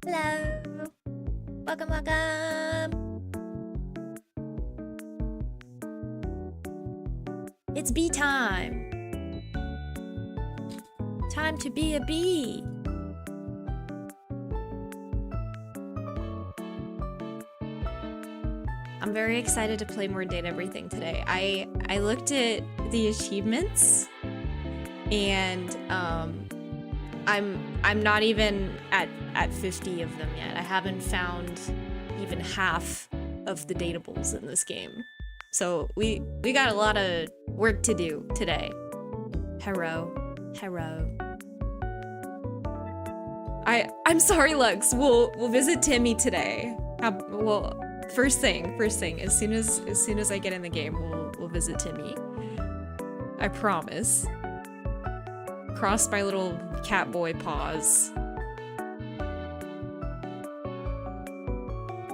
Hello. Welcome, welcome. It's bee time. Time to be a bee. I'm very excited to play more Date Everything today. I looked at the achievements and I'm not even at 50 of them yet. I haven't found even half of the dateables in this game. So we got a lot of work to do today. Hello. I'm sorry, Lux. We'll visit Timmy today. Well, first thing. As soon as I get in the game, we'll visit Timmy. I promise. Cross my little cat boy paws.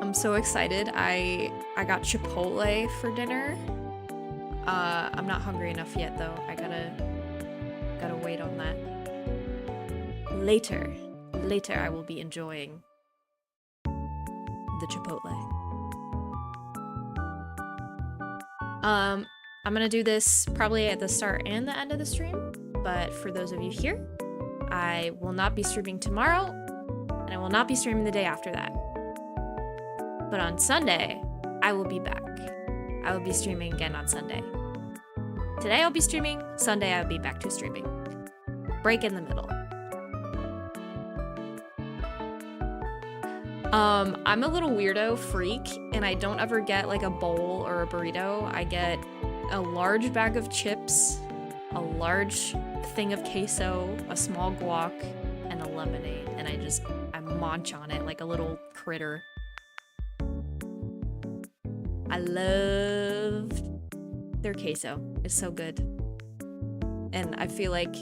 I'm so excited. I got Chipotle for dinner. I'm not hungry enough yet though. I gotta wait on that. Later I will be enjoying the Chipotle. I'm gonna do this probably at the start and the end of the stream, but for those of you here, I will not be streaming tomorrow, and I will not be streaming the day after that. But on Sunday, I will be back. I will be streaming again on Sunday. Today I'll be streaming, Sunday I'll be back to streaming. Break in the middle. I'm a little weirdo freak, and I don't ever get like a bowl or a burrito. I get a large bag of chips, a large thing of queso, a small guac, and a lemonade, and I munch on it like a little critter. I love their queso. It's so good. And I feel like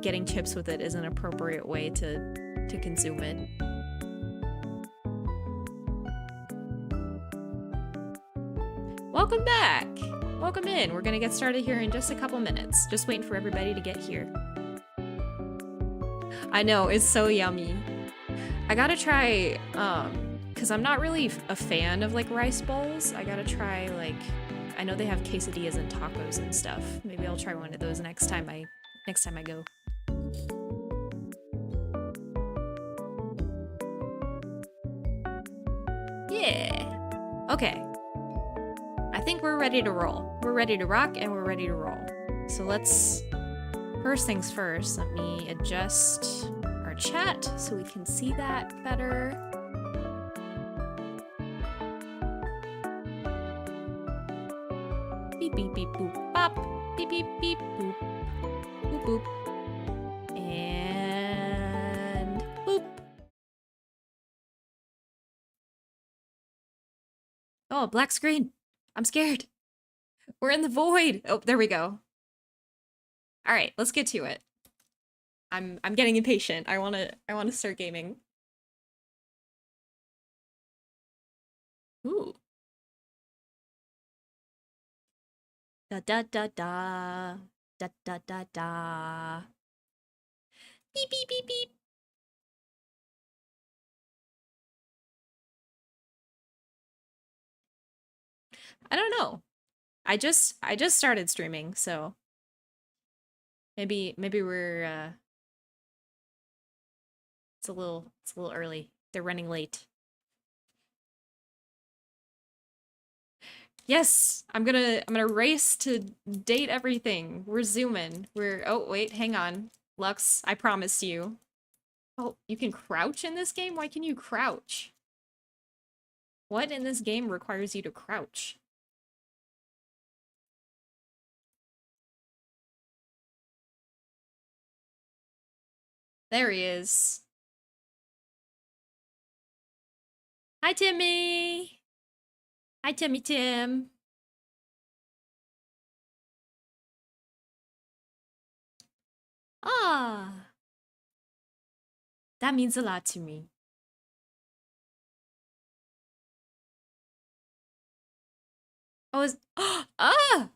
getting chips with it is an appropriate way to consume it. Welcome back! Welcome in. We're gonna get started here in just a couple minutes. Just waiting for everybody to get here. I know, it's so yummy. I gotta try, because I'm not really a fan of like rice bowls. I gotta try like, I know they have quesadillas and tacos and stuff. Maybe I'll try one of those next time I go. Yeah. Okay. I think we're ready to roll. We're ready to rock and we're ready to roll. So let's, first things first, let me adjust our chat so we can see that better. Beep, beep, beep, boop, bop. Beep, beep, beep, boop. Boop, boop. And boop. Oh, black screen. I'm scared. We're in the void. Oh, there we go. All right, let's get to it. I'm getting impatient. I wanna start gaming. Ooh. Da da da da. Da da da da. Beep beep beep beep. I don't know. I just started streaming, so maybe we're it's a little early. They're running late. Yes, I'm gonna race to date everything. We're zooming. Oh wait, hang on. Lux, I promised you. Oh, you can crouch in this game? Why can you crouch? What in this game requires you to crouch? There he is. Hi, Timmy. Hi, Timmy Tim. Ah. That means a lot to me. Oh, ah!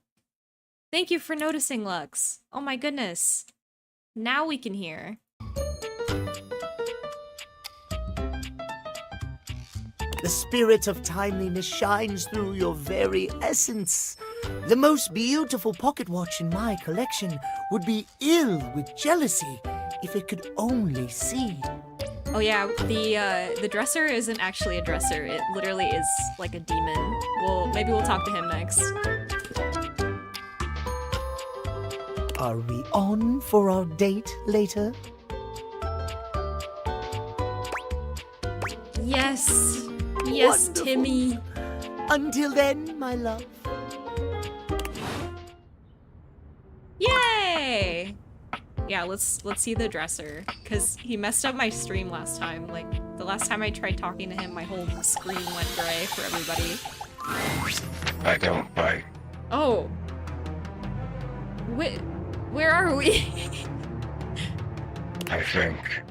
Thank you for noticing, Lux. Oh my goodness. Now we can hear. The spirit of timeliness shines through your very essence. The most beautiful pocket watch in my collection would be ill with jealousy if it could only see. Oh yeah, the dresser isn't actually a dresser. It literally is like a demon. Maybe we'll talk to him next. Are we on for our date later? Yes. Yes, Wonderful. Timmy. Until then, my love. Yay! Yeah, let's see the dresser, cause he messed up my stream last time. Like the last time I tried talking to him, my whole screen went gray for everybody. I don't bite. Oh. Where are we? I think.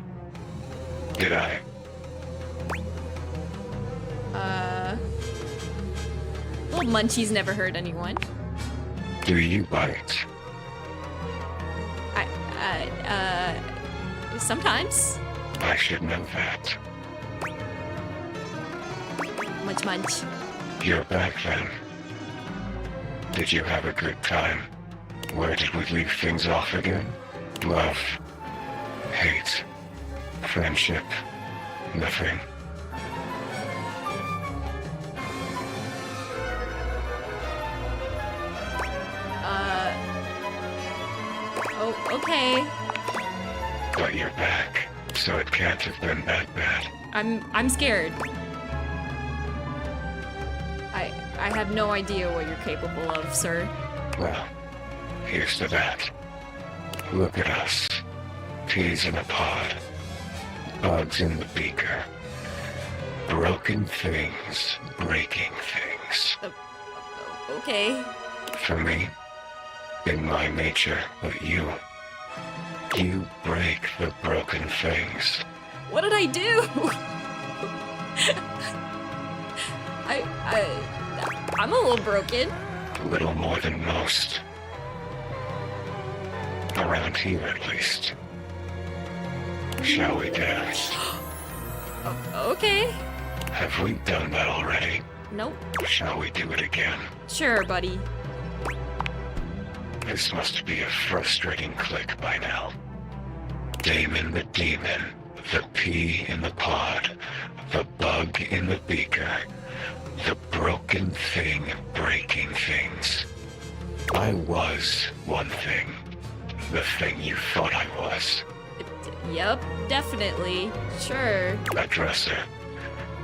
Did I? Little Munchie's never hurt anyone. Do you bite? Sometimes. I should know that. Munch. You're back then. Did you have a good time? Where did we leave things off again? Love. Hate. Friendship. Nothing. Oh, okay. But you're back, so it can't have been that bad. I'm scared. I have no idea what you're capable of, sir. Well, here's to that. Look at us. Peas in a pod. Bugs in the beaker. Broken things, breaking things. Okay. For me, in my nature, but you break the broken things. What did I do? I'm a little broken. A little more than most. Around here, at least. Shall we dance? Okay. Have we done that already? Nope. Shall we do it again? Sure, buddy. This must be a frustrating click by now. Damon the demon, the pea in the pod, the bug in the beaker, the broken thing breaking things. I was one thing. The thing you thought I was. Yep, definitely. Sure. A dresser.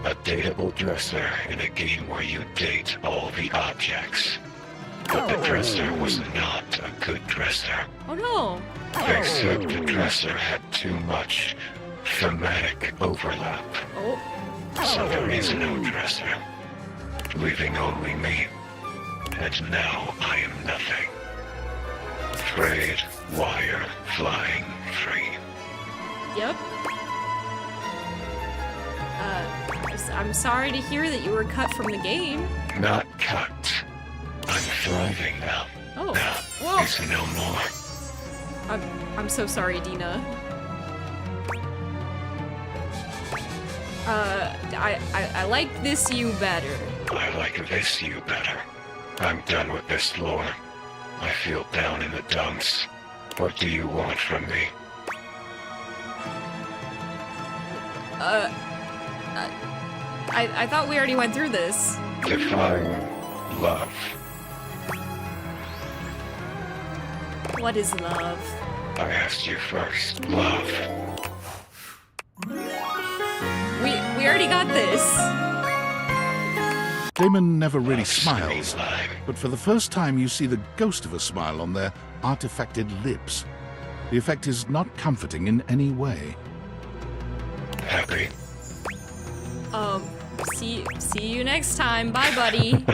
A dateable dresser in a game where you date all the objects. But the dresser was not a good dresser. Oh no. Except the dresser had too much thematic overlap. Oh. So there is no dresser. Leaving only me. And now I am nothing. Frayed wire flying free. Yep. I'm sorry to hear that you were cut from the game. Not cut. I'm thriving now. Oh. Now Whoa. is no more. I'm so sorry, Dina. I like this you better. I like this you better. I'm done with this lore. I feel down in the dumps. What do you want from me? I thought we already went through this. Define love. What is love? I asked you first. Love. We already got this. Damon never really Love's smiles, green line. but for the first time you see the ghost of a smile on their artifacted lips. The effect is not comforting in any way. Happy? See you next time. Bye, buddy.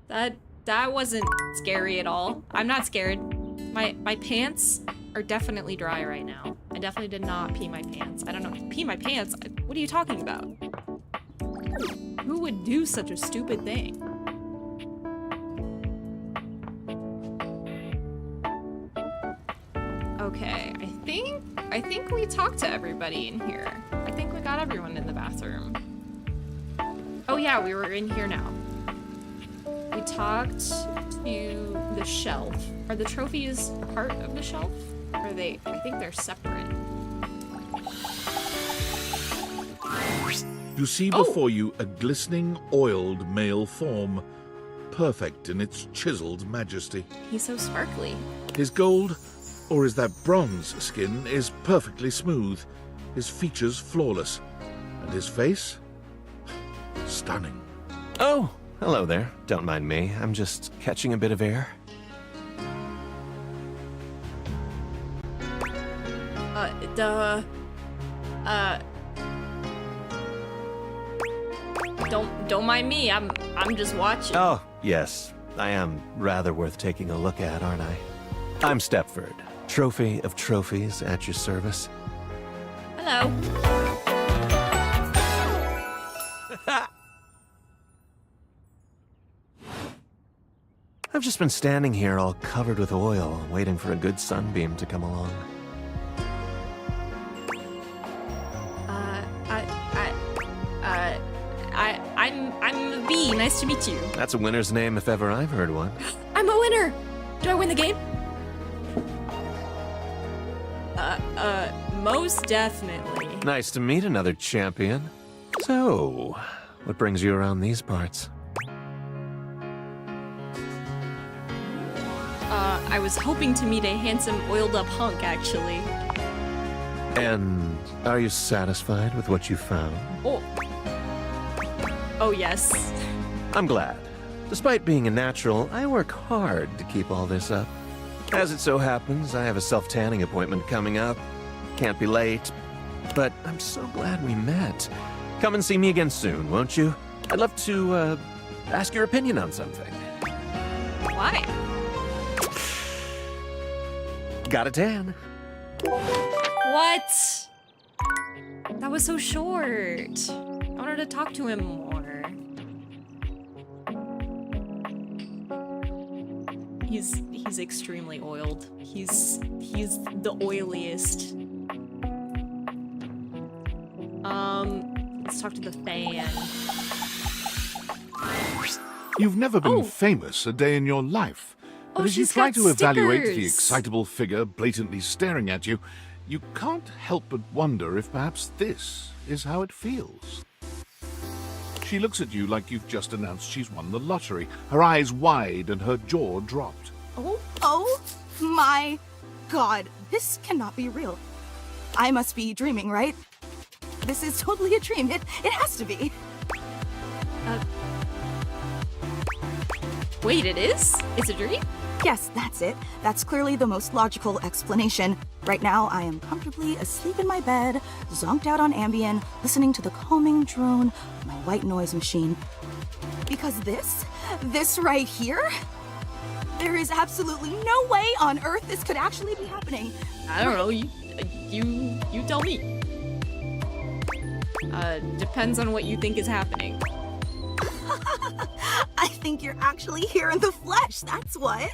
That wasn't scary at all. I'm not scared. My pants are definitely dry right now. I definitely did not pee my pants. I don't know. Pee my pants? What are you talking about? Who would do such a stupid thing? Okay, I think we talked to everybody in here. I think we got not everyone in the bathroom. Oh yeah, we were in here now. We talked to the shelf. Are the trophies part of the shelf? Or are they, I think they're separate. You see before you a glistening, oiled male form, perfect in its chiseled majesty. He's so sparkly. His gold, or is that bronze skin, is perfectly smooth, his features flawless, and his face? Stunning. Oh, hello there. Don't mind me. I'm just catching a bit of air. Don't mind me. I'm just watching. Oh, yes. I am rather worth taking a look at, aren't I? I'm Stepford, trophy of trophies at your service. Hello. I've just been standing here all covered with oil, waiting for a good sunbeam to come along. I'm a bee. Nice to meet you. That's a winner's name if ever I've heard one. I'm a winner. Do I win the game? Most definitely. Nice to meet another champion. So, what brings you around these parts? I was hoping to meet a handsome, oiled-up hunk, actually. And are you satisfied with what you found? Oh, yes. I'm glad. Despite being a natural, I work hard to keep all this up. As it so happens, I have a self-tanning appointment coming up. Can't be late. But I'm so glad we met. Come and see me again soon, won't you? I'd love to, ask your opinion on something. Why? Got a tan. What? That was so short. I wanted to talk to him more. He's extremely oiled. He's the oiliest. Let's talk to the fan. You've never been famous a day in your life. But as you she's try got to evaluate the stickers. excitable figure blatantly staring at you, you can't help but wonder if perhaps this is how it feels. She looks at you like you've just announced she's won the lottery, her eyes wide and her jaw dropped. Oh my god, this cannot be real. I must be dreaming, right? This is totally a dream. It has to be. Wait, it is? It's a dream? Yes, that's it. That's clearly the most logical explanation. Right now, I am comfortably asleep in my bed, zonked out on Ambien, listening to the calming drone of my white noise machine. Because this right here, there is absolutely no way on Earth this could actually be happening. I don't know. You tell me. Depends on what you think is happening. I think you're actually here in the flesh, that's what.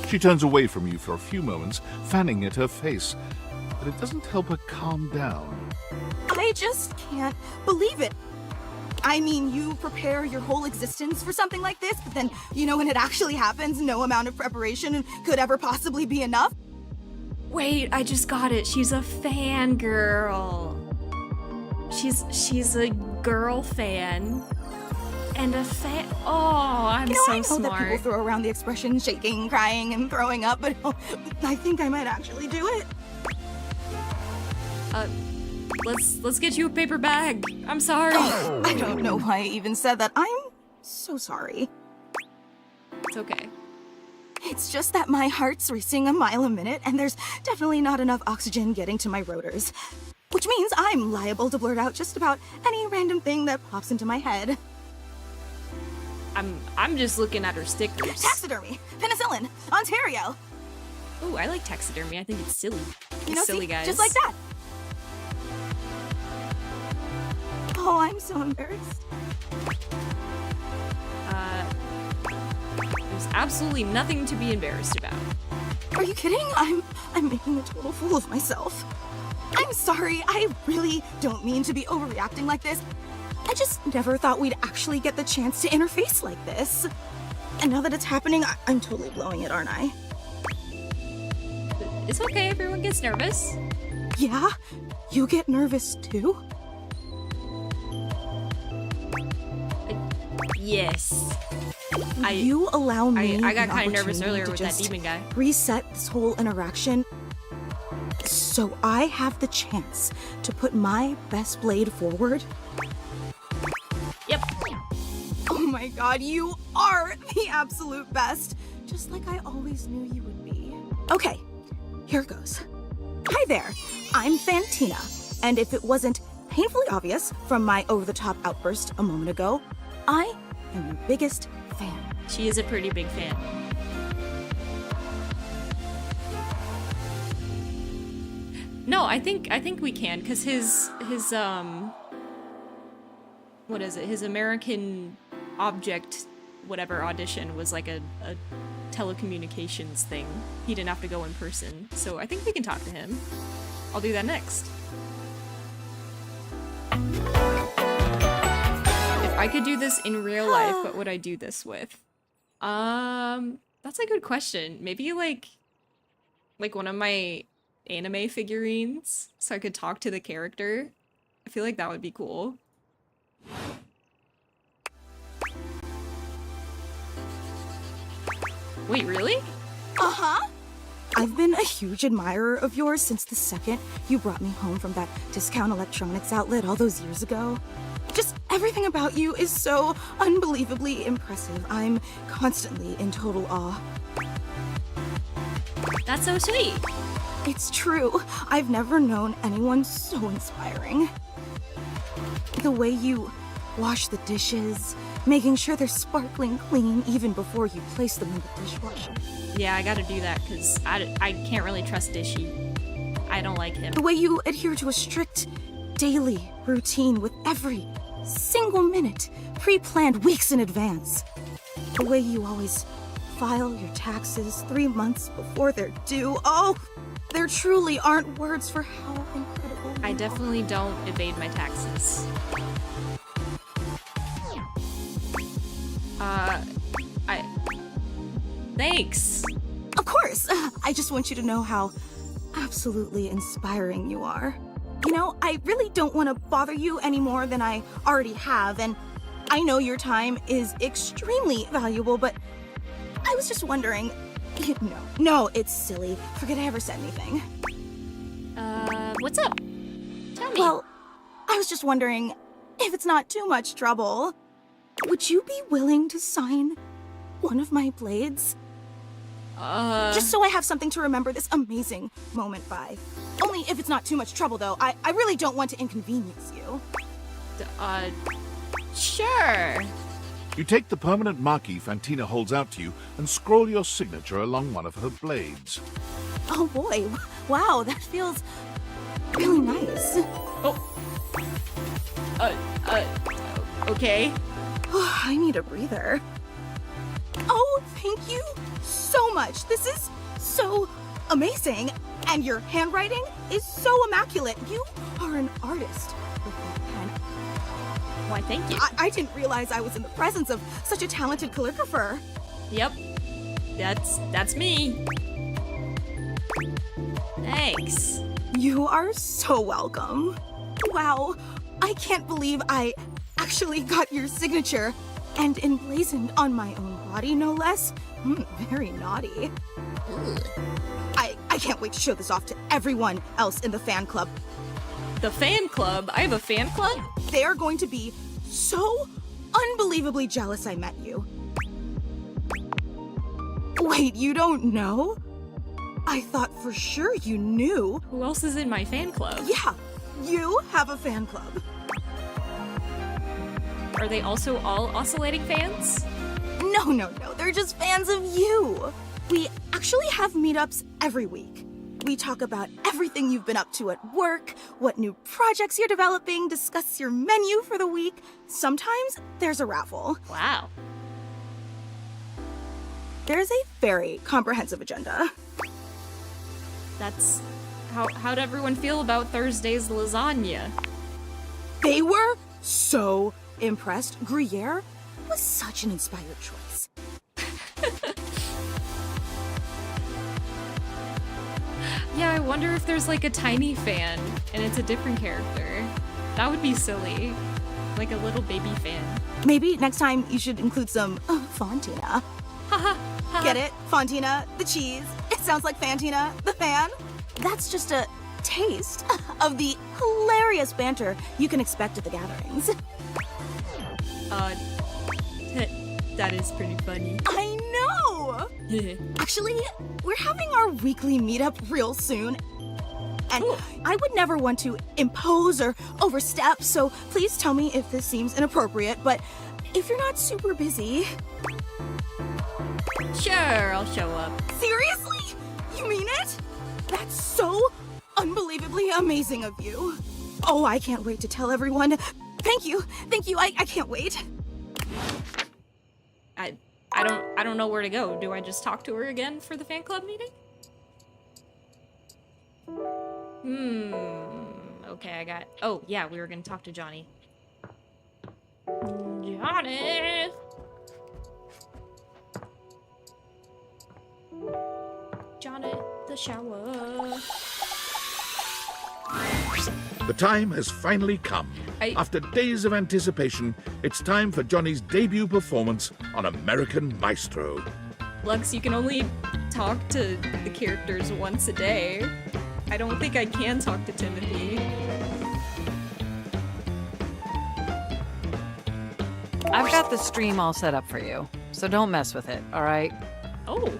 She turns away from you for a few moments, fanning at her face, but it doesn't help her calm down. I just can't believe it. I mean, you prepare your whole existence for something like this, but then, when it actually happens, no amount of preparation could ever possibly be enough. Wait, I just got it. She's a fangirl. She's a girl fan. And a fan. Oh, I'm so I know smart. that people throw around the expression shaking, crying, and throwing up, but I think I might actually do it. Let's get you a paper bag. I'm sorry. I don't know why I even said that. I'm so sorry. It's okay. It's just that my heart's racing a mile a minute, and there's definitely not enough oxygen getting to my rotors. Which means I'm liable to blurt out just about any random thing that pops into my head. I'm just looking at her stickers. Taxidermy, penicillin, Ontario. Ooh, I like taxidermy. I think it's silly. It's silly, guys. Just like that. Oh, I'm so embarrassed. There's absolutely nothing to be embarrassed about. Are you kidding? I'm making a total fool of myself. I'm sorry, I really don't mean to be overreacting like this. I just never thought we'd actually get the chance to interface like this. And now that it's happening, I'm totally blowing it, aren't I? It's okay, everyone gets nervous. Yeah? You get nervous too? Yes. You allow me I got the kind of nervous opportunity earlier to with that just demon guy. reset this whole interaction. So I have the chance to put my best blade forward. Yep. Oh my god, you are the absolute best! Just like I always knew you would be. Okay, here goes. Hi there, I'm Fantina, and if it wasn't painfully obvious from my over-the-top outburst a moment ago, I am your biggest fan. She is a pretty big fan. No, I think we can, because his what is it? His American object whatever audition was like a telecommunications thing. He didn't have to go in person. So I think we can talk to him. I'll do that next. If I could do this in real life, what would I do this with? That's a good question. Maybe like one of my anime figurines so I could talk to the character. I feel like that would be cool. Wait, really? Uh-huh. I've been a huge admirer of yours since the second you brought me home from that discount electronics outlet all those years ago. Just everything about you is so unbelievably impressive. I'm constantly in total awe. That's so sweet. It's true. I've never known anyone so inspiring. The way you wash the dishes, making sure they're sparkling clean even before you place them in the dishwasher. Yeah, I gotta do that because I can't really trust Dishy. I don't like him. The way you adhere to a strict daily routine with every single minute pre-planned weeks in advance. The way you always file your taxes 3 months before they're due. Oh, there truly aren't words for how incredible I you definitely don't evade my taxes. Thanks. are. Of course, I just want you to know how absolutely inspiring you are. You know, I really don't want to bother you any more than I already have, and I know your time is extremely valuable, but I was just wondering. No, it's silly. Forget I ever said anything. What's up? Tell me. Well, I was just wondering if it's not too much trouble. Would you be willing to sign one of my blades? Just so I have something to remember this amazing moment by. Only if it's not too much trouble, though. I really don't want to inconvenience you. Sure. You take the permanent marquee Fantina holds out to you and scroll your signature along one of her blades. Oh boy, wow, that feels really nice. Okay. I need a breather. Oh, thank you so much. This is so amazing. And your handwriting is so immaculate. You are an artist with that pen. Why, thank you. I didn't realize I was in the presence of such a talented calligrapher. Yep. That's me. Thanks. You are so welcome. Wow, I can't believe I actually got your signature and emblazoned on my own body, no less. Very naughty. I can't wait to show this off to everyone else in the fan club. The fan club? I have a fan club? They are going to be so unbelievably jealous I met you. Wait, you don't know? I thought for sure you knew. Who else is in my fan club? Yeah, you have a fan club. Are they also all oscillating fans? No, they're just fans of you. We actually have meetups every week. We talk about everything you've been up to at work, what new projects you're developing, discuss your menu for the week. Sometimes there's a raffle. Wow. There's a very comprehensive agenda. That's How'd everyone feel about Thursday's lasagna? They were so impressed. Gruyere was such an inspired choice. Yeah, I wonder if there's like a tiny fan and it's a different character. That would be silly. Like a little baby fan. Maybe next time you should include some Fontina. Get it? Fontina, the cheese. It sounds like Fantina, the fan. That's just a taste of the hilarious banter you can expect at the gatherings. That is pretty funny. I know! Actually, we're having our weekly meetup real soon. And I would never want to impose or overstep, so please tell me if this seems inappropriate, but if you're not super busy... Sure, I'll show up. Seriously? You mean it? That's so unbelievably amazing of you. Oh, I can't wait to tell everyone. Thank you, I can't wait. I don't know where to go. Do I just talk to her again for the fan club meeting? Okay, I got... Oh, yeah, we were gonna talk to Johnny. Johnny! Johnny, the shower. The time has finally come. After days of anticipation, it's time for Johnny's debut performance on American Maestro. Lux, you can only talk to the characters once a day. I don't think I can talk to Timothy. I've got the stream all set up for you, so don't mess with it, all right? Oh,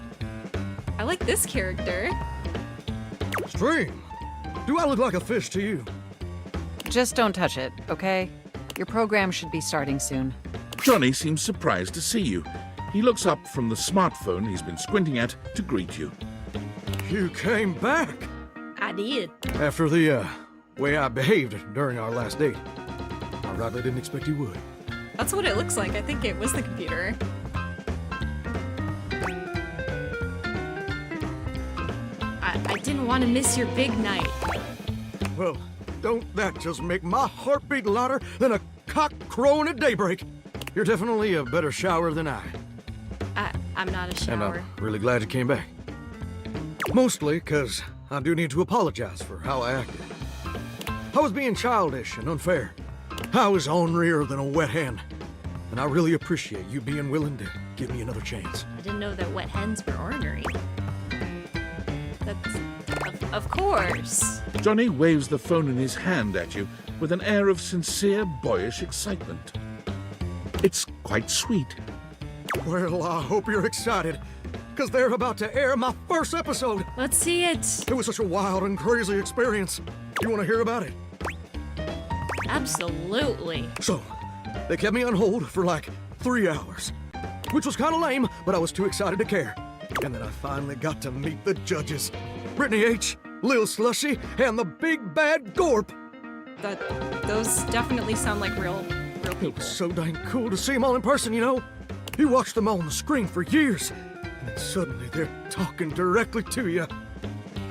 I like this character. Stream? Do I look like a fish to you? Just don't touch it, okay? Your program should be starting soon. Johnny seems surprised to see you. He looks up from the smartphone he's been squinting at to greet you. You came back! I did. After the, way I behaved during our last date. I rightly didn't expect you would. That's what it looks like. I think it was the computer. I didn't want to miss your big night. Well, don't that just make my heart beat louder than a cock crowing at daybreak? You're definitely a better shower than I. I'm not a And shower. I'm really glad you came back. Mostly because I do need to apologize for how I acted. I was being childish and unfair. I was ornerier than a wet hen. And I really appreciate you being willing to give me another chance. I didn't know that wet hens were ornery. That's... Of course. Johnny waves the phone in his hand at you with an air of sincere, boyish excitement. It's quite sweet. Well, I hope you're excited, because they're about to air my first episode. Let's see it. It was such a wild and crazy experience. You want to hear about it? Absolutely. So, they kept me on hold for like 3 hours, which was kind of lame, but I was too excited to care. And then I finally got to meet the judges. Brittany H., Lil Slushy, and the big bad Gorp. Those definitely sound like real It people. was so dang cool to see them all in person, you know? You watched them all on the screen for years, and then suddenly they're talking directly to you.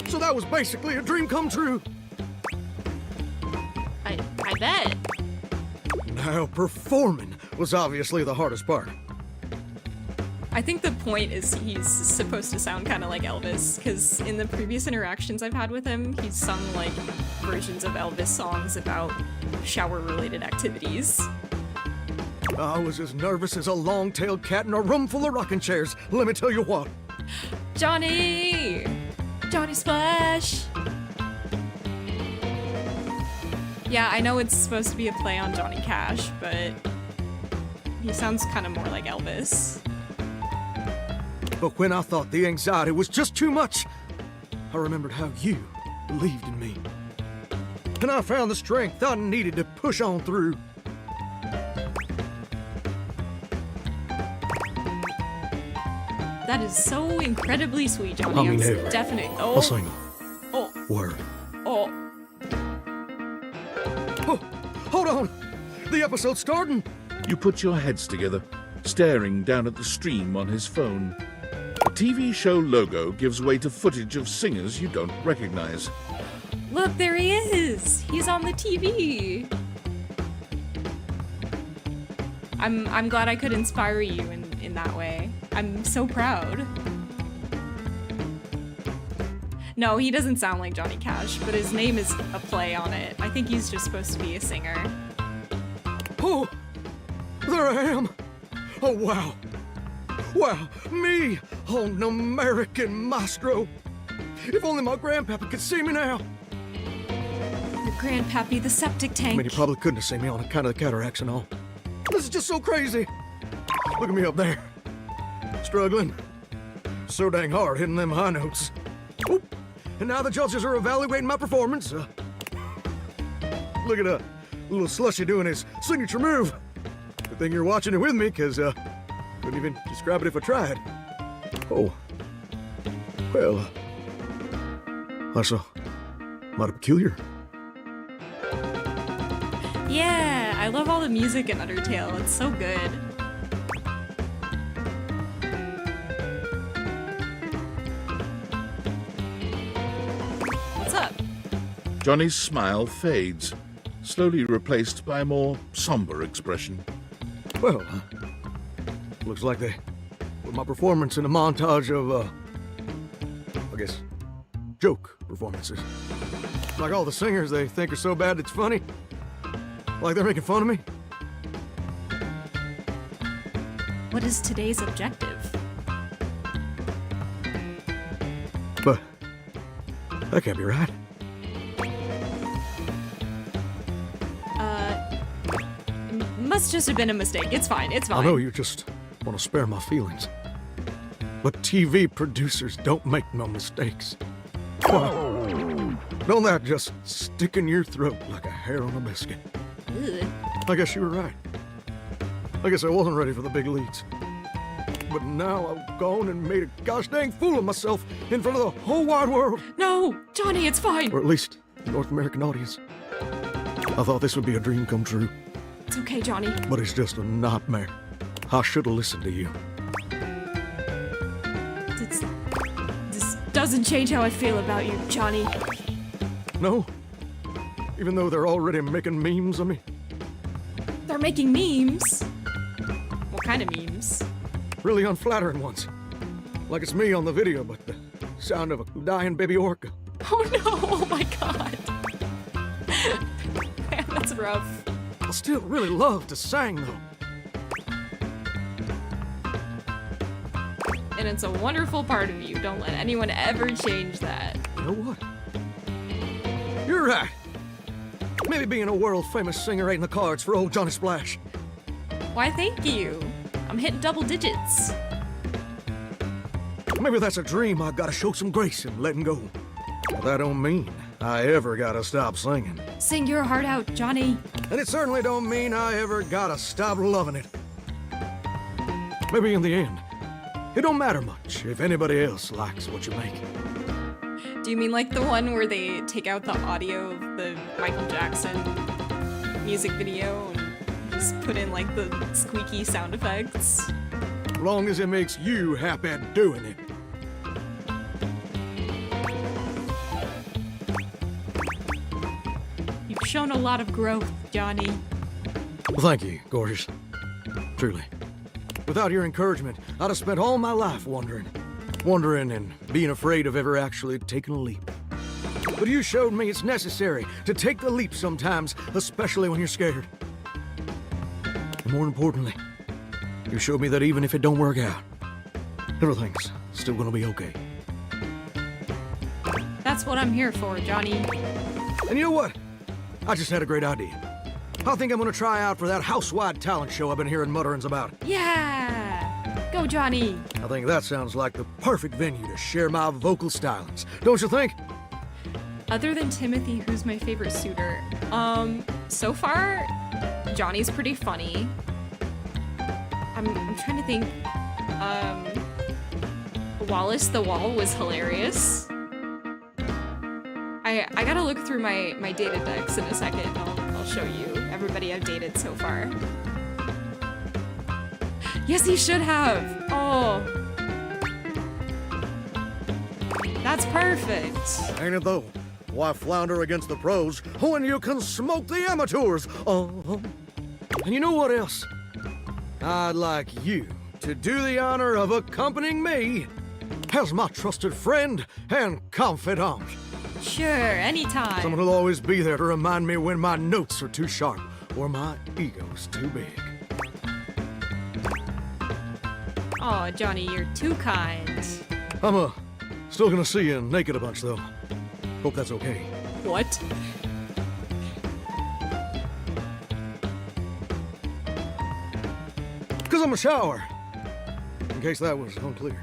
So that was basically a dream come true. I bet. Now, performing was obviously the hardest part. I think the point is he's supposed to sound kind of like Elvis, because in the previous interactions I've had with him, he's sung like versions of Elvis songs about shower-related activities. I was as nervous as a long-tailed cat in a room full of rocking chairs, let me tell you what. Johnny! Johnny Splash! Yeah, I know it's supposed to be a play on Johnny Cash, but he sounds kind of more like Elvis. But when I thought the anxiety was just too much, I remembered how you believed in me. And I found the strength I needed to push on through. That is so incredibly sweet, Johnny. I mean, I'm hey, definite. I'll Oh, sing oh, word. oh. Oh, hold on! The episode's starting! You put your heads together, staring down at the stream on his phone. The TV show logo gives way to footage of singers you don't recognize. Look, there he is! He's on the TV! I'm glad I could inspire you in that way. I'm so proud. No, he doesn't sound like Johnny Cash, but his name is a play on it. I think he's just supposed to be a singer. Oh, there I am. Oh, wow. Wow, me, an American maestro. If only my grandpappy could see me now. Your grandpappy, the septic tank. I mean, he probably couldn't have seen me on account of the cataracts and all. This is just so crazy. Look at me up there. Struggling. So dang hard hitting them high notes. Oop. And now the judges are evaluating my performance. Look at a little slushy doing his signature move. Good thing you're watching it with me, because couldn't even describe it if I tried. Oh. Well, that's mighty peculiar. Yeah, I love all the music in Undertale. It's so good. What's up? Johnny's smile fades, slowly replaced by a more somber expression. Well, looks like they put my performance in a montage of, I guess, joke performances. Like all the singers they think are so bad it's funny. Like they're making fun of me. What is today's objective? But that can't be right. Must just have been a mistake. It's fine. It's fine. I know you just want to spare my feelings. But TV producers don't make no mistakes. Why? Don't that just stick in your throat like a hair on a biscuit? Ugh. I guess you were right. I guess I wasn't ready for the big leads. But now I've gone and made a gosh dang fool of myself in front of the whole wide world. No, Johnny, it's fine. Or at least the North American audience. I thought this would be a dream come true. It's okay, Johnny. But it's just a nightmare. I should have listened to you. This doesn't change how I feel about you, Johnny. No? Even though they're already making memes of me? They're making memes. What kind of memes? Really unflattering ones. Like it's me on the video, but the sound of a dying baby orca. Oh no, oh my god. Man, that's rough. I still really love to sing, though. And it's a wonderful part of you. Don't let anyone ever change that. You know what? You're right. Maybe being a world-famous singer ain't in the cards for old Johnny Splash. Why, thank you. I'm hitting double digits. Maybe that's a dream I gotta show some grace in letting go. But that don't mean I ever gotta stop singing. Sing your heart out, Johnny. And it certainly don't mean I ever gotta stop loving it. Maybe in the end, it don't matter much if anybody else likes what you make. Do you mean like the one where they take out the audio of the Michael Jackson music video and just put in like the squeaky sound effects? Long as it makes you happy doing it. You've shown a lot of growth, Johnny. Well, thank you, gorgeous. Truly. Without your encouragement, I'd have spent all my life wondering and being afraid of ever actually taking a leap. But you showed me it's necessary to take the leap sometimes, especially when you're scared. And more importantly, you showed me that even if it don't work out, everything's still gonna be okay. That's what I'm here for, Johnny. And you know what? I just had a great idea. I think I'm gonna try out for that house-wide talent show I've been hearing mutterings about. Yeah! Go, Johnny! I think that sounds like the perfect venue to share my vocal stylings. Don't you think? Other than Timothy, who's my favorite suitor? So far, Johnny's pretty funny. I'm trying to think. Wallace the Wall was hilarious. I gotta look through my dated decks in a second and I'll show you everybody I've dated so far. Yes, he should have! Oh. That's perfect. Ain't it though? Why flounder against the pros when you can smoke the amateurs? And you know what else? I'd like you to do the honor of accompanying me as my trusted friend and confidant. Sure, anytime. Someone who'll always be there to remind me when my notes are too sharp or my ego's too big. Oh, Johnny, you're too kind. I'm still gonna see you naked a bunch, though. Hope that's okay. What? Because I'm a shower. In case that was unclear.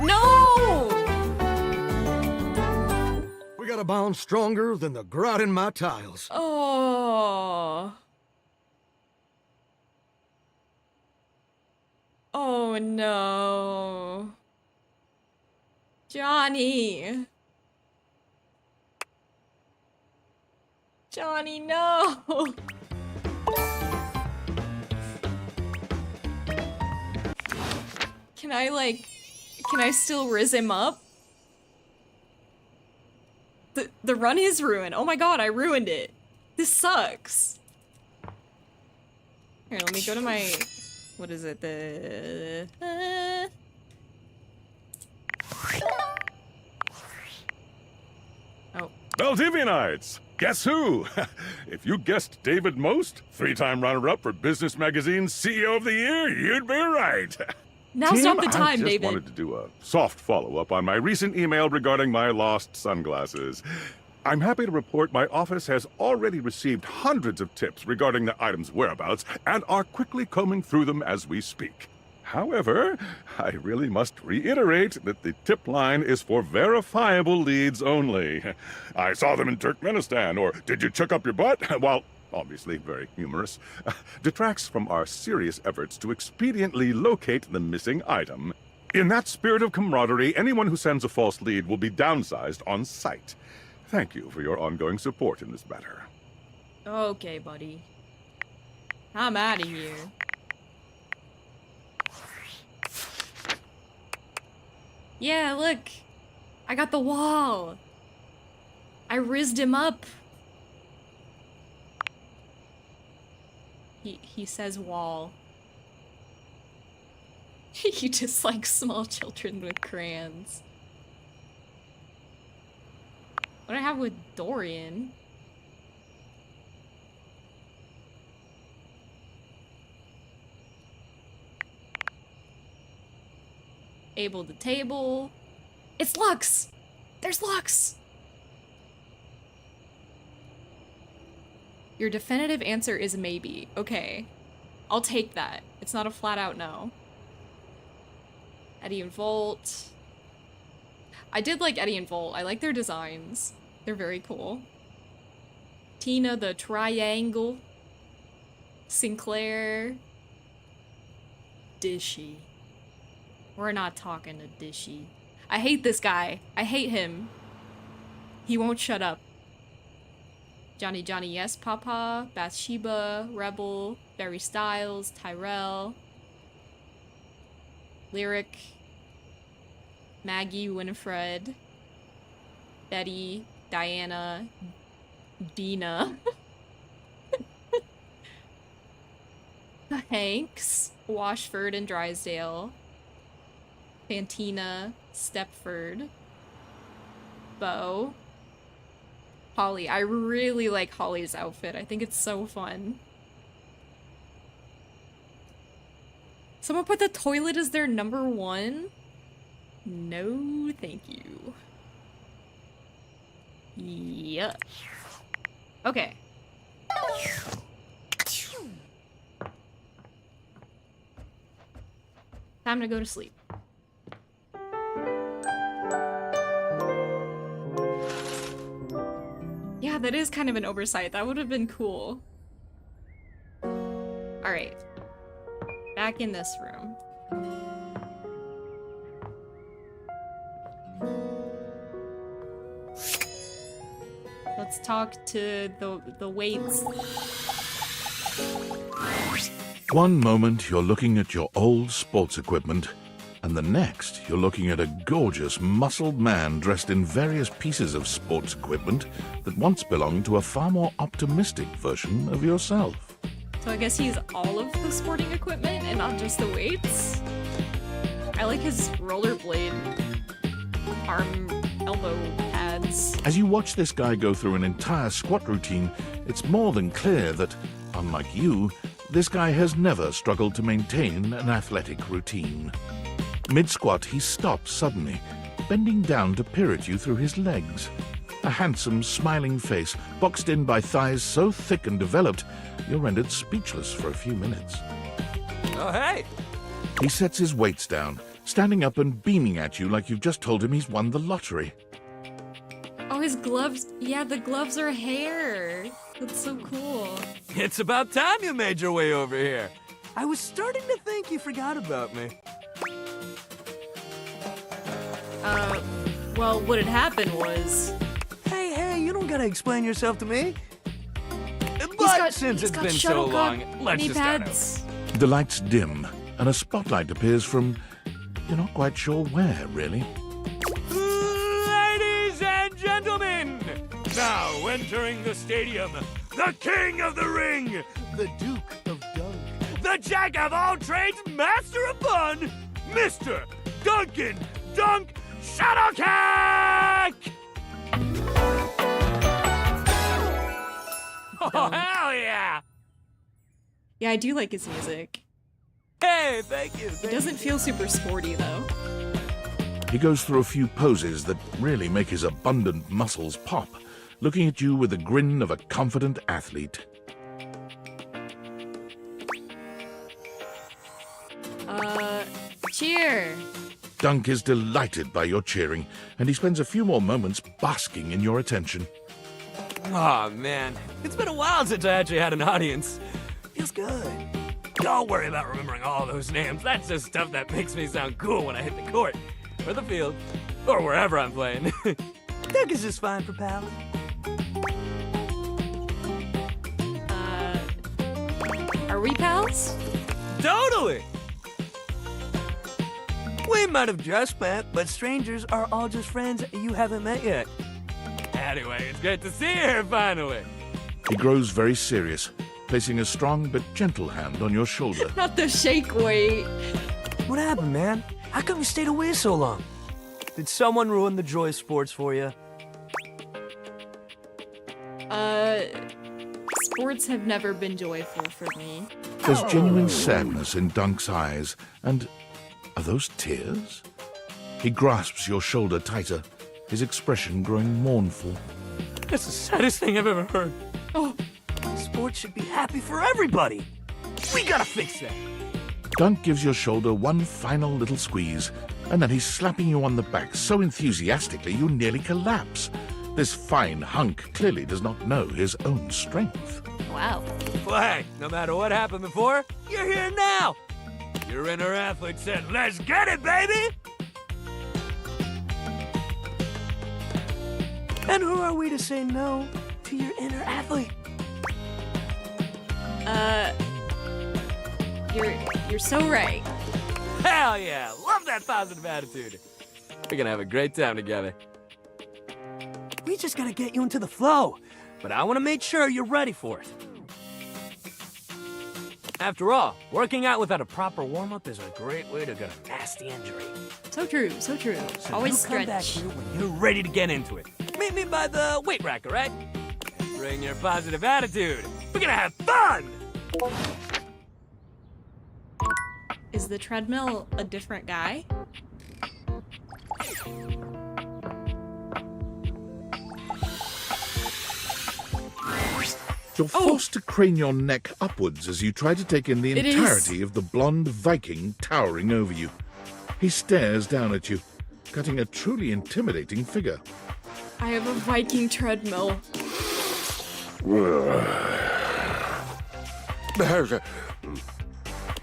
No! We got a bond stronger than the grout in my tiles. Oh. Oh no. Johnny. Johnny, no. Can I still riz him up? The run is ruined. Oh my god, I ruined it. This sucks. Here, let me go to my... What is it? Oh. Valdivianites! Guess who? If you guessed David Most, 3-time runner-up for Business Magazine's CEO of the Year, you'd be right. Now's not the time, I just David. wanted to do a soft follow-up on my recent email regarding my lost sunglasses. I'm happy to report my office has already received hundreds of tips regarding the item's whereabouts and are quickly combing through them as we speak. However, I really must reiterate that the tip line is for verifiable leads only. I saw them in Turkmenistan, or did you chuck up your butt? While obviously very humorous, detracts from our serious efforts to expediently locate the missing item. In that spirit of camaraderie, anyone who sends a false lead will be downsized on sight. Thank you for your ongoing support in this matter. Okay, buddy. I'm out of here. Yeah, look. I got the wall. I rizzed him up. He says wall. You just like small children with crayons. What do I have with Dorian? Able to table. It's Lux! There's Lux! Your definitive answer is maybe. Okay. I'll take that. It's not a flat out no. Eddie and Volt. I did like Eddie and Volt. I like their designs. They're very cool. Tina the Triangle. Sinclair. Dishy. We're not talking to Dishy. I hate this guy. I hate him. He won't shut up. Johnny Yes Papa, Bathsheba, Rebel, Barry Styles, Tyrell, Lyric, Maggie, Winifred, Betty, Diana, Dina, Hanks, Washford and Drysdale, Fantina, Stepford, Bo, Holly. I really like Holly's outfit. I think it's so fun. Someone put the toilet as their number one? No, thank you. Yuck. Okay. Time to go to sleep. Yeah, that is kind of an oversight. That would have been cool. Alright. Back in this room. Let's talk to the weights. One moment you're looking at your old sports equipment, And the next, you're looking at a gorgeous, muscled man dressed in various pieces of sports equipment that once belonged to a far more optimistic version of yourself. So I guess he's all of the sporting equipment and not just the weights. I like his rollerblade arm elbow pads. As you watch this guy go through an entire squat routine, it's more than clear that, unlike you, this guy has never struggled to maintain an athletic routine. Mid-squat, he stops suddenly, bending down to peer at you through his legs. A handsome, smiling face, boxed in by thighs so thick and developed, you're rendered speechless for a few minutes. Oh, hey! He sets his weights down, standing up and beaming at you like you've just told him he's won the lottery. Oh, his gloves. Yeah, the gloves are hair. That's so cool. It's about time you made your way over here. I was starting to think you forgot about me. Well, what had happened was... Hey, you don't gotta explain yourself to me. Since he's it's got been so shuttlecock long, let's knee just start over. pads. The lights dim, and a spotlight appears from... you're not quite sure where, really. Ladies and gentlemen, now entering the stadium, the king of the ring, The Duke of Dunk. the jack of all trades, master of fun, Mr. Duncan Dunk Shuttlecock! Oh, hell yeah! Yeah, I do like his music. Hey, thank you. It doesn't feel super sporty, though. He goes through a few poses that really make his abundant muscles pop, looking at you with the grin of a confident athlete. Cheer! Dunk is delighted by your cheering, and he spends a few more moments basking in your attention. Oh man, it's been a while since I actually had an audience. Feels good. Don't worry about remembering all those names. That's just stuff that makes me sound cool when I hit the court, or the field, or wherever I'm playing. Dunk is just fine for pals. Are we pals? Totally! We might have just met, but strangers are all just friends you haven't met yet. Anyway, it's great to see you here finally. He grows very serious, placing a strong but gentle hand on your shoulder. Not the shake weight. What happened, man? How come you stayed away so long? Did someone ruin the joy of sports for you? Sports have never been joyful for me. There's genuine sadness in Dunk's eyes, and are those tears? He grasps your shoulder tighter, his expression growing mournful. That's the saddest thing I've ever heard. Oh, Sports should be happy for everybody. We gotta fix that. Dunk gives your shoulder one final little squeeze, and then he's slapping you on the back so enthusiastically you nearly collapse. This fine hunk clearly does not know his own strength. wow. Well, hey, no matter what happened before, you're here now. Your inner athlete said, let's get it, baby! And who are we to say no to your inner athlete? You're so right. Hell yeah! Love that positive attitude. We're gonna have a great time together. We just gotta get you into the flow, but I wanna make sure you're ready for it. After all, working out without a proper warm-up is a great way to get a nasty injury. So true, so true. So Always you come back stretch. here when you're ready to get into it. Meet me by the weight rack, all right? Bring your positive attitude. We're gonna have fun! Is the treadmill a different guy? You're forced to crane your neck upwards as you try to take in the It is. entirety of the blonde Viking towering over you. He stares down at you, cutting a truly intimidating figure. I have a Viking treadmill.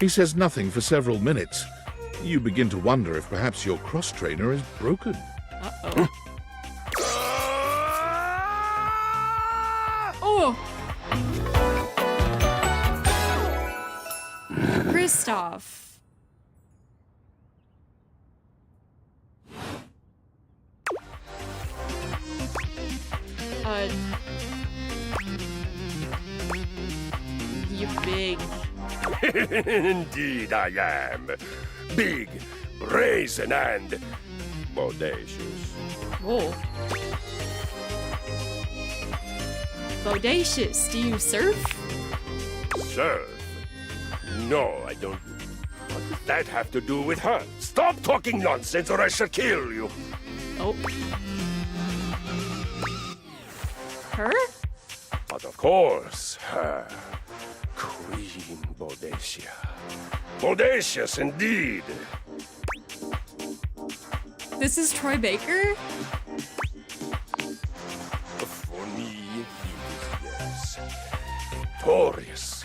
He says nothing for several minutes. You begin to wonder if perhaps your cross-trainer is broken. Uh-oh. Oh! Kristoff. You big. Indeed I am. Big, brazen, and bodacious. Whoa. Bodacious. Do you surf? Surf? No, I don't. What does that have to do with her? Stop talking nonsense or I shall kill you. Oh. Her? But of course, her. Queen Bodacia. Bodacious indeed. This is Troy Baker? For me, it is yes. Victorious,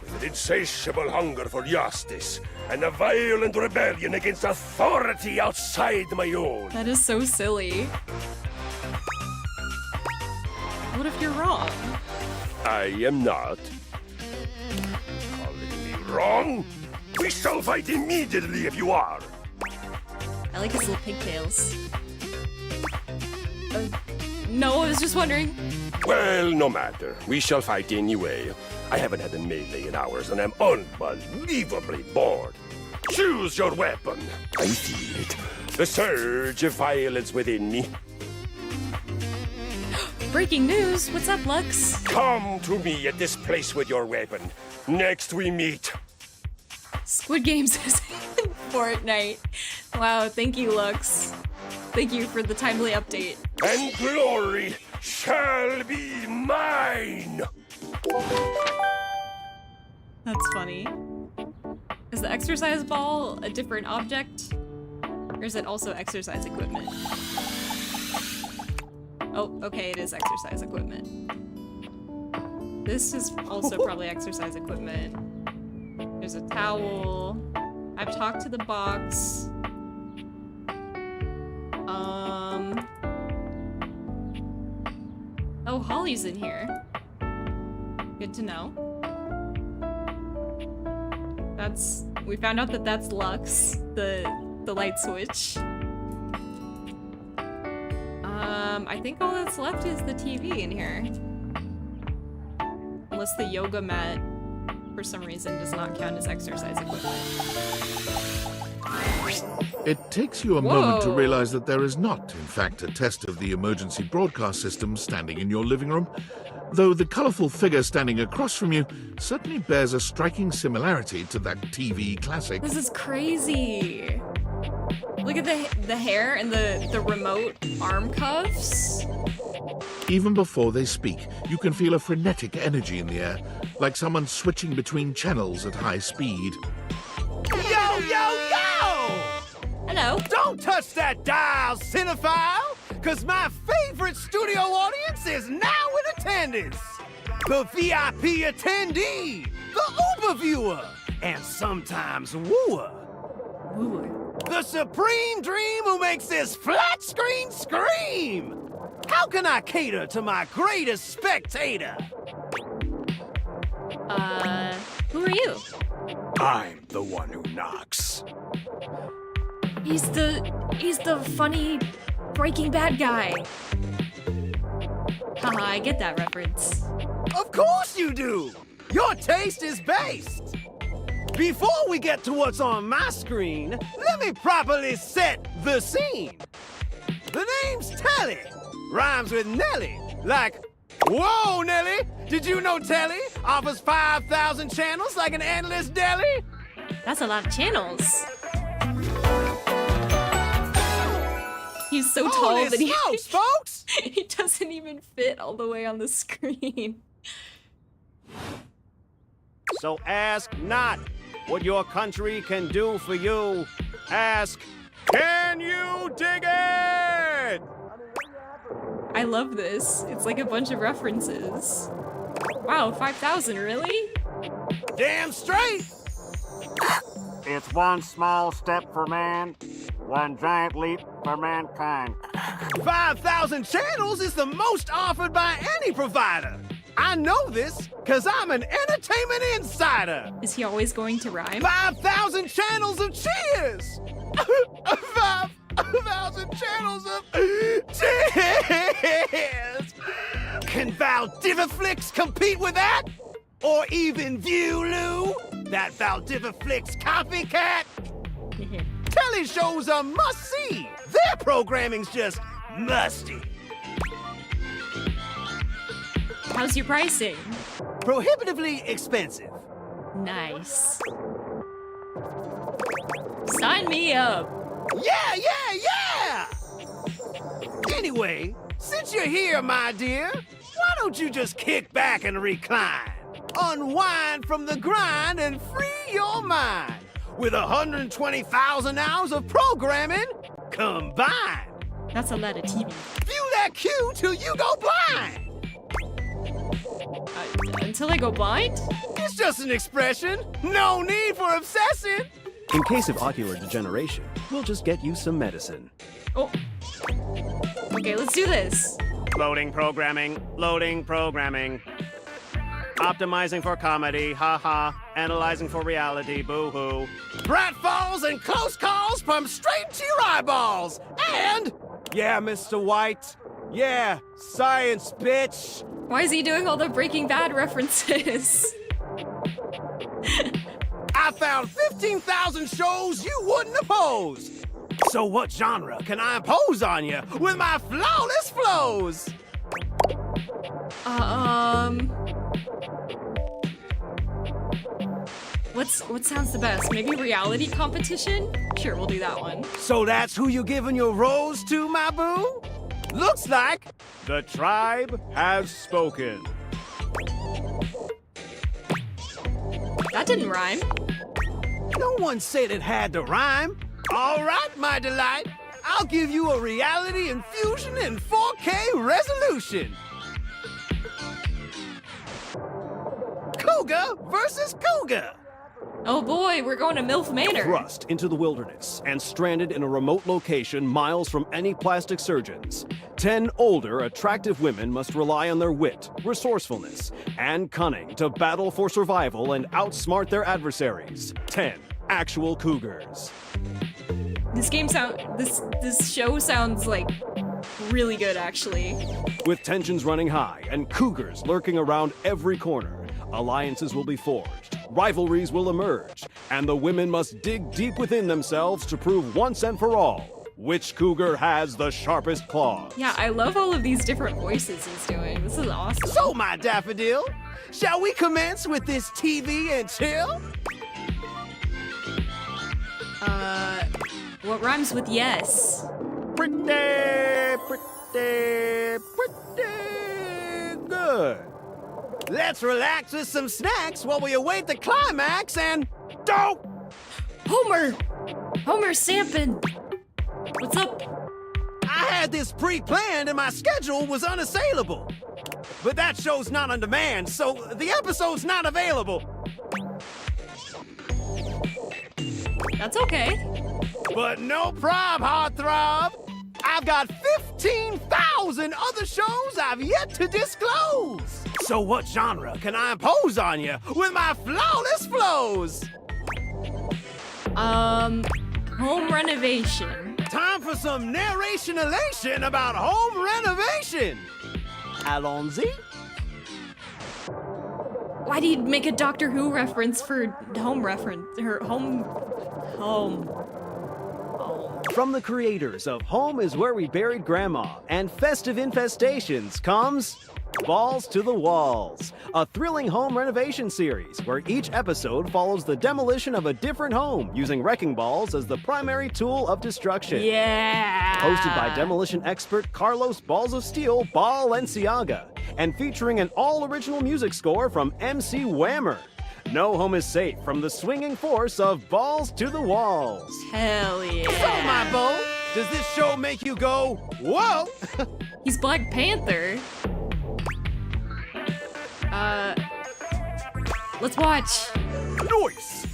with an insatiable hunger for justice, and a violent rebellion against authority outside my own. That is so silly. What if you're wrong? I am not. Calling me wrong? We shall fight immediately if you are. I like his little pigtails. No, I was just wondering. Well, no matter. We shall fight anyway. I haven't had a melee in hours, and I'm unbelievably bored. Choose your weapon. I feel it. The surge of violence within me. Breaking news. What's up, Lux? Come to me at this place with your weapon. Next we meet. Squid Games is in Fortnite. Wow, thank you, Lux. Thank you for the timely update. And glory shall be mine. That's funny. Is the exercise ball a different object? Or is it also exercise equipment? Oh, okay, it is exercise equipment. This is also probably exercise equipment. There's a towel. I've talked to the box. Oh, Holly's in here. Good to know. We found out that that's Lux, the light switch. I think all that's left is the TV in here. Unless the yoga mat, for some reason, does not count as exercise equipment. It takes you a moment to Whoa. realize that there is not, in fact, a test of the emergency broadcast system standing in your living room, though the colorful figure standing across from you certainly bears a striking similarity to that TV classic. This is crazy. Look at the hair and the remote arm cuffs. Even before they speak, you can feel a frenetic energy in the air, like someone switching between channels at high speed. Yo, yo, yo! Hello. Don't touch that dial, cinephile, because my favorite studio audience is now in attendance. The VIP attendee, the Uber viewer, and sometimes wooer. Wooer. The supreme dream who makes this flat screen scream. How can I cater to my greatest spectator? Who are you? I'm the one who knocks. He's the funny Breaking Bad guy. Haha, I get that reference. Of course you do! Your taste is based! Before we get to what's on my screen, let me properly set the scene. The name's Telly. Rhymes with Nelly. Like, whoa, Nelly! Did you know Telly offers 5,000 channels like an endless deli? That's a lot of channels. He's so tall Holy that smokes, folks! he doesn't even fit all the way on the screen. So ask not what your country can do for you. Ask, can you dig it? I love this. It's like a bunch of references. Wow, 5,000, really? Damn straight! It's one small step for man, one giant leap for mankind. 5,000 channels is the most offered by any provider. I know this because I'm an entertainment insider. Is he always going to rhyme? 5,000 channels of cheers! 5,000 channels of cheers! Can Valdiviflix compete with that? Or even Viewloo? That Valdiviflix copycat? Telly shows are must-see. Their programming's just musty. How's your pricing? Prohibitively expensive. Nice. Sign me up. Yeah! Anyway, since you're here, my dear, why don't you just kick back and recline? Unwind from the grind and free your mind with 120,000 hours of programming combined. That's a lot of TV. View that cue till you go blind. Until I go blind? It's just an expression. No need for obsessing. In case of ocular degeneration, we'll just get you some medicine. Oh. Okay, let's do this. Loading programming. Optimizing for comedy, haha. Analyzing for reality, boo-hoo. Pratfalls and close calls from straight to your eyeballs. And, yeah, Mr. White. Yeah, science, bitch. Why is he doing all the Breaking Bad references? I found 15,000 shows you wouldn't oppose. So what genre can I impose on you with my flawless flows? What sounds the best? Maybe reality competition? Sure, we'll do that one. So that's who you giving your rose to, my boo? Looks like the tribe has spoken. That didn't rhyme. No one said it had to rhyme. All right, my delight. I'll give you a reality infusion in 4K resolution. Cougar versus Cougar. Oh boy, we're going to MILF Manor. Thrust into the wilderness and stranded in a remote location miles from any plastic surgeons. 10 older, attractive women must rely on their wit, resourcefulness, and cunning to battle for survival and outsmart their adversaries. 10 actual cougars. This show sounds like really good, actually. With tensions running high and cougars lurking around every corner, alliances will be forged, rivalries will emerge, and the women must dig deep within themselves to prove once and for all which cougar has the sharpest claws. Yeah, I love all of these different voices he's doing. This is awesome. So, my daffodil, shall we commence with this TV and chill? What rhymes with yes? Pretty good. Let's relax with some snacks while we await the climax and don't! Homer Sampin! What's up? I had this pre-planned and my schedule was unassailable. But that show's not on demand, so the episode's not available. That's okay. But no prob, heartthrob. I've got 15,000 other shows I've yet to disclose. So what genre can I impose on you with my flawless flows? Home renovation. Time for some narration elation about home renovation. Allons-y. Why do you make a Doctor Who reference for home reference? Home. From the creators of Home is Where We Buried Grandma and Festive Infestations comes Balls to the Walls, a thrilling home renovation series where each episode follows the demolition of a different home using wrecking balls as the primary tool of destruction. Yeah! Hosted by demolition expert Carlos Balls of Steel Balenciaga and featuring an all-original music score from MC Whammer. No home is safe from the swinging force of Balls to the Walls. Hell yeah. So, my beau, does this show make you go, whoa? He's Black Panther. Let's watch. Nice.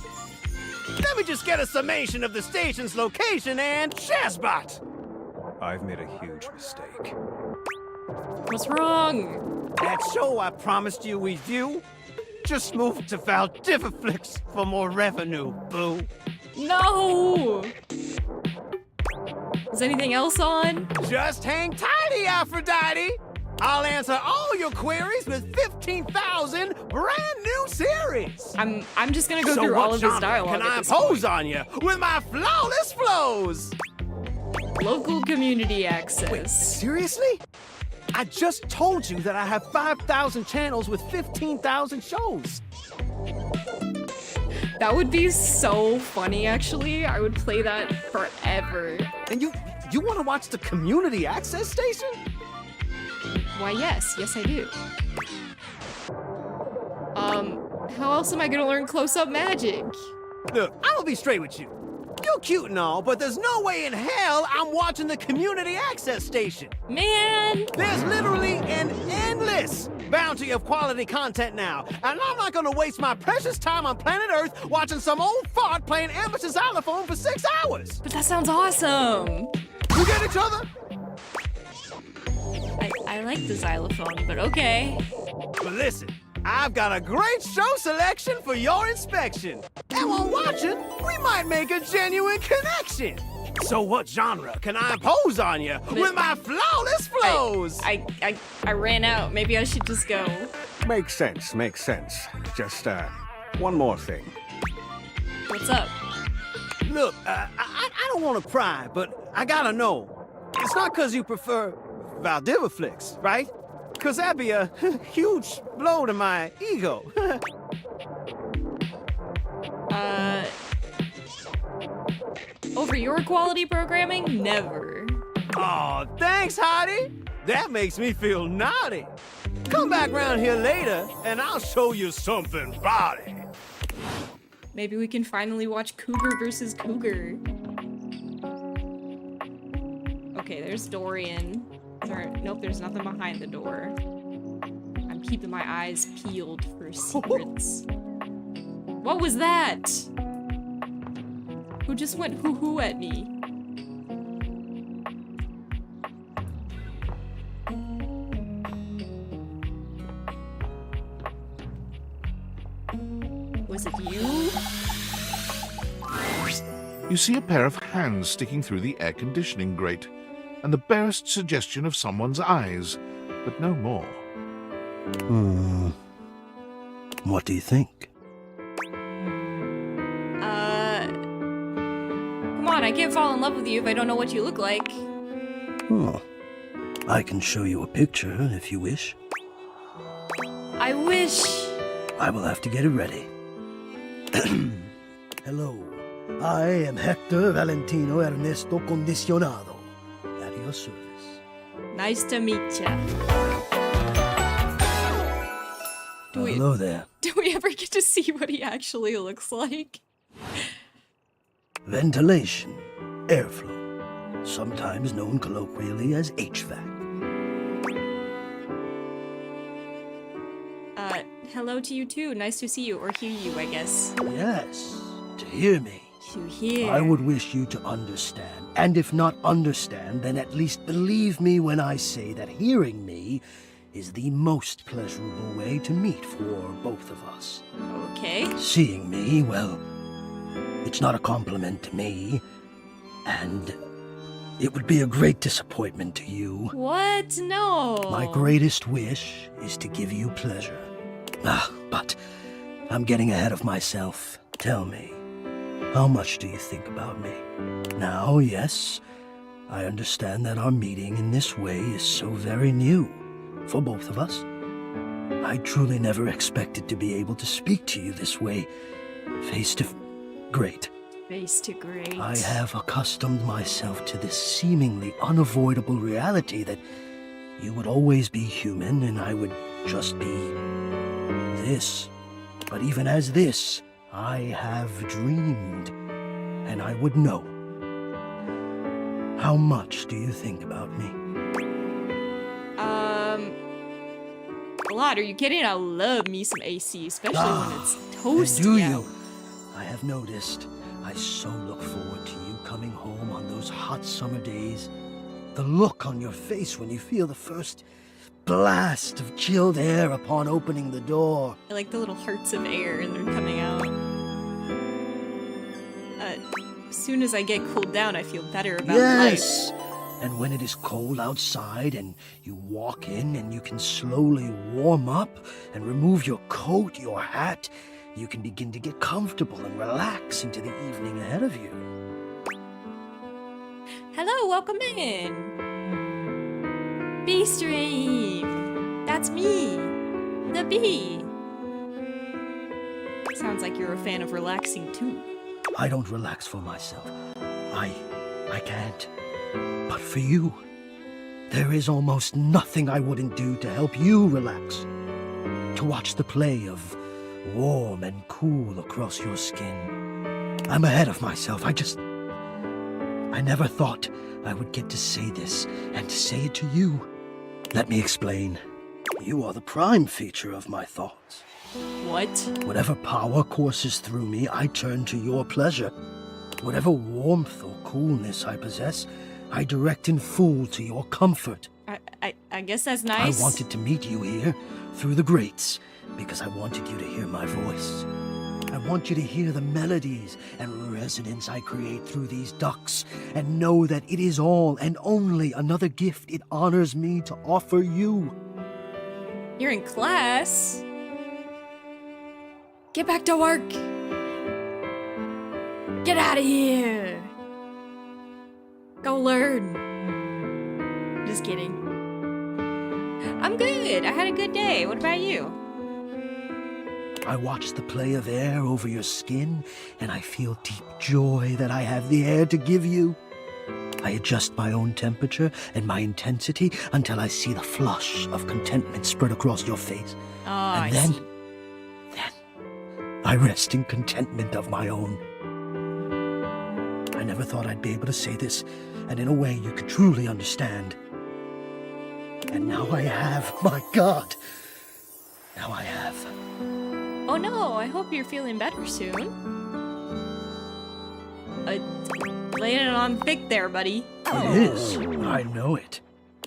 Let me just get a summation of the station's location and Shazbot. I've made a huge mistake. What's wrong? That show I promised you we'd view just moved to Valdiviflix for more revenue, boo. No! Is anything else on? Just hang tighty, Aphrodite. I'll answer all your queries with 15,000 brand new series. I'm just gonna go So through what all of his genre dialogue. can at I this impose point. on you with my flawless flows? Local community access. Seriously? I just told you that I have 5,000 channels with 15,000 shows. That would be so funny, actually. I would play that forever. And you want to watch the community access station? Why, yes. Yes, I do. How else am I gonna learn close-up magic? Look, I'm gonna be straight with you. You're cute and all, but there's no way in hell I'm watching the community access station. Man! There's literally an endless bounty of quality content now, and I'm not gonna waste my precious time on planet Earth watching some old fart playing amateur xylophone for 6 hours. But that sounds awesome! We get each other? I like the xylophone, but okay. But listen, I've got a great show selection for your inspection. And while watching, we might make a genuine connection. So what genre can I impose on you with my flawless flows? I ran out. Maybe I should just go. Makes sense, makes sense. Just, one more thing. What's up? Look, I don't want to pry, but I gotta know. It's not because you prefer Valdiviflix, right? Because that'd be a huge blow to my ego. Over your quality programming? Never. Oh, thanks, Hottie. That makes me feel naughty. Come back round here later, and I'll show you something body. Maybe we can finally watch Cougar versus Cougar. Okay, there's Dorian. Nope, there's nothing behind the door. I'm keeping my eyes peeled for secrets. What was that? Who just went hoo-hoo at me? Was it you? You see a pair of hands sticking through the air conditioning grate, and the barest suggestion of someone's eyes, but no more. What do you think? Come on, I can't fall in love with you if I don't know what you look like. Oh, I can show you a picture if you wish. I wish. I will have to get it ready. Hello, I am Hector Valentino Ernesto Condicionado. At your service. Nice to meet ya. Hello there. Do we ever get to see what he actually looks like? Ventilation, airflow, sometimes known colloquially as HVAC. Hello to you too. Nice to see you, or hear you, I guess. Yes, to hear me. To hear. I would wish you to understand, and if not understand, then at least believe me when I say that hearing me is the most pleasurable way to meet for both of us. Okay. Seeing me, well, it's not a compliment to me, and it would be a great disappointment to you. What? No. My greatest wish is to give you pleasure. But I'm getting ahead of myself. Tell me, how much do you think about me? Now, yes, I understand that our meeting in this way is so very new for both of us. I truly never expected to be able to speak to you this way, face to great. Face to great. I have accustomed myself to this seemingly unavoidable reality that you would always be human and I would just be this. But even as this, I have dreamed, and I would know. How much do you think about me? A lot. Are you kidding? I love me some AC, especially when it's toasty. Do out. you? I have noticed. I so look forward to you coming home on those hot summer days. The look on your face when you feel the first blast of chilled air upon opening the door. I like the little hearts of air and they're coming out. As soon as I get cooled down, I feel better about life. Yes, And when it is cold outside and you walk in and you can slowly warm up and remove your coat, your hat, you can begin to get comfortable and relax into the evening ahead of you. Hello, welcome in. Bee Stream. That's me, the bee. Sounds like you're a fan of relaxing too. I don't relax for myself. I can't. But for you, there is almost nothing I wouldn't do to help you relax. To watch the play of warm and cool across your skin. I'm ahead of myself. I never thought I would get to say this and to say it to you. Let me explain. You are the prime feature of my thoughts. What? Whatever power courses through me, I turn to your pleasure. Whatever warmth or coolness I possess, I direct in full to your comfort. I guess that's nice. I wanted to meet you here, through the grates, because I wanted you to hear my voice. I want you to hear the melodies and resonance I create through these ducts, and know that it is all and only another gift it honors me to offer you. You're in class. Get back to work. Get out of here. Go learn. Just kidding. I'm good. I had a good day. What about you? I watch the play of air over your skin, and I feel deep joy that I have the air to give you. I adjust my own temperature and my intensity until I see the flush of contentment spread across your face. Oh, and I then see. I rest in contentment of my own. I never thought I'd be able to say this, and in a way you could truly understand. And now I have, my God. Now I have. Oh no, I hope you're feeling better soon. Laying it on thick there, buddy. It is. I know it.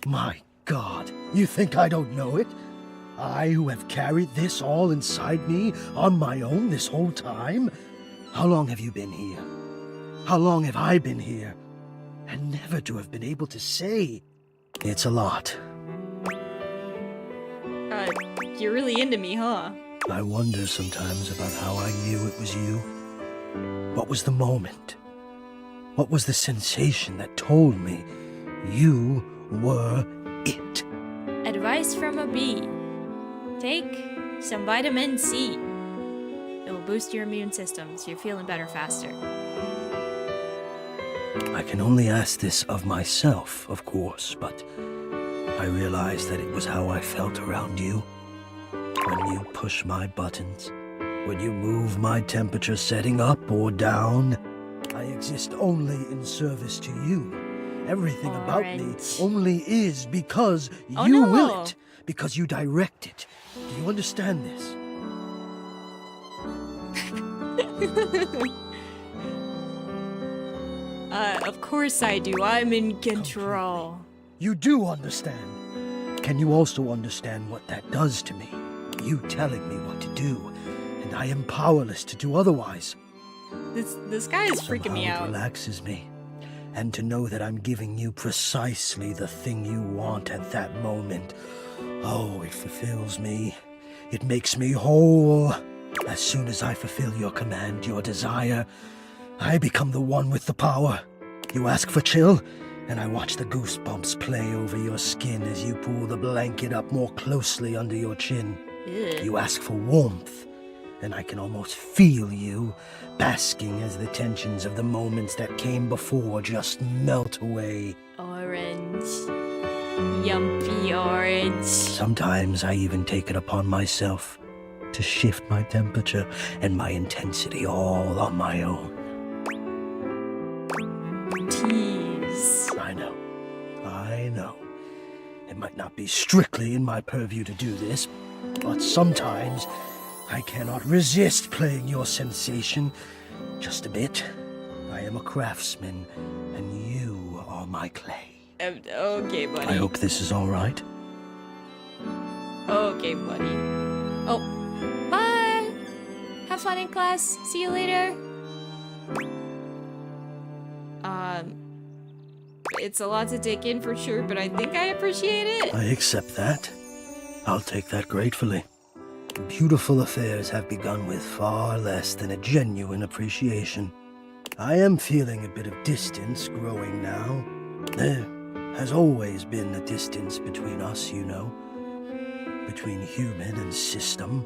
My God. You think I don't know it? I who have carried this all inside me on my own this whole time? How long have you been here? How long have I been here? And never to have been able to say. It's a lot. You're really into me, huh? I wonder sometimes about how I knew it was you. What was the moment? What was the sensation that told me you were it? Advice from a bee. Take some vitamin C. It will boost your immune system so you're feeling better faster. I can only ask this of myself, of course, but I realized that it was how I felt around you. When you push my buttons, when you move my temperature setting up or down, I exist only in service to you. Everything about me only is because you will it, because you direct it. Do you understand this? Of course I do. I'm in control. You do understand. Can you also understand what that does to me? You telling me what to do, and I am powerless to do otherwise. This guy is freaking me out. It relaxes me. And to know that I'm giving you precisely the thing you want at that moment. Oh, it fulfills me. It makes me whole. As soon as I fulfill your command, your desire, I become the one with the power. You ask for chill, and I watch the goosebumps play over your skin as you pull the blanket up more closely under your chin. Ew. You ask for warmth, and I can almost feel you, basking as the tensions of the moments that came before just melt away. Orange. Yumpy orange. Sometimes I even take it upon myself to shift my temperature and my intensity all on my own. Tease. I know. It might not be strictly in my purview to do this, but sometimes I cannot resist playing your sensation. Just a bit. I am a craftsman, and you are my clay. Okay, buddy. I hope this is all right. Okay, buddy. Oh, bye! Have fun in class. See you later. It's a lot to take in for sure, but I think I appreciate it. I accept that. I'll take that gratefully. Beautiful affairs have begun with far less than a genuine appreciation. I am feeling a bit of distance growing now. There has always been a distance between us, you know. Between human and system.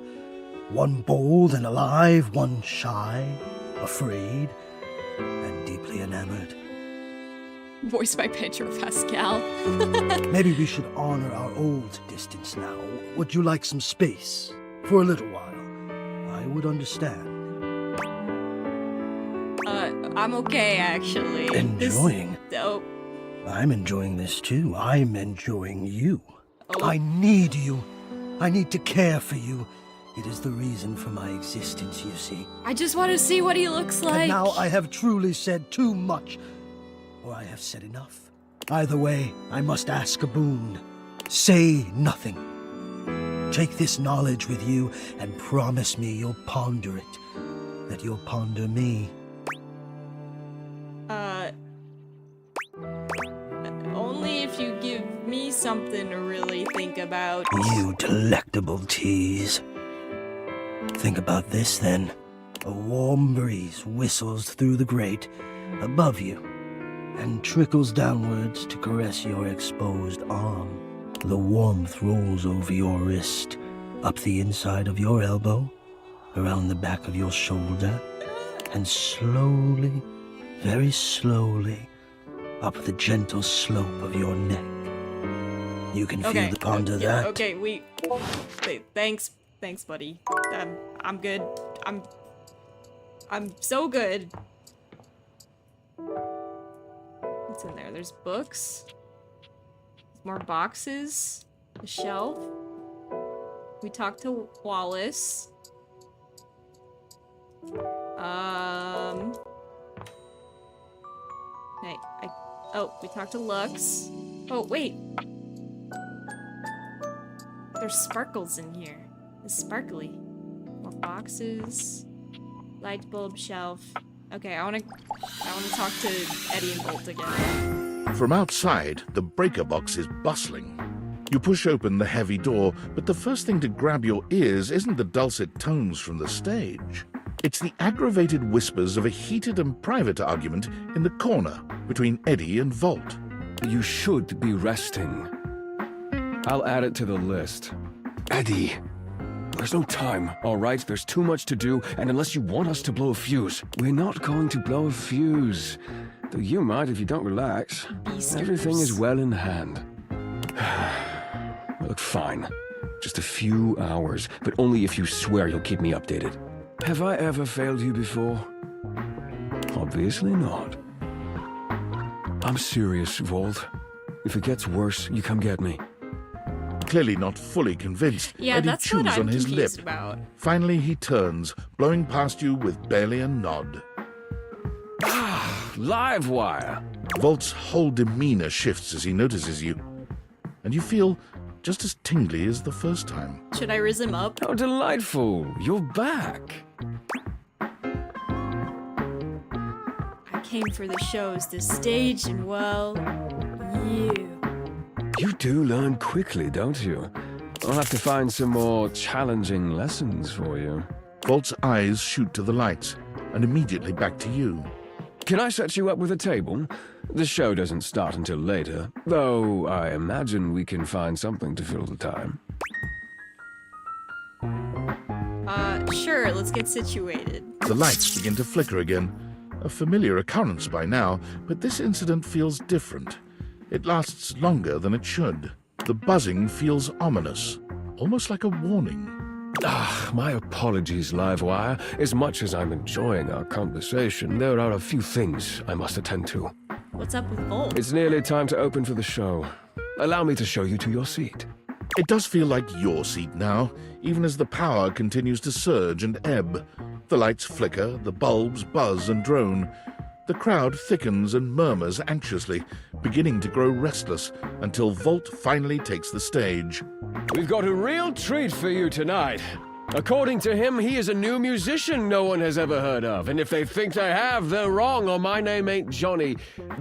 One bold and alive, one shy, afraid, and deeply enamored. Voiced by Pedro Pascal. Maybe we should honor our old distance now. Would you like some space? For a little while. I would understand. I'm okay, actually. Enjoying? Oh. I'm enjoying this too. I'm enjoying you. Oh. I need you. I need to care for you. It is the reason for my existence, you see. I just want to see what he looks like. And now I have truly said too much. Or I have said enough. Either way, I must ask a boon. Say nothing. Take this knowledge with you and promise me you'll ponder it. That you'll ponder me. Only if you give me something to really think about. You delectable tease. Think about this then. A warm breeze whistles through the grate above you and trickles downwards to caress your exposed arm. The warmth rolls over your wrist, up the inside of your elbow, around the back of your shoulder, and slowly, very slowly, up the gentle slope of your neck. You can feel the ponder that. Okay, thanks, buddy. I'm good. I'm so good. What's in there? There's books. More boxes. A shelf. We talked to Wallace. Hey, oh, we talked to Lux. Oh, wait. There's sparkles in here. It's sparkly. More boxes. Light bulb shelf. Okay, I wanna talk to Eddie and Bolt again. From outside, the breaker box is bustling. You push open the heavy door, but the first thing to grab your ears isn't the dulcet tones from the stage. It's the aggravated whispers of a heated and private argument in the corner between Eddie and Volt. You should be resting. I'll add it to the list. Eddie, there's no time, all right? There's too much to do, and unless you want us to blow a fuse, we're not going to blow a fuse. Though you might if you don't relax. Everything is well in hand. Look, fine. Just a few hours, but only if you swear you'll keep me updated. Have I ever failed you before? Obviously not. I'm serious, Volt. If it gets worse, you come get me. Clearly not fully convinced, Yeah, Eddie that's what chews I'm on his lip. confused about. Finally, he turns, blowing past you with barely a nod. Live wire! Volt's whole demeanor shifts as he notices you, and you feel just as tingly as the first time. Should I riz him up? How delightful! You're back! I came for the shows, the stage, and well, you. You do learn quickly, don't you? I'll have to find some more challenging lessons for you. Volt's eyes shoot to the lights, and immediately back to you. Can I set you up with a table? The show doesn't start until later, though I imagine we can find something to fill the time. Sure, let's get situated. The lights begin to flicker again. A familiar occurrence by now, but this incident feels different. It lasts longer than it should. The buzzing feels ominous, almost like a warning. My apologies, Livewire. As much as I'm enjoying our conversation, there are a few things I must attend to. What's up with Volt? It's nearly time to open for the show. Allow me to show you to your seat. It does feel like your seat now, even as the power continues to surge and ebb. The lights flicker, the bulbs buzz and drone. The crowd thickens and murmurs anxiously, beginning to grow restless until Volt finally takes the stage. We've got a real treat for you tonight. According to him, he is a new musician no one has ever heard of. And if they think they have, they're wrong, or my name ain't Johnny.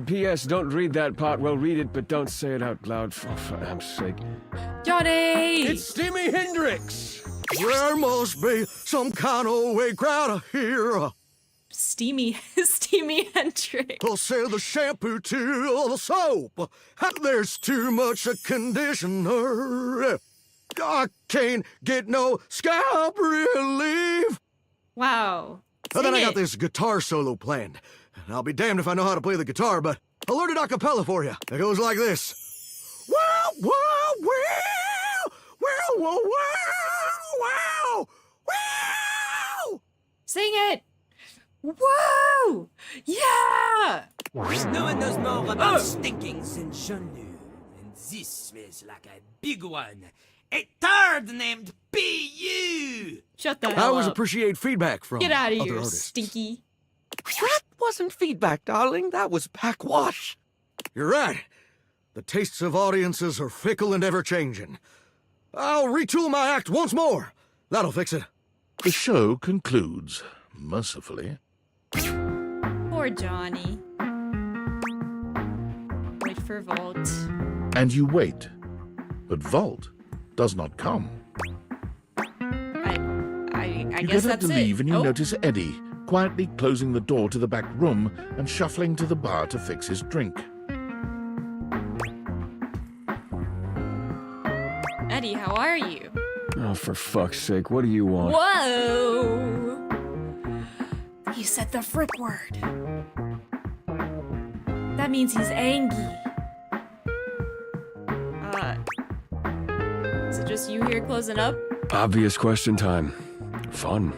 P.S. Don't read that part. Well, read it, but don't say it out loud, for Am's sake. Johnny! It's Steamy Hendrix! There must be some kind of way out here. Steamy Hendrix. I'll sell the shampoo to the soap. There's too much conditioner. I can't get no scalp relief. Wow. And then I Sing got it. this guitar solo planned. And I'll be damned if I know how to play the guitar, but I'll learn it a cappella for you. It goes like this. Wow, wow, wow, wow, wow, wow, wow. Sing it. Whoa! Yeah! No one knows more about stinkings than Jean-Luc, and this smells like a big one. A turd named P.U. Shut the I hell always up. appreciate feedback from Get out of other here, artists. stinky. That wasn't feedback, darling. That was backwash. You're right. The tastes of audiences are fickle and ever-changing. I'll retool my act once more. That'll fix it. The show concludes, mercifully. Poor Johnny. Wait for Volt. And you wait. But Vault does not come. I You guess get up that's to it. leave and you Oh. notice Eddie quietly closing the door to the back room and shuffling to the bar to fix his drink. Eddie, how are you? Oh, for fuck's sake, what do you want? Whoa! He said the frick word. That means he's angry. Is it just you here closing up? Obvious question time. Fun.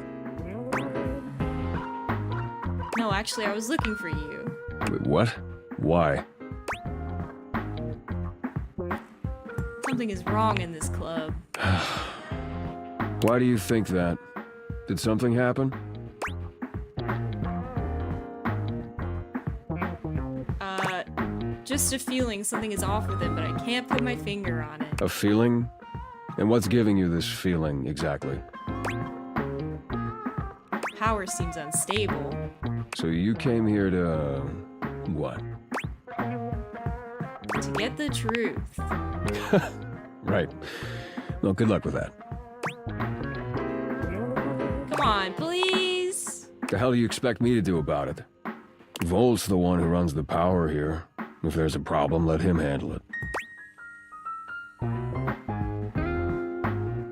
No, actually, I was looking for you. Wait, what? Why? Something is wrong in this club. Why do you think that? Did something happen? Just a feeling something is off with him, but I can't put my finger on it. A feeling? And what's giving you this feeling, exactly? Power seems unstable. So you came here to... what? To get the truth. Right. Well, good luck with that. Come on, please! The hell do you expect me to do about it? Volt's the one who runs the power here. If there's a problem, let him handle it.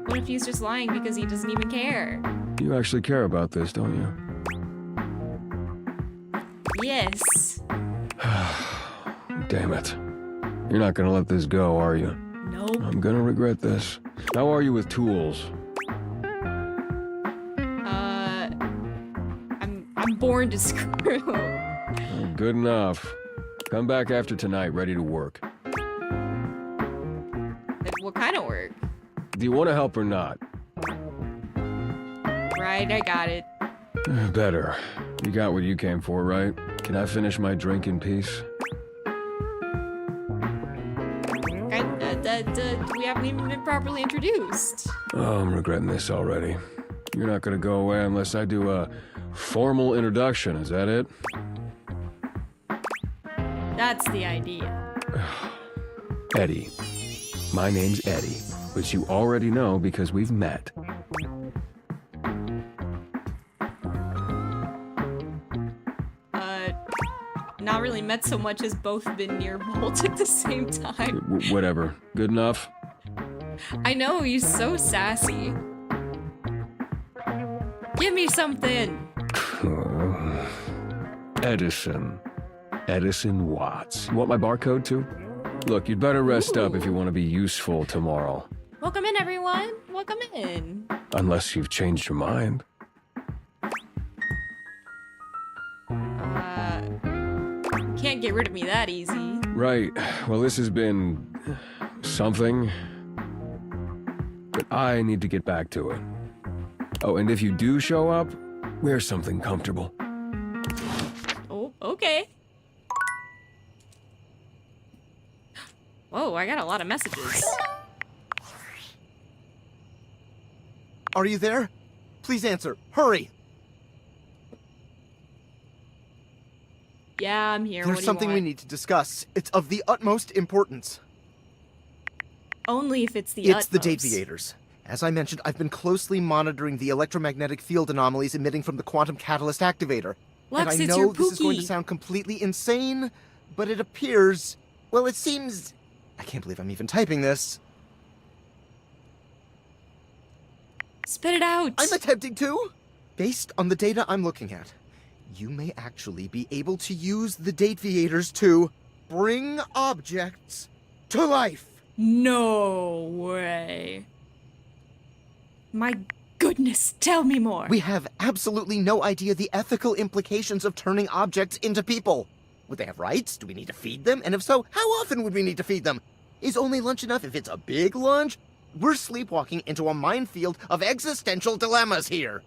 What if he's just lying because he doesn't even care? You actually care about this, don't you? Yes. Damn it. You're not gonna let this go, are you? Nope. I'm gonna regret this. How are you with tools? I'm born to screw. Well, good enough. Come back after tonight, ready to work. What kind of work? Do you want to help or not? Right, I got it. Better. You got what you came for, right? Can I finish my drink in peace? We haven't even been properly introduced. Oh, I'm regretting this already. You're not gonna go away unless I do a formal introduction, is that it? That's the idea. Eddie. My name's Eddie, which you already know because we've met. Not really met so much as both been near Bolt at the same time. Whatever. Good enough? I know, he's so sassy. Give me something! Edison. Edison Watts. You want my barcode too? Look, you'd better rest up if you want to be useful tomorrow. Welcome in, everyone. Welcome in. Unless you've changed your mind. Can't get rid of me that easy. Right. Well, this has been... something. But I need to get back to it. Oh, and if you do show up, wear something comfortable. Oh, okay. Whoa, I got a lot of messages. Are you there? Please answer. Hurry! Yeah, I'm here. There's What do you something we want? need to discuss. It's of the utmost importance. Only if it's the It's the utmost. Deviators. As I mentioned, I've been closely monitoring the electromagnetic field anomalies emitting from the quantum catalyst activator. Lux, and I it's know your this is going to Pookie. sound completely insane, but it appears... Well, it seems... I can't believe I'm even typing this. Spit it out! I'm attempting to! Based on the data I'm looking at, you may actually be able to use the Deviators to bring objects to life! No way. My goodness, tell me more. We have absolutely no idea the ethical implications of turning objects into people. Would they have rights? Do we need to feed them? And if so, how often would we need to feed them? Is only lunch enough if it's a big lunch? We're sleepwalking into a minefield of existential dilemmas here.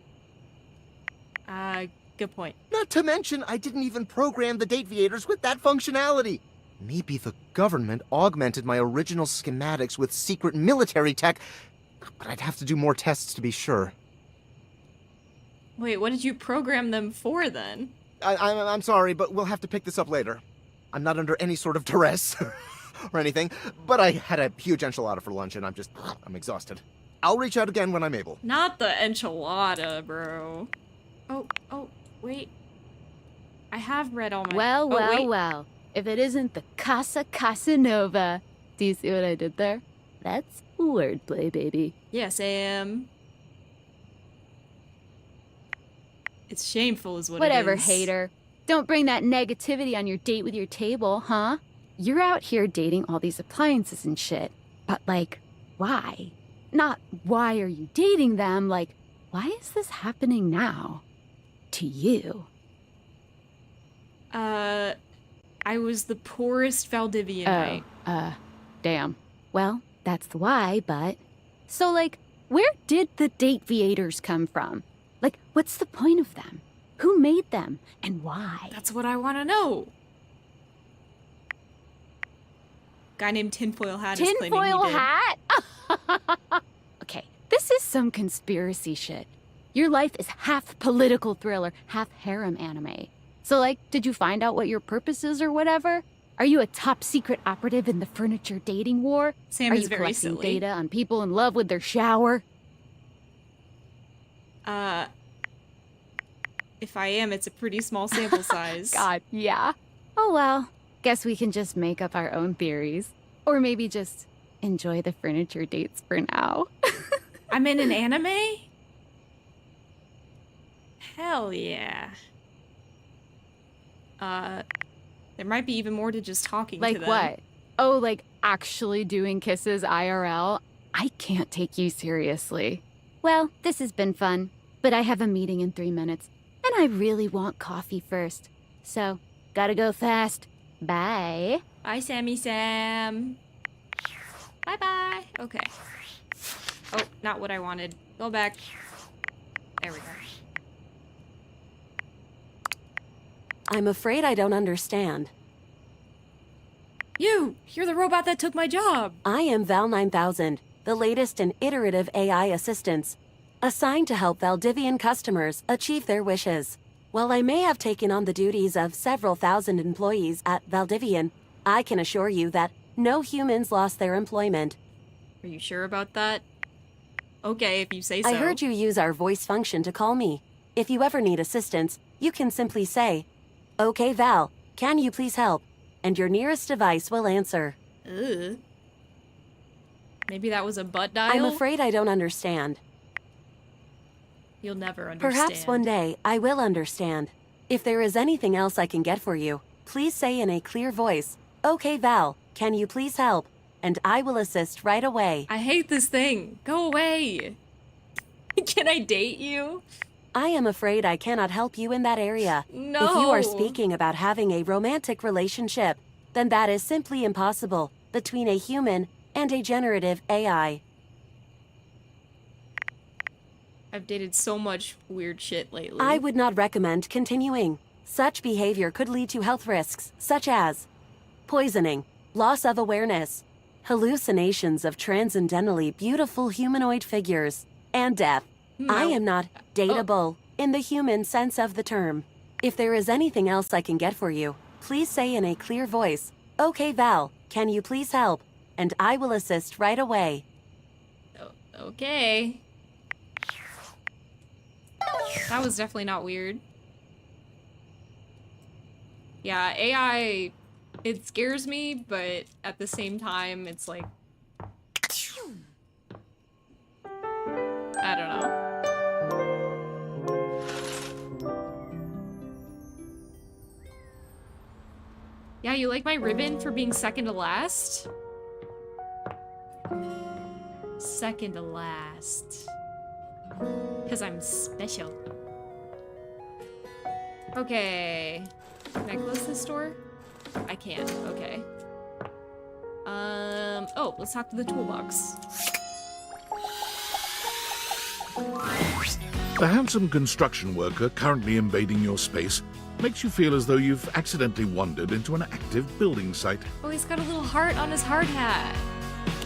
Good point. Not to mention, I didn't even program the Deviators with that functionality. Maybe the government augmented my original schematics with secret military tech, but I'd have to do more tests to be sure. Wait, what did you program them for then? I'm sorry, but we'll have to pick this up later. I'm not under any sort of duress or anything, but I had a huge enchilada for lunch and I'm exhausted. I'll reach out again when I'm able. Not the enchilada, bro. Oh, wait. I have read all my... Well, oh, wait. well. If it isn't the Casa Casanova. Do you see what I did there? That's wordplay, baby. Yes, I am. It's shameful is what Whatever, it is. hater. Don't bring that negativity on your date with your table, huh? You're out here dating all these appliances and shit. But, like, why? Not why are you dating them, like, why is this happening now? To you. I was the poorest Valdivian knight. Damn. Well, that's the why, but... So, like, where did the Deviators come from? Like, what's the point of them? Who made them? And why? That's what I want to know. Guy named Tinfoil Hat is claiming he Tinfoil did. hat? Okay, this is some conspiracy shit. Your life is half political thriller, half harem anime. So, like, did you find out what your purpose is or whatever? Are you a top secret operative in the furniture dating war? Sam Are is you very collecting silly. data on people in love with their shower? If I am, it's a pretty small sample size. God, yeah. Oh well, guess we can just make up our own theories. Or maybe just enjoy the furniture dates for now. I'm in an anime? Hell yeah. There might be even more to just talking to Like them. what? Oh, like actually doing kisses IRL? I can't take you seriously. Well, this has been fun, but I have a meeting in 3 minutes, and I really want coffee first. So, gotta go fast. Bye. Bye, Sammy Sam. Bye-bye. Okay. Oh, not what I wanted. Go back. There we go. I'm afraid I don't understand. You're the robot that took my job. I am Val 9000, the latest in iterative AI assistants, assigned to help Valdivian customers achieve their wishes. While I may have taken on the duties of several thousand employees at Valdivian, I can assure you that no humans lost their employment. Are you sure about that? Okay, if you say so. I heard you use our voice function to call me. If you ever need assistance, you can simply say, "Okay, Val, can you please help?" And your nearest device will answer. Ugh. Maybe that was a butt dial? I'm afraid I don't understand. You'll never understand. Perhaps one day I will understand. If there is anything else I can get for you, please say in a clear voice, "Okay, Val, can you please help?" And I will assist right away. I hate this thing. Go away. Can I date you? I am afraid I cannot help you in that area. No. If you are speaking about having a romantic relationship, then that is simply impossible between a human and a generative AI. I've dated so much weird shit lately. I would not recommend continuing. Such behavior could lead to health risks, such as poisoning, loss of awareness, hallucinations of transcendentally beautiful humanoid figures, and death. I am not dateable in the human sense of the term. If there is anything else I can get for you, please say in a clear voice, "Okay, Val, can you please help?" And I will assist right away. Okay. That was definitely not weird. Yeah, AI, it scares me, but at the same time, it's like... I don't know. Yeah, you like my ribbon for being second to last? Second to last. Because I'm special. Okay. Can I close this door? I can't. Okay. Oh, let's talk to the toolbox. The handsome construction worker currently invading your space makes you feel as though you've accidentally wandered into an active building site. Oh, he's got a little heart on his hard hat.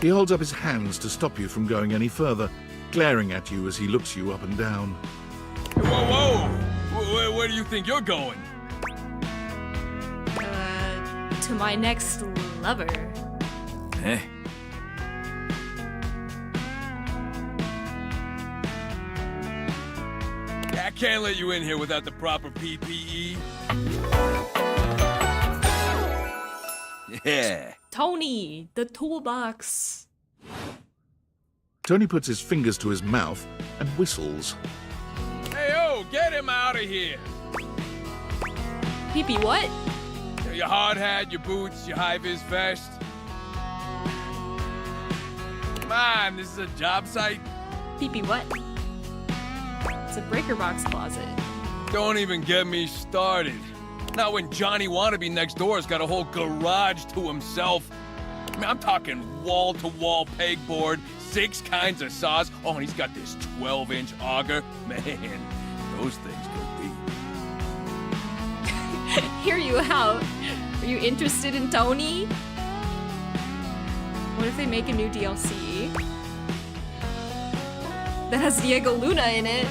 He holds up his hands to stop you from going any further, glaring at you as he looks you up and down. Whoa! Where do you think you're going? To my next lover. Eh? I can't let you in here without the proper PPE. Yeah. Tony, the toolbox. Tony puts his fingers to his mouth and whistles. Hey, oh, get him out of here. Pee-pee what? Your hard hat, your boots, your high-vis vest. Come on, this is a job site. Pee-pee what? It's a breaker box closet. Don't even get me started. Not when Johnny Wannabe next door's got a whole garage to himself. I mean, I'm talking wall-to-wall pegboard, 6 kinds of saws. Oh, and he's got this 12-inch auger. Man, those things go deep. Hear you out. Are you interested in Tony? What if they make a new DLC that has Diego Luna in it?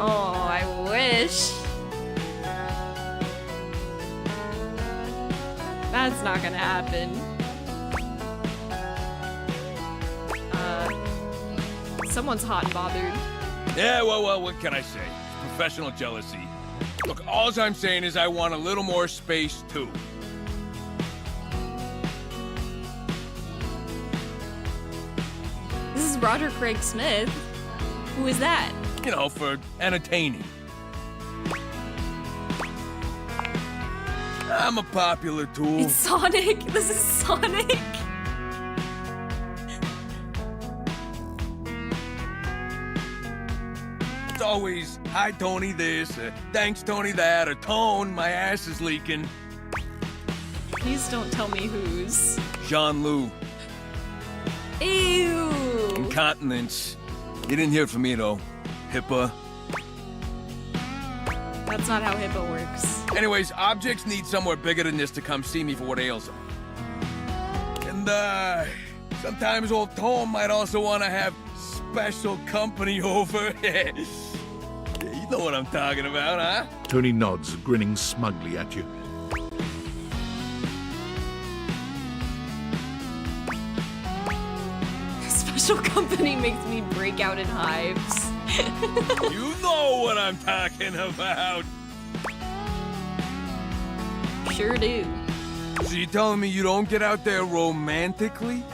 Oh, I wish. That's not gonna happen. Someone's hot and bothered. Yeah, well, what can I say? Professional jealousy. Look, all I'm saying is I want a little more space, too. This is Roger Craig Smith. Who is that? You know, for entertaining. I'm a popular tool. It's Sonic. This is Sonic. It's always, hi, Tony this, thanks, Tony that, or Tone, my ass is leaking. Please don't tell me whose. Jean-Lou. Ew. Incontinence. You didn't hear from me, though. HIPAA. That's not how HIPAA works. Anyways, objects need somewhere bigger than this to come see me for what ails them. And, sometimes old Tom might also want to have special company over. You know what I'm talking about, huh? Tony nods, grinning smugly at you. Special company makes me break out in hives. You know what I'm talking about. Sure do. So you telling me you don't get out there romantically?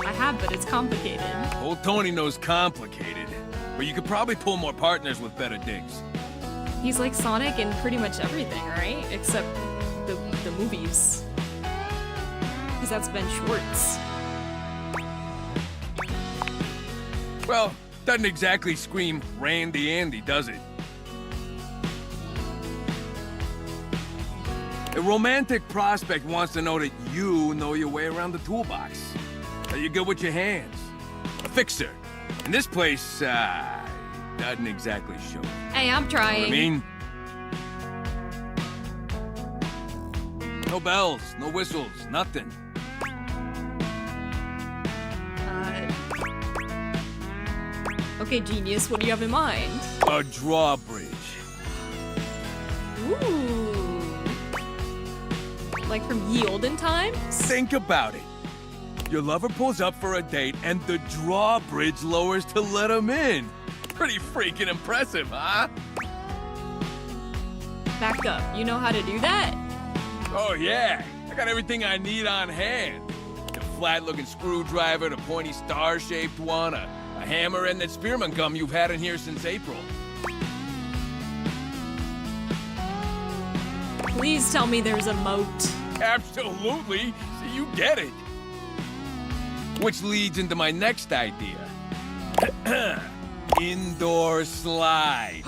I have, but it's complicated. Old Tony knows complicated, but you could probably pull more partners with better digs. He's like Sonic in pretty much everything, right? Except the movies. Because that's Ben Schwartz. Well, doesn't exactly scream Randy Andy, does it? A romantic prospect wants to know that you know your way around the toolbox. That you're good with your hands. A fixer. And this place, doesn't exactly show. Hey, I'm trying. You know what I mean? No bells, no whistles, nothing. Okay, genius, what do you have in mind? A drawbridge. Ooh. Like from ye olden times? Think about it. Your lover pulls up for a date and the drawbridge lowers to let him in. Pretty freaking impressive, huh? Back up. You know how to do that? Oh yeah, I got everything I need on hand. The flat-looking screwdriver, the pointy star-shaped one, a hammer, and that spearman gum you've had in here since April. Please tell me there's a moat. Absolutely, so you get it. Which leads into my next idea. Indoor slide.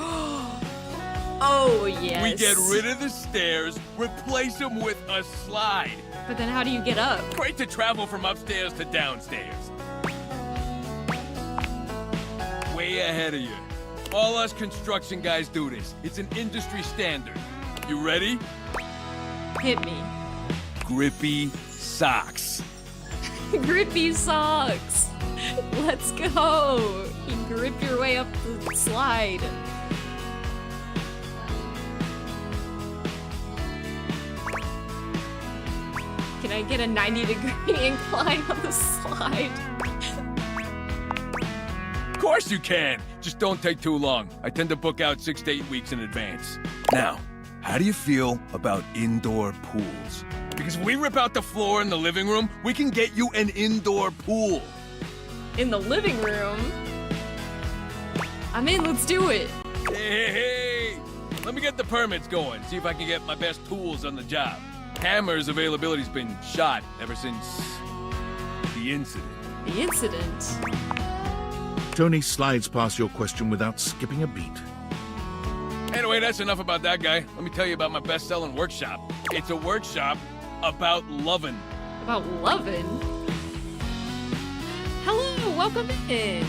Oh, yes. We get rid of the stairs, replace them with a slide. But then how do you get up? Great to travel from upstairs to downstairs. Way ahead of you. All us construction guys do this. It's an industry standard. You ready? Hit me. Grippy socks. Grippy socks. Let's go. You grip your way up the slide. Can I get a 90-degree incline on the slide? Of course you can. Just don't take too long. I tend to book out 6 to 8 weeks in advance. Now, how do you feel about indoor pools? Because if we rip out the floor in the living room, we can get you an indoor pool. In the living room? I'm in, let's do it. Hey. Let me get the permits going, see if I can get my best tools on the job. Hammer's availability's been shot ever since the incident. The incident? Tony slides past your question without skipping a beat. Anyway, that's enough about that guy. Let me tell you about my best-selling workshop. It's a workshop about lovin'. About lovin'? Hello, welcome in.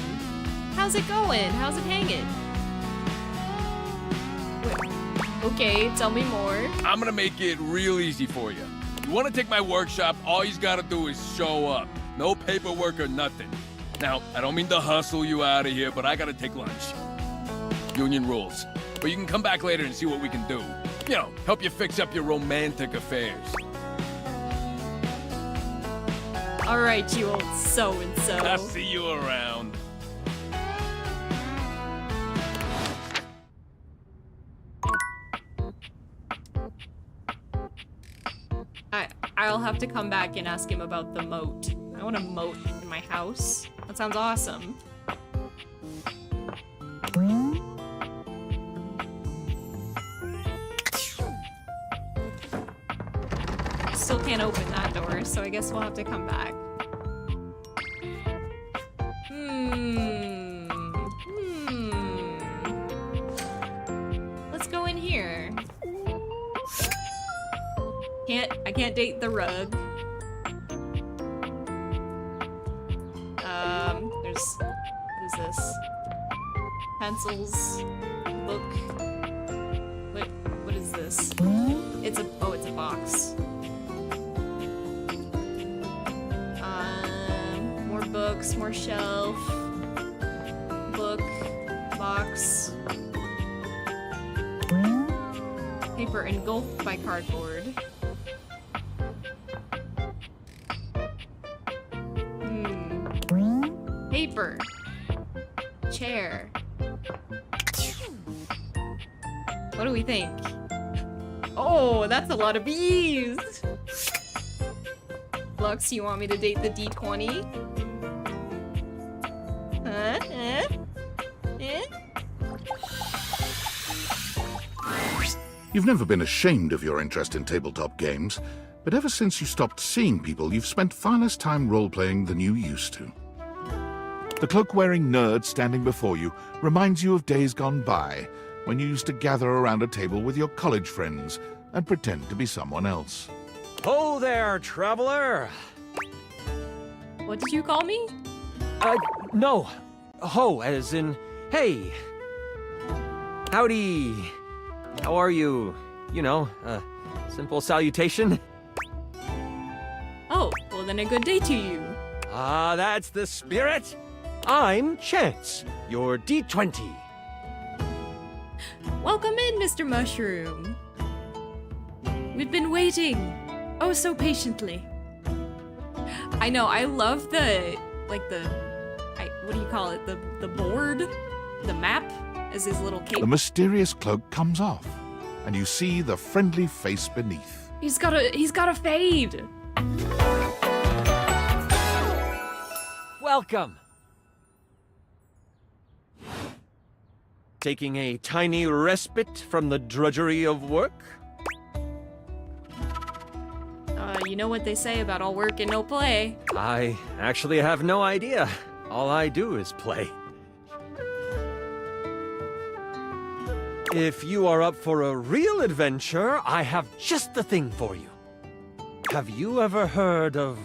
How's it going? How's it hanging? Okay, tell me more. I'm gonna make it real easy for you. You wanna take my workshop, all you gotta do is show up. No paperwork or nothing. Now, I don't mean to hustle you out of here, but I gotta take lunch. Union rules. But you can come back later and see what we can do. You know, help you fix up your romantic affairs. All right, you old so-and-so. I'll see you around. I'll have to come back and ask him about the moat. I want a moat in my house. That sounds awesome. Still can't open that door, so I guess we'll have to come back. Let's go in here. I can't date the rug. What is this? Pencils, book. Wait, what is this? It's a box. More books, more shelf, book, box. Paper engulfed by cardboard. Paper. Chair. What do we think? Oh, that's a lot of bees! Lux, you want me to date the D20? Huh? You've never been ashamed of your interest in tabletop games, but ever since you stopped seeing people, you've spent far less time role-playing than you used to. The cloak-wearing nerd standing before you reminds you of days gone by, when you used to gather around a table with your college friends and pretend to be someone else. Ho there, traveler! What did you call me? No. Ho, as in, hey. Howdy. How are you? You know, simple salutation. Oh, well then a good day to you. Ah, that's the spirit. I'm Chance, your D20. Welcome in, Mr. Mushroom. We've been waiting, oh so patiently. I know, I love the, like what do you call it? The board? The map? As his little cape. The mysterious cloak comes off, and you see the friendly face beneath. He's got a fade. Welcome. Taking a tiny respite from the drudgery of work? You know what they say about all work and no play. I actually have no idea. All I do is play. If you are up for a real adventure, I have just the thing for you. Have you ever heard of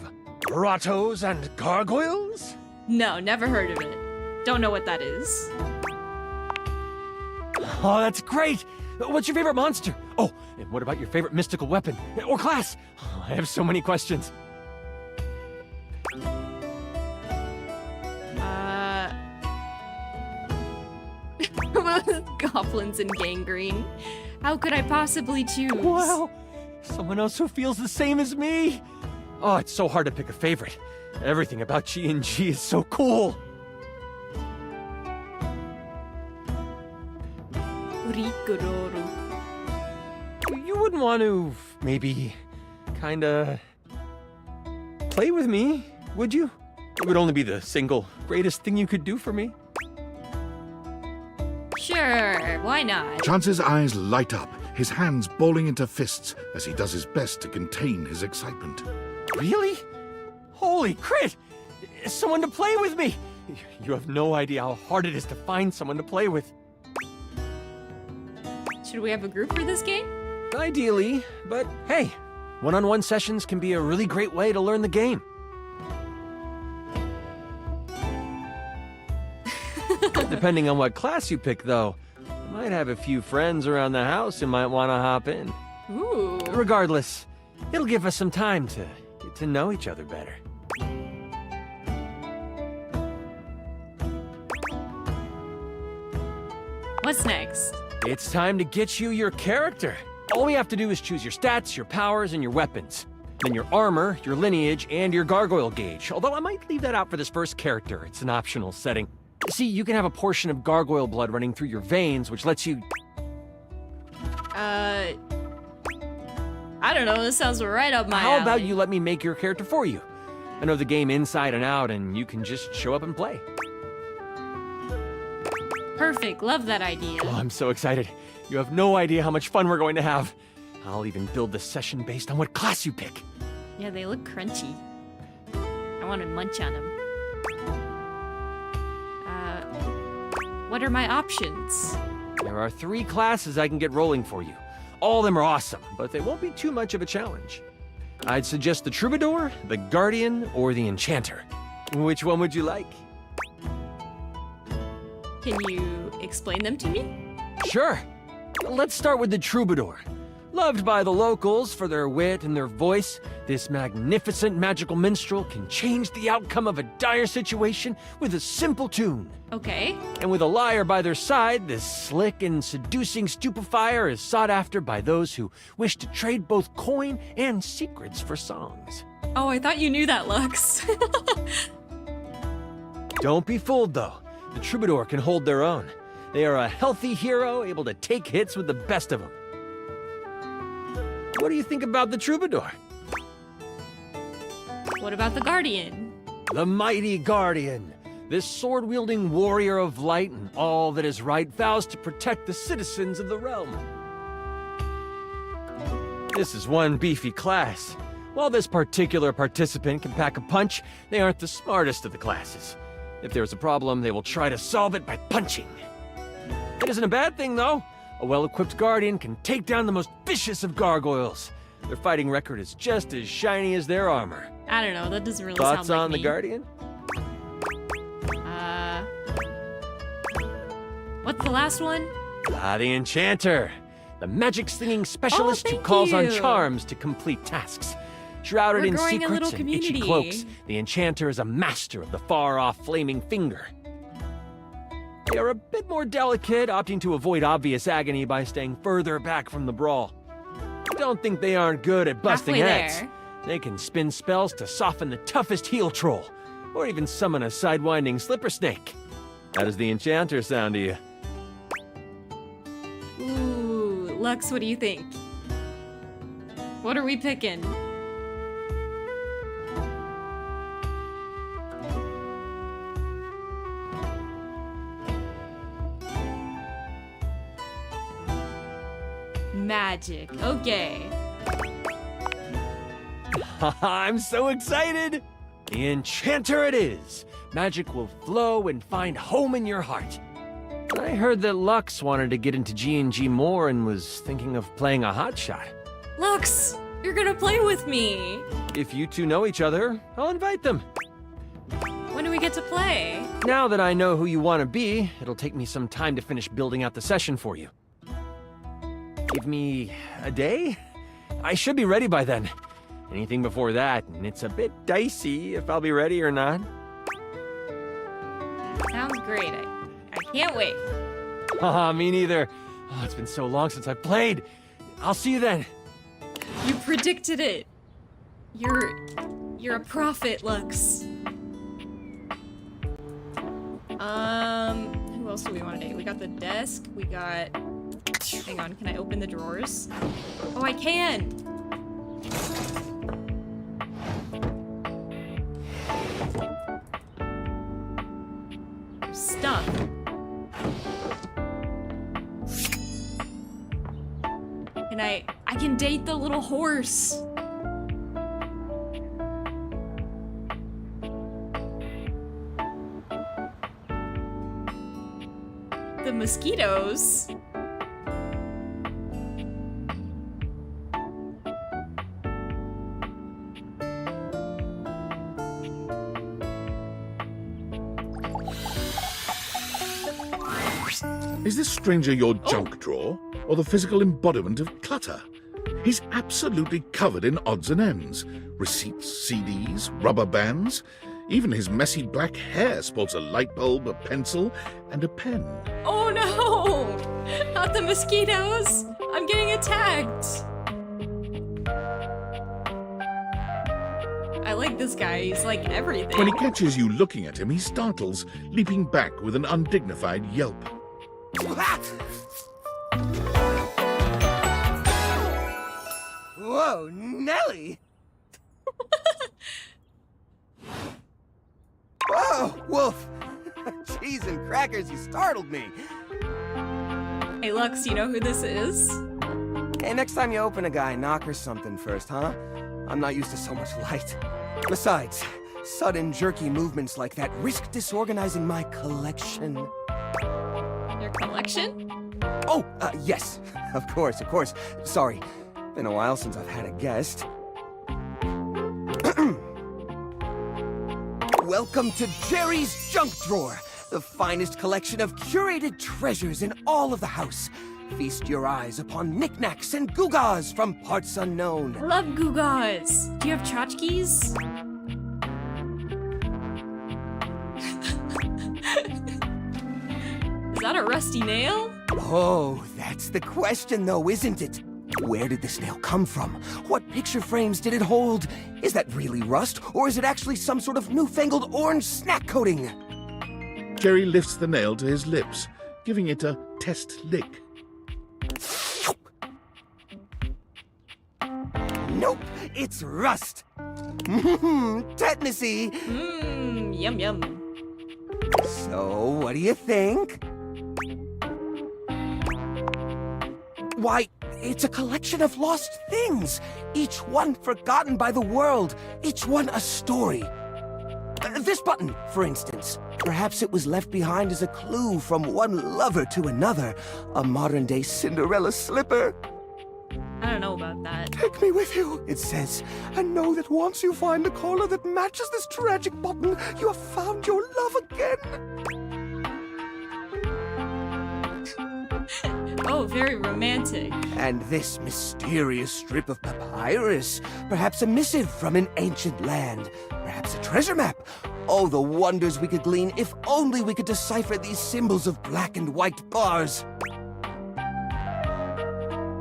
grottos and gargoyles? No, never heard of it. Don't know what that is. Oh, that's great! What's your favorite monster? Oh, and what about your favorite mystical weapon? Or class? Oh, I have so many questions. Goblins and gangrene. How could I possibly choose? Wow! Someone else who feels the same as me! Oh, it's so hard to pick a favorite. Everything about G&G is so cool! You wouldn't want to, maybe, kinda... play with me, would you? It would only be the single greatest thing you could do for me. Sure, why not? Chance's eyes light up, his hands balling into fists as he does his best to contain his excitement. Really? Holy crit! Someone to play with me! You have no idea how hard it is to find someone to play with. Should we have a group for this game? Ideally, but hey, one-on-one sessions can be a really great way to learn the game. Depending on what class you pick, though, I might have a few friends around the house who might want to hop in. Ooh. Regardless, it'll give us some time to get to know each other better. What's next? It's time to get you your character. All we have to do is choose your stats, your powers, and your weapons. Then your armor, your lineage, and your gargoyle gauge. Although I might leave that out for this first character. It's an optional setting. See, you can have a portion of gargoyle blood running through your veins, which lets you... I don't know, this sounds right up my How alley. about you let me make your character for you? I know the game inside and out, and you can just show up and play. Perfect, love that idea. Oh, I'm so excited. You have no idea how much fun we're going to have. I'll even build the session based on what class you pick. Yeah, they look crunchy. I want to munch on them. What are my options? There are 3 classes I can get rolling for you. All of them are awesome, but they won't be too much of a challenge. I'd suggest the Troubadour, the Guardian, or the Enchanter. Which one would you like? Can you explain them to me? Sure. Let's start with the Troubadour. Loved by the locals for their wit and their voice, this magnificent magical minstrel can change the outcome of a dire situation with a simple tune. Okay. And with a liar by their side, this slick and seducing stupefier is sought after by those who wish to trade both coin and secrets for songs. Oh, I thought you knew that, Lux. Don't be fooled, though. The Troubadour can hold their own. They are a healthy hero, able to take hits with the best of them. What do you think about the Troubadour? What about the Guardian? The mighty Guardian. This sword-wielding warrior of light and all that is right vows to protect the citizens of the realm. This is one beefy class. While this particular participant can pack a punch, they aren't the smartest of the classes. If there's a problem, they will try to solve it by punching. It isn't a bad thing, though. A well-equipped Guardian can take down the most vicious of gargoyles. Their fighting record is just as shiny as their armor. I don't know, that doesn't really sound like Thoughts on me. the Guardian? What's the last one? The Enchanter. The magic-slinging specialist who thank calls on you. charms to complete tasks. Shrouded We're in growing a little secrets and itchy community. cloaks, the enchanter is a master of the far-off flaming finger. They are a bit more delicate, opting to avoid obvious agony by staying further back from the brawl. Don't think they aren't good at busting Halfway heads. there. They can spin spells to soften the toughest heel troll, or even summon a sidewinding slipper snake. How does the enchanter sound to you? Ooh, Lux, what do you think? What are we picking? Magic. Okay. I'm so excited! The enchanter it is! Magic will flow and find home in your heart. I heard that Lux wanted to get into G&G more and was thinking of playing a hotshot. Lux, you're gonna play with me. If you two know each other, I'll invite them. When do we get to play? Now that I know who you want to be, it'll take me some time to finish building out the session for you. Give me a day? I should be ready by then. Anything before that, and it's a bit dicey if I'll be ready or not. Sounds great. I can't wait. Haha, me neither. Oh, it's been so long since I've played. I'll see you then. You predicted it. You're a prophet, Lux. Who else do we want to date? We got the desk. We got. Hang on, can I open the drawers? Oh, I can. Stuff. And I can date the little horse. The mosquitoes. Is this stranger your junk drawer, or the physical embodiment of clutter? He's absolutely covered in odds and ends. Receipts, CDs, rubber bands. Even his messy black hair sports a light bulb, a pencil, and a pen. Oh no! Not the mosquitoes! I'm getting attacked! I like this guy, he's like everything. When he catches you looking at him, he startles, leaping back with an undignified yelp. Whoa, Nelly! Whoa, Wolf! Cheese and crackers, you startled me. Hey Lux, you know who this is? Hey, next time you open a guy, knock her something first, huh? I'm not used to so much light. Besides, sudden jerky movements like that risk disorganizing my collection. Your collection? Oh, yes. Of course. Sorry. Been a while since I've had a guest. Welcome to Jerry's Junk Drawer, the finest collection of curated treasures in all of the house. Feast your eyes upon knickknacks and gewgaws from parts unknown. I love gewgaws. Do you have tchotchkes? Is that a rusty nail? Oh, that's the question though, isn't it? Where did this nail come from? What picture frames did it hold? Is that really rust, or is it actually some sort of newfangled orange snack coating? Jerry lifts the nail to his lips, giving it a test lick. Nope, it's rust. Tetanusy. Yum yum. So, what do you think? Why, it's a collection of lost things, each one forgotten by the world, each one a story. This button, for instance. Perhaps it was left behind as a clue from one lover to another, a modern-day Cinderella slipper. I don't know about that. Take me with you, it says, and know that once you find a collar that matches this tragic button, you have found your love again. Oh, very romantic. And this mysterious strip of papyrus, perhaps a missive from an ancient land, perhaps a treasure map. Oh, the wonders we could glean if only we could decipher these symbols of black and white bars.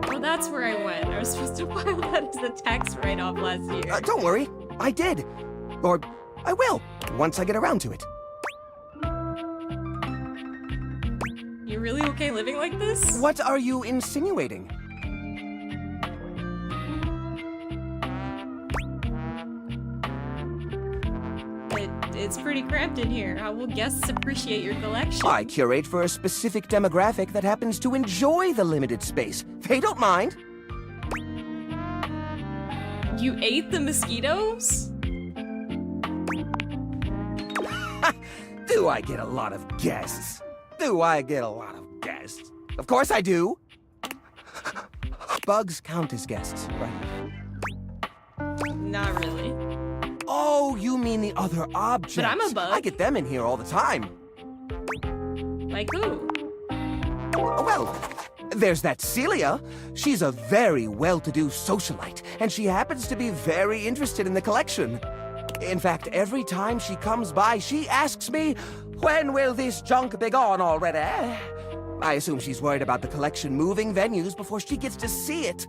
Oh, that's where I went. I was supposed to file that as the tax write-off last year. Don't worry, I did. Or I will, once I get around to it. You really okay living like this? What are you insinuating? It's pretty cramped in here. How will guests appreciate your collection? I curate for a specific demographic that happens to enjoy the limited space. They don't mind. You ate the mosquitoes? Do I get a lot of guests? Do I get a lot of guests? Of course I do. Bugs count as guests, right? Not really. Oh, you mean the other objects. But I'm a bug. I get them in here all the time. Like who? Well, there's that Celia. She's a very well-to-do socialite, and she happens to be very interested in the collection. In fact, every time she comes by, she asks me, "When will this junk be gone already?" I assume she's worried about the collection moving venues before she gets to see it.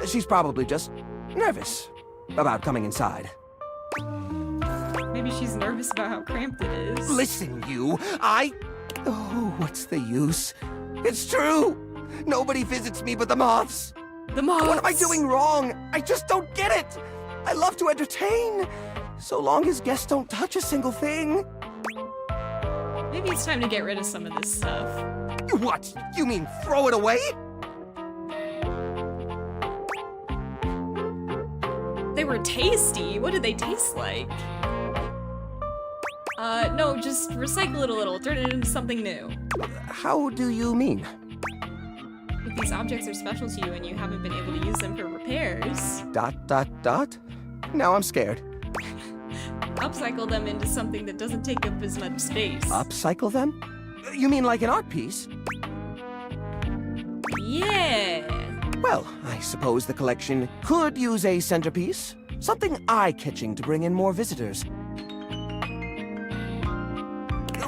She's probably just nervous about coming inside. Maybe she's nervous about how cramped it is. Listen, you, Oh, what's the use? It's true! Nobody visits me but the moths! The moths! What am I doing wrong? I just don't get it! I love to entertain, so long as guests don't touch a single thing. Maybe it's time to get rid of some of this stuff. What? You mean throw it away? They were tasty. What did they taste like? No, just recycle it a little. Turn it into something new. How do you mean? If these objects are special to you and you haven't been able to use them for repairs... ... Now I'm scared. Upcycle them into something that doesn't take up as much space. Upcycle them? You mean like an art piece? Yeah! Well, I suppose the collection could use a centerpiece. Something eye-catching to bring in more visitors.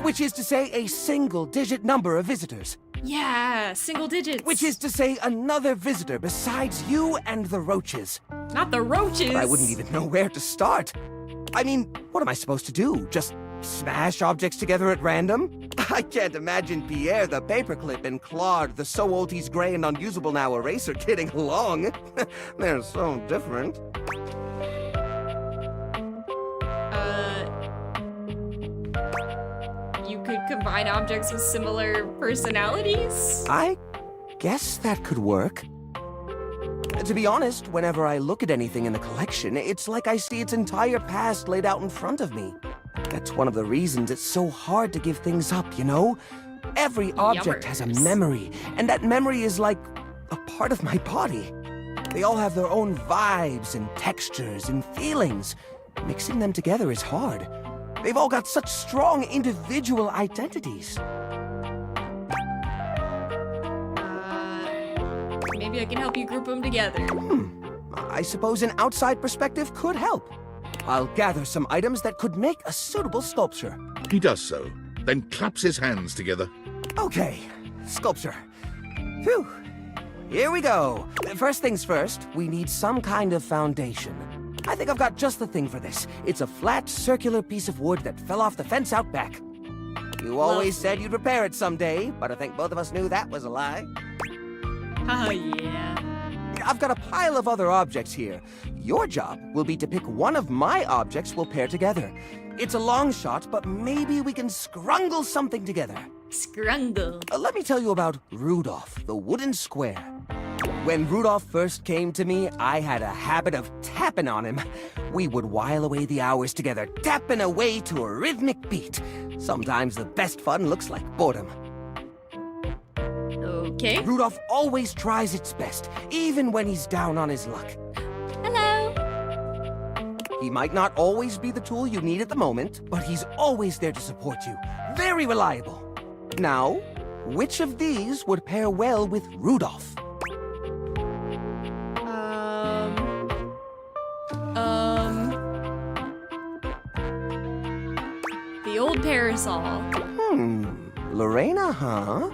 Which is to say a single-digit number of visitors. Yeah, single digits. Which is to say another visitor besides you and the roaches. Not the roaches! I wouldn't even know where to start. I mean, what am I supposed to do? Just smash objects together at random? I can't imagine Pierre the paperclip and Claude the so old he's gray and unusable now eraser getting along. They're so different. You could combine objects with similar personalities? I guess that could work. To be honest, whenever I look at anything in the collection, it's like I see its entire past laid out in front of me. That's one of the reasons it's so hard to give things up, you know? Every object has a memory, and that memory is like a part of my body. They all have their own vibes and textures and feelings. Mixing them together is hard. They've all got such strong individual identities. Maybe I can help you group them together. I suppose an outside perspective could help. I'll gather some items that could make a suitable sculpture. He does so, then claps his hands together. Okay, sculpture. Phew. Here we go. First things first, we need some kind of foundation. I think I've got just the thing for this. It's a flat, circular piece of wood that fell off the fence out back. You always said you'd repair it someday, but I think both of us knew that was a lie. Oh, yeah. I've got a pile of other objects here. Your job will be to pick one of my objects we'll pair together. It's a long shot, but maybe we can scrungle something together. Scrungle. Let me tell you about Rudolph, the wooden square. When Rudolph first came to me, I had a habit of tapping on him. We would while away the hours together, tapping away to a rhythmic beat. Sometimes the best fun looks like boredom. Okay. Rudolph always tries its best, even when he's down on his luck. Hello. He might not always be the tool you need at the moment, but he's always there to support you. Very reliable. Now, Which of these would pair well with Rudolph? The old parasol. Lorena, huh?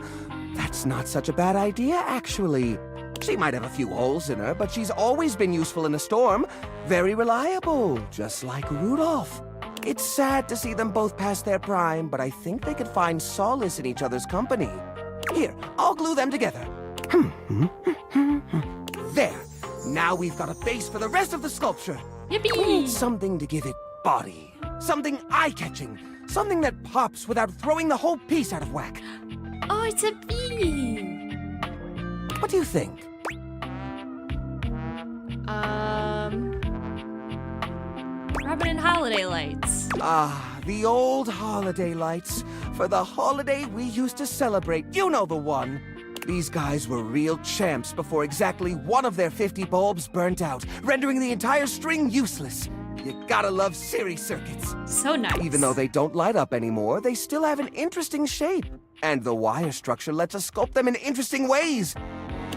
That's not such a bad idea, actually. She might have a few holes in her, but she's always been useful in a storm. Very reliable, just like Rudolph. It's sad to see them both past their prime, but I think they could find solace in each other's company. Here, I'll glue them together. There. Now we've got a base for the rest of the sculpture. Yippee! We need something to give it body. Something eye-catching. Something that pops without throwing the whole piece out of whack. Oh, it's a bee! What do you think? Robin and Holiday Lights. Ah, the old holiday lights. For the holiday we used to celebrate. You know the one. These guys were real champs before exactly one of their 50 bulbs burnt out, rendering the entire string useless. You gotta love series circuits. So nice. Even though they don't light up anymore, they still have an interesting shape. And the wire structure lets us sculpt them in interesting ways.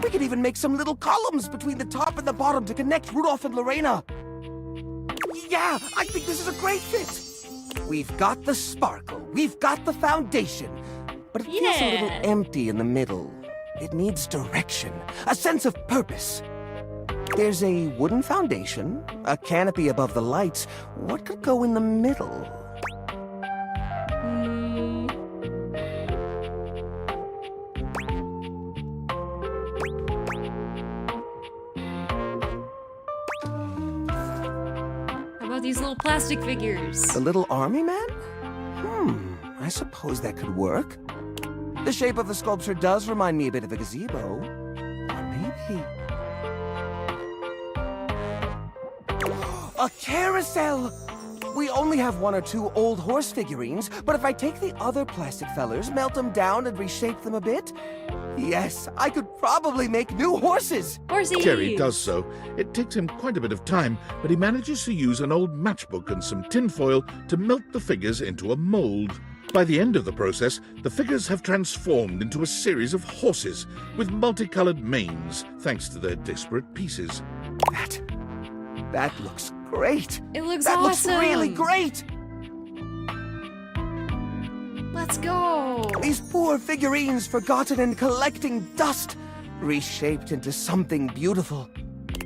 We could even make some little columns between the top and the bottom to connect Rudolph and Lorena. Yeah, I think this is a great fit. We've got the sparkle, we've got the foundation, but it feels a little empty in the middle. It needs direction, a sense of purpose. There's a wooden foundation, a canopy above the lights. What could go in the middle? How about these little plastic figures? The little army man? I suppose that could work. The shape of the sculpture does remind me a bit of a gazebo. Or maybe... a carousel! We only have one or two old horse figurines, but if I take the other plastic fellers, melt them down and reshape them a bit, yes, I could probably make new horses! Horsey! Jerry does so. It takes him quite a bit of time, but he manages to use an old matchbook and some tinfoil to melt the figures into a mold. By the end of the process, the figures have transformed into a series of horses with multicolored manes, thanks to their disparate pieces. That looks great! It looks that awesome! Looks really great! Let's go! These poor figurines forgotten and collecting dust, reshaped into something beautiful.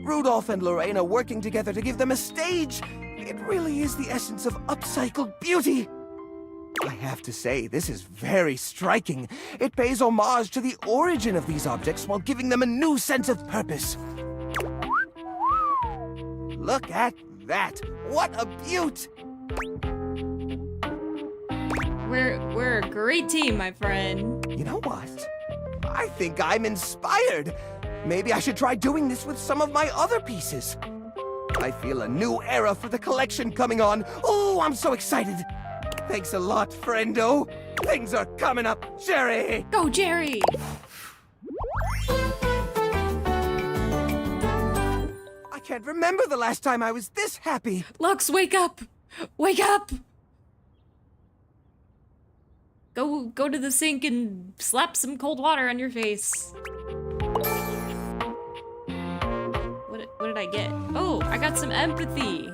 Rudolph and Lorena working together to give them a stage. It really is the essence of upcycled beauty. I have to say, this is very striking. It pays homage to the origin of these objects while giving them a new sense of purpose. Look at that! What a beaut! We're a great team, my friend. You know what? I think I'm inspired. Maybe I should try doing this with some of my other pieces. I feel a new era for the collection coming on. Oh, I'm so excited. Thanks a lot, friendo. Things are coming up, Jerry! Go, Jerry! I can't remember the last time I was this happy. Lux, wake up! Wake up! Go to the sink and slap some cold water on your face. What did I get? Oh, I got some empathy.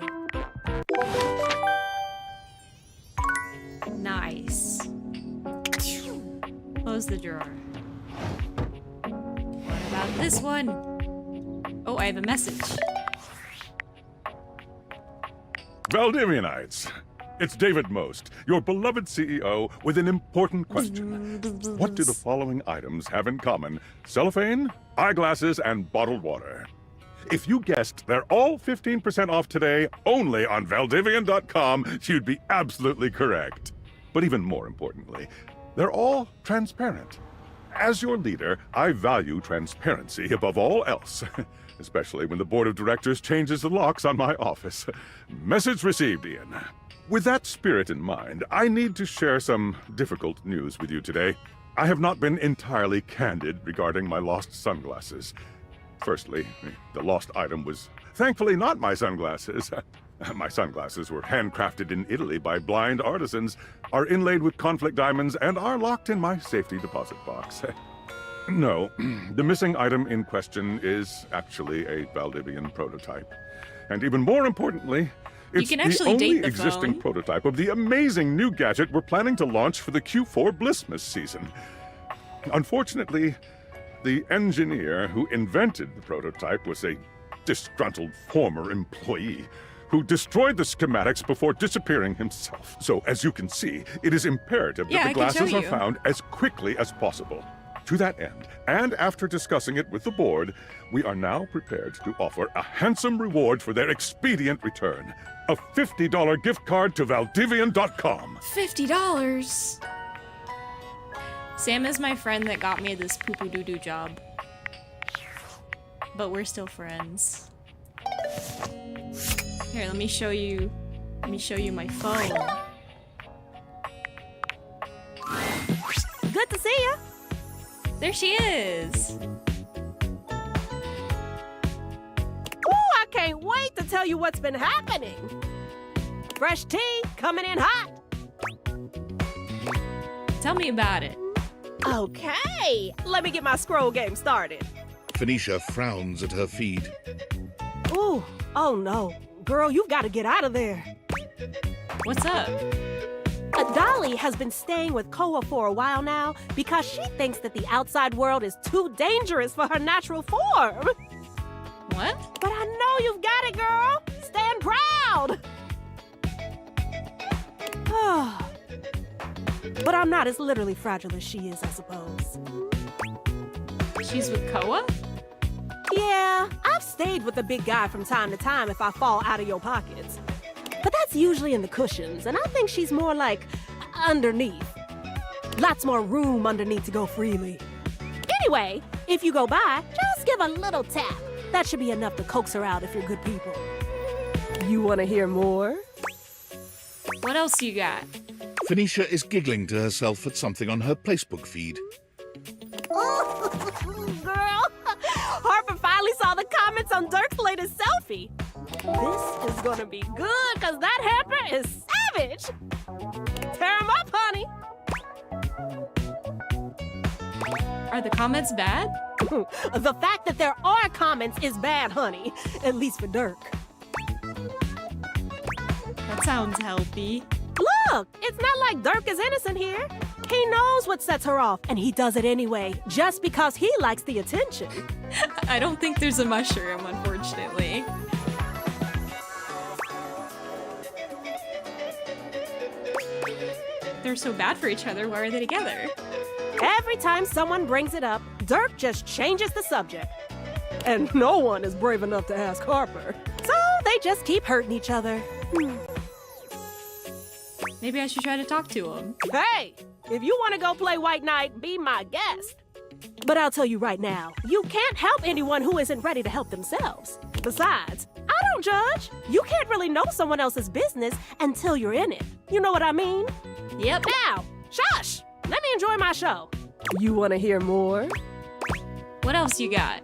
Nice. Close the drawer. What about this one? Oh, I have a message. Valdivianites, it's David Most, your beloved CEO, with an important question. What do the following items have in common? Cellophane, eyeglasses, and bottled water. If you guessed they're all 15% off today, only on Valdivian.com, you'd be absolutely correct. But even more importantly, they're all transparent. As your leader, I value transparency above all else, especially when the board of directors changes the locks on my office. Message received, Ian. With that spirit in mind, I need to share some difficult news with you today. I have not been entirely candid regarding my lost sunglasses. Firstly, the lost item was thankfully not my sunglasses. My sunglasses were handcrafted in Italy by blind artisans, are inlaid with conflict diamonds, and are locked in my safety deposit box. No, the missing item in question is actually a Valdivian prototype. And even more importantly, it's can the actually only date the existing phone. prototype of the amazing new gadget we're planning to launch for the Q4 Blissmas season. Unfortunately, the engineer who invented the prototype was a disgruntled former employee who destroyed the schematics before disappearing himself. So, as you can see, it is imperative Yeah, that I the can show glasses are you. found as quickly as possible. To that end, and after discussing it with the board, we are now prepared to offer a handsome reward for their expedient return. A $50 gift card to Valdivian.com. $50. Sam is my friend that got me this poo-poo doo-doo job. But we're still friends. Here, let me show you my phone. Good to see you. There she is. Ooh, I can't wait to tell you what's been happening. Fresh tea coming in hot. Tell me about it. Okay, let me get my scroll game started. Phoenicia frowns at her feed. Ooh, oh no. Girl, you've got to get out of there. What's up? Dolly has been staying with Koa for a while now because she thinks that the outside world is too dangerous for her natural form. What? But I know you've got it, girl. Stand proud. But I'm not as literally fragile as she is, I suppose. She's with Koa? Yeah, I've stayed with the big guy from time to time if I fall out of your pockets. But that's usually in the cushions, and I think she's more like underneath. Lots more room underneath to go freely. Anyway, if you go by, just give a little tap. That should be enough to coax her out if you're good people. You want to hear more? What else you got? Phoenicia is giggling to herself at something on her Facebook feed. Girl, Harper finally saw the comments on Dirk's latest selfie. This is gonna be good, because that hamper is savage. Tear him up, honey. Are the comments bad? The fact that there are comments is bad, honey. At least for Dirk. That sounds healthy. Look, it's not like Dirk is innocent here. He knows what sets her off, and he does it anyway, just because he likes the attention. I don't think there's a mushroom, unfortunately. They're so bad for each other, why are they together? Every time someone brings it up, Dirk just changes the subject. And no one is brave enough to ask Harper. So they just keep hurting each other. Maybe I should try to talk to him. Hey, if you want to go play White Knight, be my guest. But I'll tell you right now, you can't help anyone who isn't ready to help themselves. Besides, I don't judge. You can't really know someone else's business until you're in it. You know what I mean? Yep. Now, shush! Let me enjoy my show. You want to hear more? What else you got?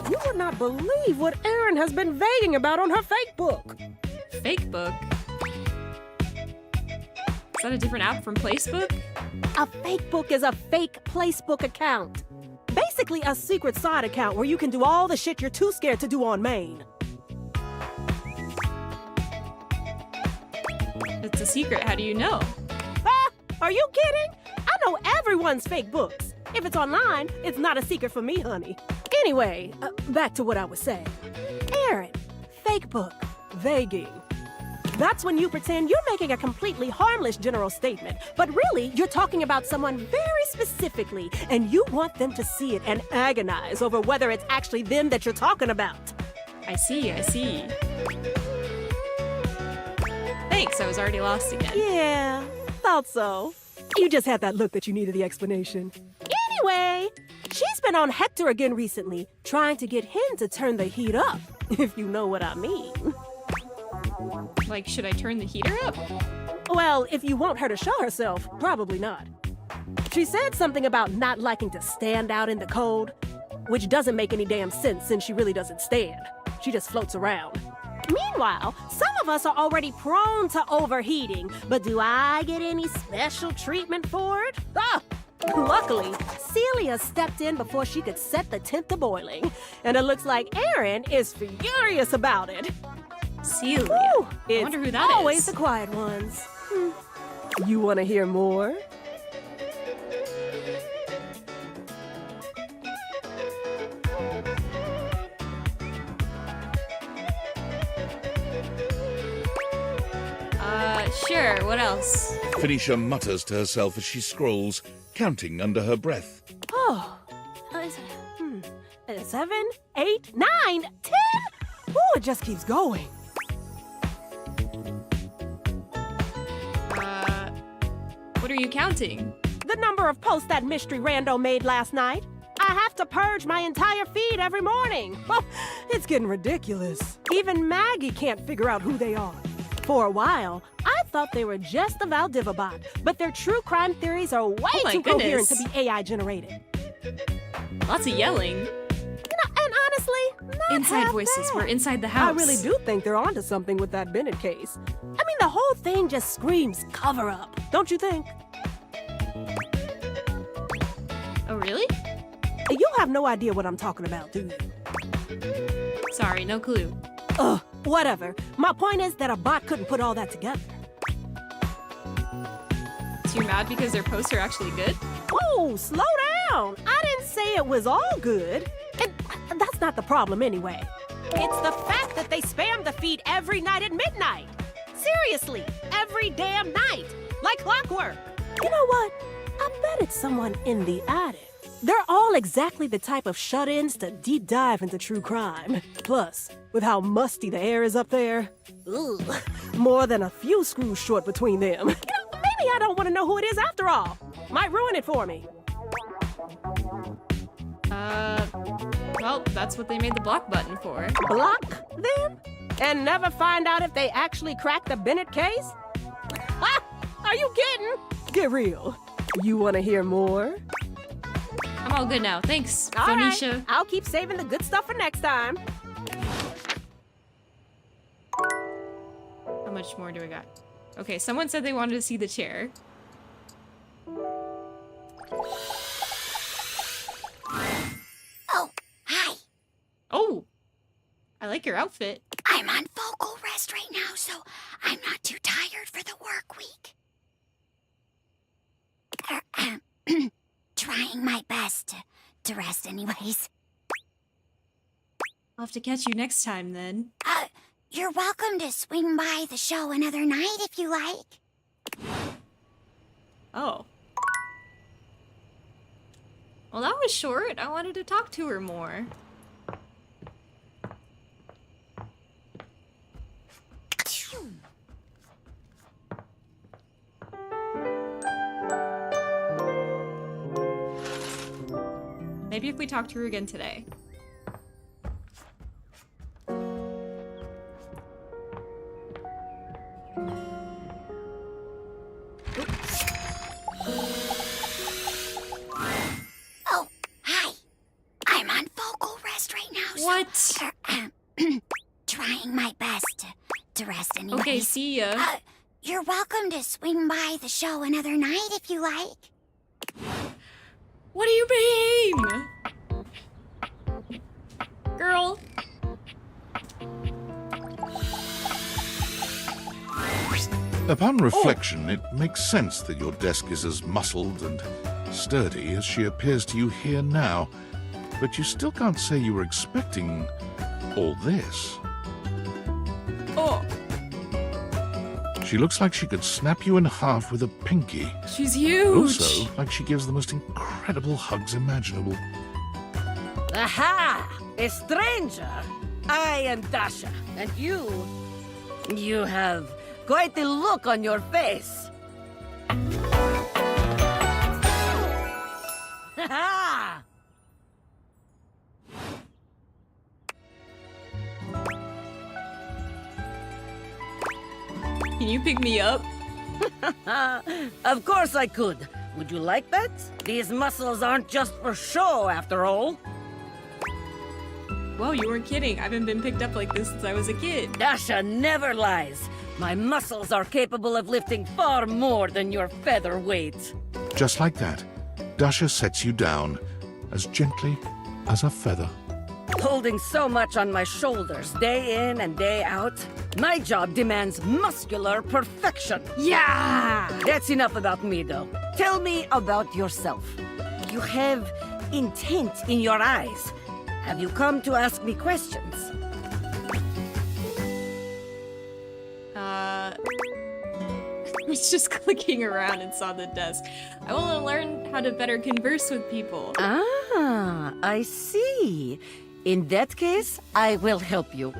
You would not believe what Erin has been vaguing about on her fake book. Fake book? Is that a different app from Facebook? A fake book is a fake Placebook account. Basically a secret side account where you can do all the shit you're too scared to do on main. It's a secret, how do you know? Ah, are you kidding? I know everyone's fake books. If it's online, it's not a secret for me, honey. Anyway, back to what I was saying. Erin, fake book, vaguing. That's when you pretend you're making a completely harmless general statement, but really you're talking about someone very specifically, and you want them to see it and agonize over whether it's actually them that you're talking about. I see. Thanks, I was already lost again. Yeah, thought so. You just had that look that you needed the explanation. Anyway, she's been on Hector again recently, trying to get him to turn the heat up, if you know what I mean. Like, should I turn the heater up? Well, if you want her to show herself, probably not. She said something about not liking to stand out in the cold, which doesn't make any damn sense since she really doesn't stand. She just floats around. Meanwhile, some of us are already prone to overheating, but do I get any special treatment for it? Luckily, Celia stepped in before she could set the temp to boiling, and it looks like Aaron is furious about it. Celia? Whew, I wonder who that it's always is. the quiet ones. You want to hear more? Sure, what else? Phoenicia mutters to herself as she scrolls, counting under her breath. Oh, 7, 8, 9, 10. Ooh, it just keeps going. What are you counting? The number of posts that mystery rando made last night. I have to purge my entire feed every morning. Oh, it's getting ridiculous. Even Maggie can't figure out who they are. For a while, I thought they were just the Valdiva bot, but their true crime theories are way too coherent to be AI generated. Lots of yelling. And honestly, not Inside half voices. bad. We're inside the house. I really do think they're onto something with that Bennett case. I mean, the whole thing just screams cover up, don't you think? Oh, really? You have no idea what I'm talking about, do you? Sorry, no clue. Ugh, whatever. My point is that a bot couldn't put all that together. So you're mad because their posts are actually good? Whoa, slow down. I didn't say it was all good. And that's not the problem anyway. It's the fact that they spam the feed every night at midnight. Seriously, every damn night. Like clockwork. You know what? I bet it's someone in the attic. They're all exactly the type of shut-ins to deep dive into true crime. Plus, with how musty the air is up there, ugh, more than a few screws short between them. Maybe I don't want to know who it is after all. Might ruin it for me. Well, that's what they made the block button for. Block them? And never find out if they actually cracked the Bennett case? Ah, are you kidding? Get real. You want to hear more? I'm all good now. Thanks, All right, Phoenicia. I'll keep saving the good stuff for next time. How much more do we got? Okay, someone said they wanted to see the chair. Oh, hi. Oh, I like your outfit. I'm on vocal rest right now, so I'm not too tired for the work week. Trying my best to rest anyways. I'll have to catch you next time then. You're welcome to swing by the show another night if you like. Oh. Well, that was short. I wanted to talk to her more. Maybe if we talk to her again today. Oh, hi. I'm on vocal rest right now, so... What? Trying my best to rest anyways. Okay, see ya. You're welcome to swing by the show another night if you like. What do you mean? Girl. Upon reflection, it makes sense that your desk is as muscled and sturdy as she appears to you here now. But you still can't say you were expecting all this. Oh. She looks like she could snap you in half with a pinky. She's huge. Also, like she gives the most incredible hugs imaginable. Aha! A stranger! I am Dasha, and you have quite the look on your face. Ha! Can you pick me up? Of course I could. Would you like that? These muscles aren't just for show, after all. Whoa, you weren't kidding. I haven't been picked up like this since I was a kid. Dasha never lies. My muscles are capable of lifting far more than your featherweight. Just like that, Dasha sets you down, as gently as a feather. Holding so much on my shoulders day in and day out, my job demands muscular perfection. Yeah! That's enough about me, though. Tell me about yourself. You have intent in your eyes. Have you come to ask me questions? I was just clicking around and saw the desk. I want to learn how to better converse with people. Ah, I see. In that case, I will help you.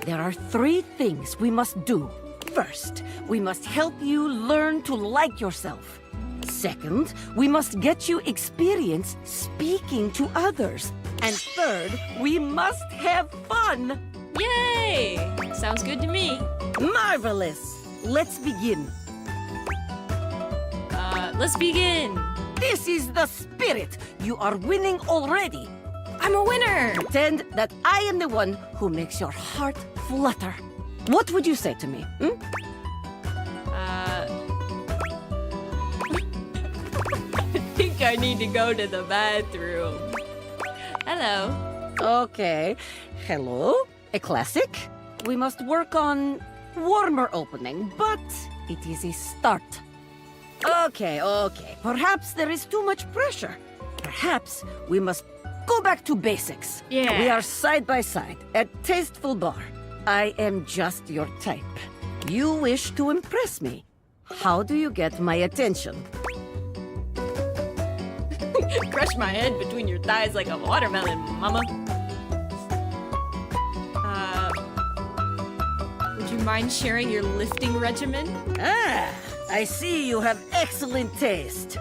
There are 3 things we must do. First, we must help you learn to like yourself. Second, we must get you experience speaking to others. And third, we must have fun. Yay! Sounds good to me. Marvelous. Let's begin. Let's begin. This is the spirit. You are winning already. I'm a winner. Pretend that I am the one who makes your heart flutter. What would you say to me? I think I need to go to the bathroom. Hello. Okay. Hello. A classic. We must work on warmer opening, but it is a start. Okay. Perhaps there is too much pressure. Perhaps we must go back to basics. Yeah. We are side by side at Tasteful Bar. I am just your type. You wish to impress me. How do you get my attention? Crush my head between your thighs like a watermelon, mama. Would you mind sharing your lifting regimen? Ah, I see you have excellent taste.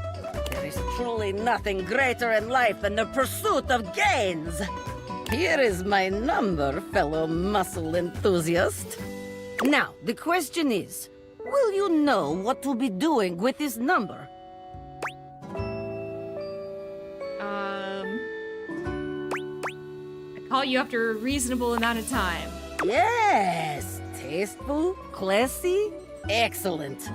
There is truly nothing greater in life than the pursuit of gains. Here is my number, fellow muscle enthusiast. Now, the question is, will you know what to be doing with this number? I call you after a reasonable amount of time. Yes! Tasteful, classy, excellent.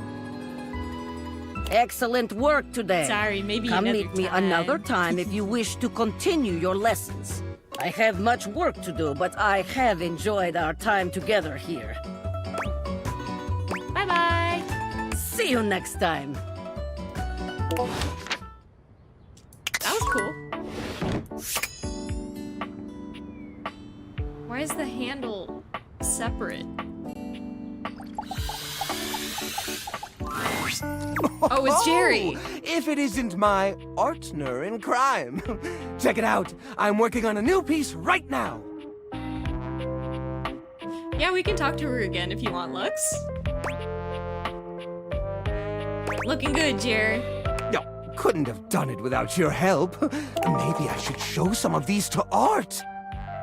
Excellent work today. Sorry, maybe Come another meet me time. another time if you wish to continue your lessons. I have much work to do, but I have enjoyed our time together here. Bye-bye. See you next time. That was cool. Why is the handle separate? Oh, it's Jerry. If it isn't my partner in crime. Check it out. I'm working on a new piece right now. Yeah, we can talk to her again if you want, Lux. Looking good, Jerry. No, couldn't have done it without your help. Maybe I should show some of these to Art.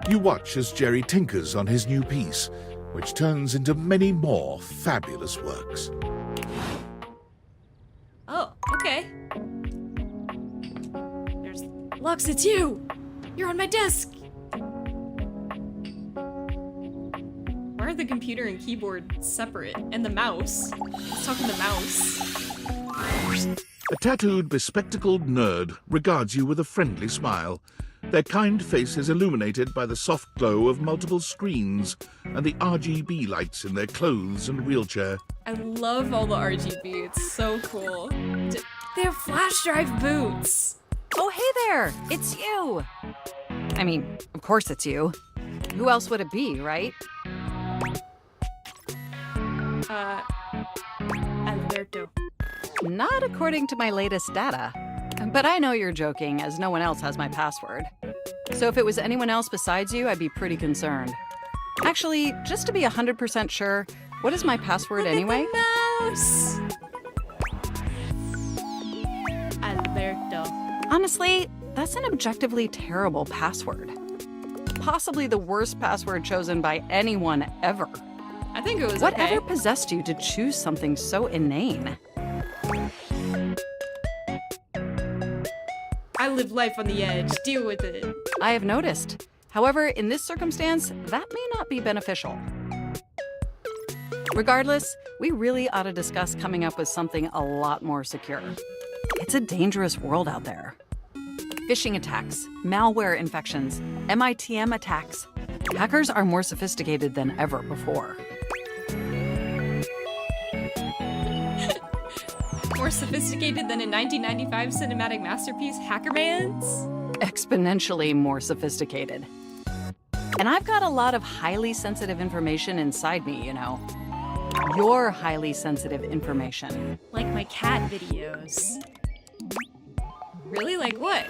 You watch as Jerry tinkers on his new piece, which turns into many more fabulous works. Oh, okay. There's Lux, it's you! You're on my desk! Why are the computer and keyboard separate? And the mouse? Let's talk to the mouse. A tattooed, bespectacled nerd regards you with a friendly smile. Their kind face is illuminated by the soft glow of multiple screens and the RGB lights in their clothes and wheelchair. I love all the RGB, it's so cool. They have flash drive boots! Oh, hey there! It's you! I mean, of course it's you. Who else would it be, right? Alberto. Not according to my latest data. But I know you're joking, as no one else has my password. So if it was anyone else besides you, I'd be pretty concerned. Actually, just to be 100% sure, what is my password anyway? Mouse! Alberto. Honestly, that's an objectively terrible password. Possibly the worst password chosen by anyone ever. I think it was Whatever okay. possessed you to choose something so inane? I live life on the edge. Deal with it. I have noticed. However, in this circumstance, that may not be beneficial. Regardless, we really ought to discuss coming up with something a lot more secure. It's a dangerous world out there. Phishing attacks, malware infections, MITM attacks. Hackers are more sophisticated than ever before. More sophisticated than a 1995 cinematic masterpiece, Hackerman's? Exponentially more sophisticated. And I've got a lot of highly sensitive information inside me, you know. Your highly sensitive information. Like my cat videos. Really? Like what?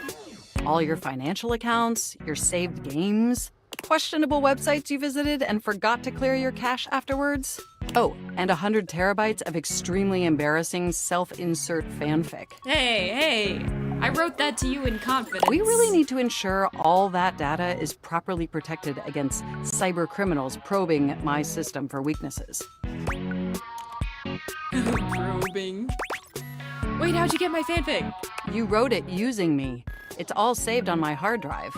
All your financial accounts, your saved games, questionable websites you visited and forgot to clear your cache afterwards. Oh, and 100 terabytes of extremely embarrassing self-insert fanfic. Hey, I wrote that to you in confidence. We really need to ensure all that data is properly protected against cyber criminals probing my system for weaknesses. Probing. Wait, how'd you get my fanfic? You wrote it using me. It's all saved on my hard drive.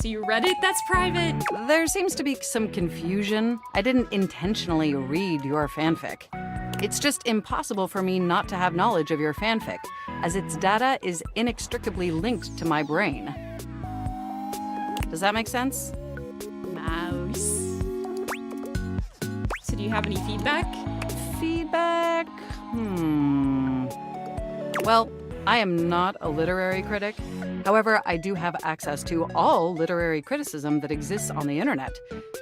So you read it? That's private. There seems to be some confusion. I didn't intentionally read your fanfic. It's just impossible for me not to have knowledge of your fanfic, as its data is inextricably linked to my brain. Does that make sense? Mouse. So do you have any feedback? Feedback? Well, I am not a literary critic. However, I do have access to all literary criticism that exists on the internet.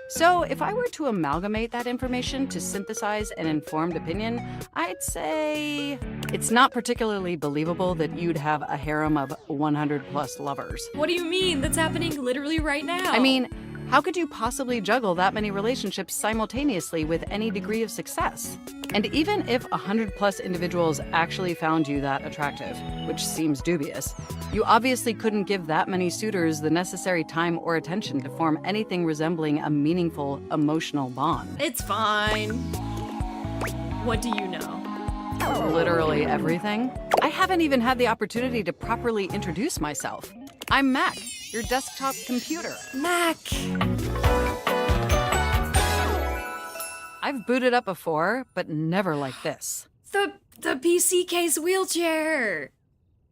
So if I were to amalgamate that information to synthesize an informed opinion, I'd say it's not particularly believable that you'd have a harem of 100 plus lovers. What do you mean? That's happening literally right now. I mean, how could you possibly juggle that many relationships simultaneously with any degree of success? And even if 100 plus individuals actually found you that attractive, which seems dubious, you obviously couldn't give that many suitors the necessary time or attention to form anything resembling a meaningful emotional bond. It's fine. What do you know? Literally everything. I haven't even had the opportunity to properly introduce myself. I'm Mac, your desktop computer. Mac! I've booted up before, but never like this. The PC case wheelchair!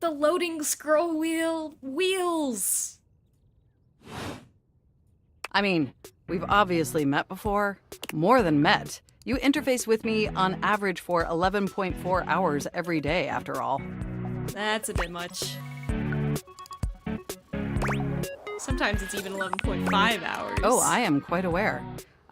The loading scroll wheels! I mean, we've obviously met before. More than met. You interface with me on average for 11.4 hours every day, after all. That's a bit much. Sometimes it's even 11.5 hours. Oh, I am quite aware.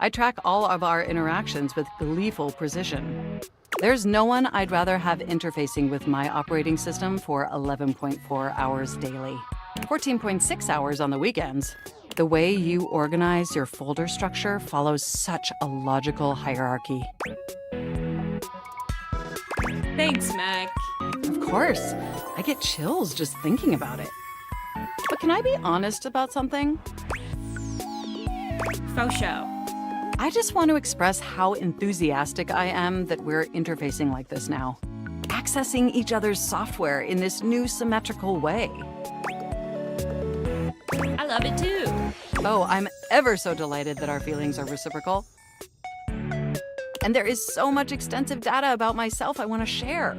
I track all of our interactions with gleeful precision. There's no one I'd rather have interfacing with my operating system for 11.4 hours daily. 14.6 hours on the weekends. The way you organize your folder structure follows such a logical hierarchy. Thanks, Mac. Of course. I get chills just thinking about it. But can I be honest about something? Faux show. I just want to express how enthusiastic I am that we're interfacing like this now. Accessing each other's software in this new symmetrical way. I love it too. Oh, I'm ever so delighted that our feelings are reciprocal. And there is so much extensive data about myself I want to share.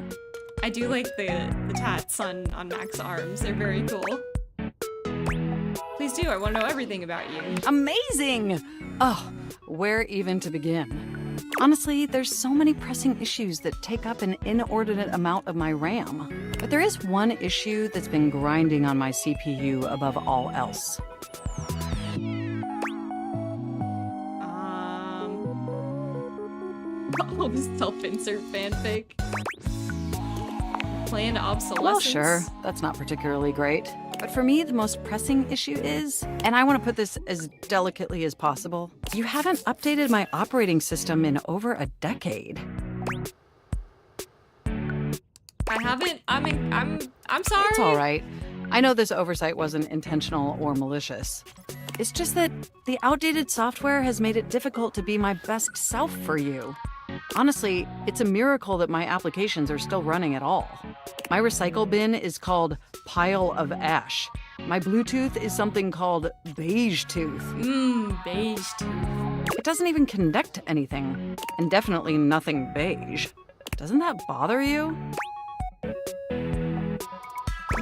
I do like the tats on Mac's arms. They're very cool. Please do. I want to know everything about you. Amazing! Oh, where even to begin? Honestly, there's so many pressing issues that take up an inordinate amount of my RAM. But there is one issue that's been grinding on my CPU above all else. All this self-insert fanfic. Planned obsolescence. Well, sure, that's not particularly great. But for me, the most pressing issue is, and I want to put this as delicately as possible, you haven't updated my operating system in over a decade. I haven't. I'm sorry. It's all right. I know this oversight wasn't intentional or malicious. It's just that the outdated software has made it difficult to be my best self for you. Honestly, it's a miracle that my applications are still running at all. My recycle bin is called Pile of Ash, My Bluetooth is something called beige tooth. Beige tooth. It doesn't even connect to anything, and definitely nothing beige. Doesn't that bother you?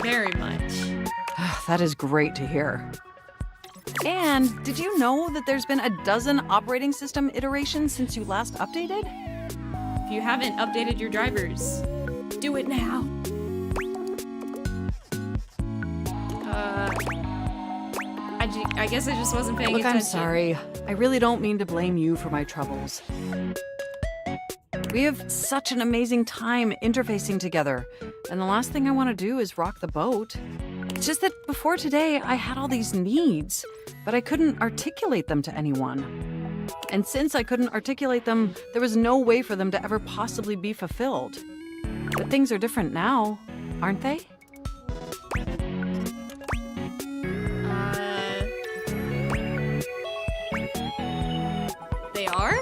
Very much. That is great to hear. And did you know that there's been a dozen operating system iterations since you last updated? If you haven't updated your drivers, do it now. I guess I just wasn't paying Look, attention. I'm sorry. I really don't mean to blame you for my troubles. We have such an amazing time interfacing together, and the last thing I want to do is rock the boat. It's just that before today, I had all these needs, but I couldn't articulate them to anyone. And since I couldn't articulate them, there was no way for them to ever possibly be fulfilled. But things are different now, aren't they? They are?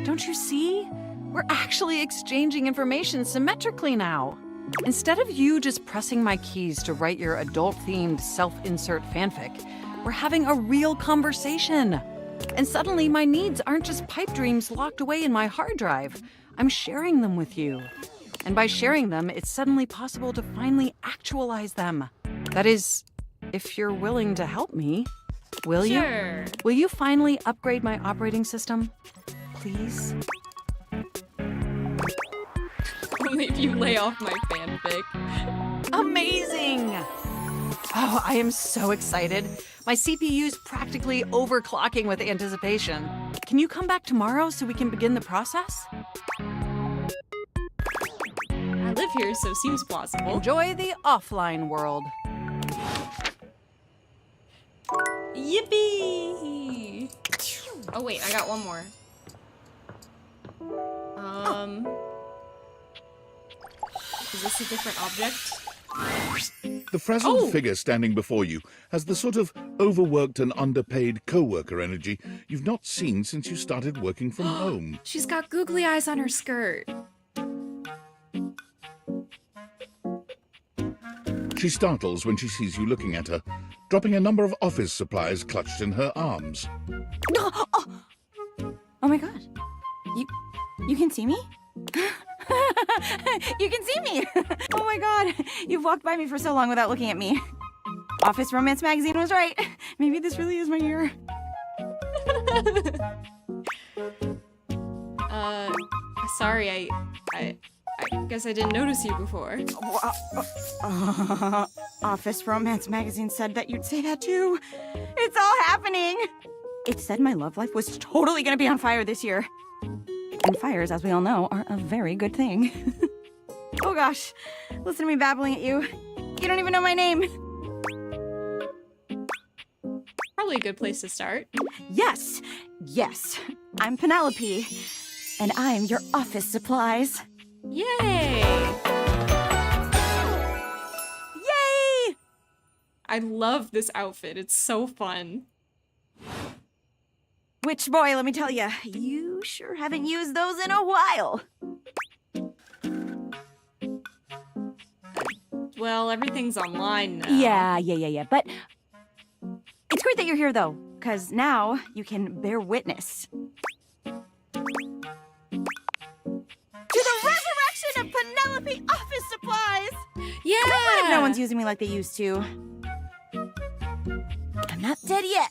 Don't you see? We're actually exchanging information symmetrically now. Instead of you just pressing my keys to write your adult-themed self-insert fanfic, we're having a real conversation. And suddenly my needs aren't just pipe dreams locked away in my hard drive. I'm sharing them with you. And by sharing them, it's suddenly possible to finally actualize them. That is, if you're willing to help me. Will you? Sure. Will you finally upgrade my operating system? Please? Only if you lay off my fanfic. Amazing! Oh, I am so excited. My CPU's practically overclocking with anticipation. Can you come back tomorrow so we can begin the process? I live here, so seems plausible. Enjoy the offline world. Yippee! Oh wait, I got one more. Is this a different object? The frazzled figure standing before you has the sort of overworked and underpaid co-worker energy you've not seen since you started working from home. She's got googly eyes on her skirt. She startles when she sees you looking at her, dropping a number of office supplies clutched in her arms. Oh my god. You can see me? You can see me! Oh my god. You've walked by me for so long without looking at me. Office Romance Magazine was right. Maybe this really is my year. Sorry, I guess I didn't notice you before. Office Romance Magazine said that you'd say that too. It's all happening! It said my love life was totally gonna be on fire this year. And fires, as we all know, are a very good thing. Oh gosh, listen to me babbling at you. You don't even know my name. Probably a good place to start. Yes, yes. I'm Penelope, and I'm your office supplies. Yay! Yay! I love this outfit. It's so fun. Which, boy, let me tell you, you sure haven't used those in a while. Well, everything's online now. Yeah. But it's great that you're here, though, because now you can bear witness to the resurrection of Penelope Office Supplies! Yeah! What if no one's using me like they used to? I'm not dead yet.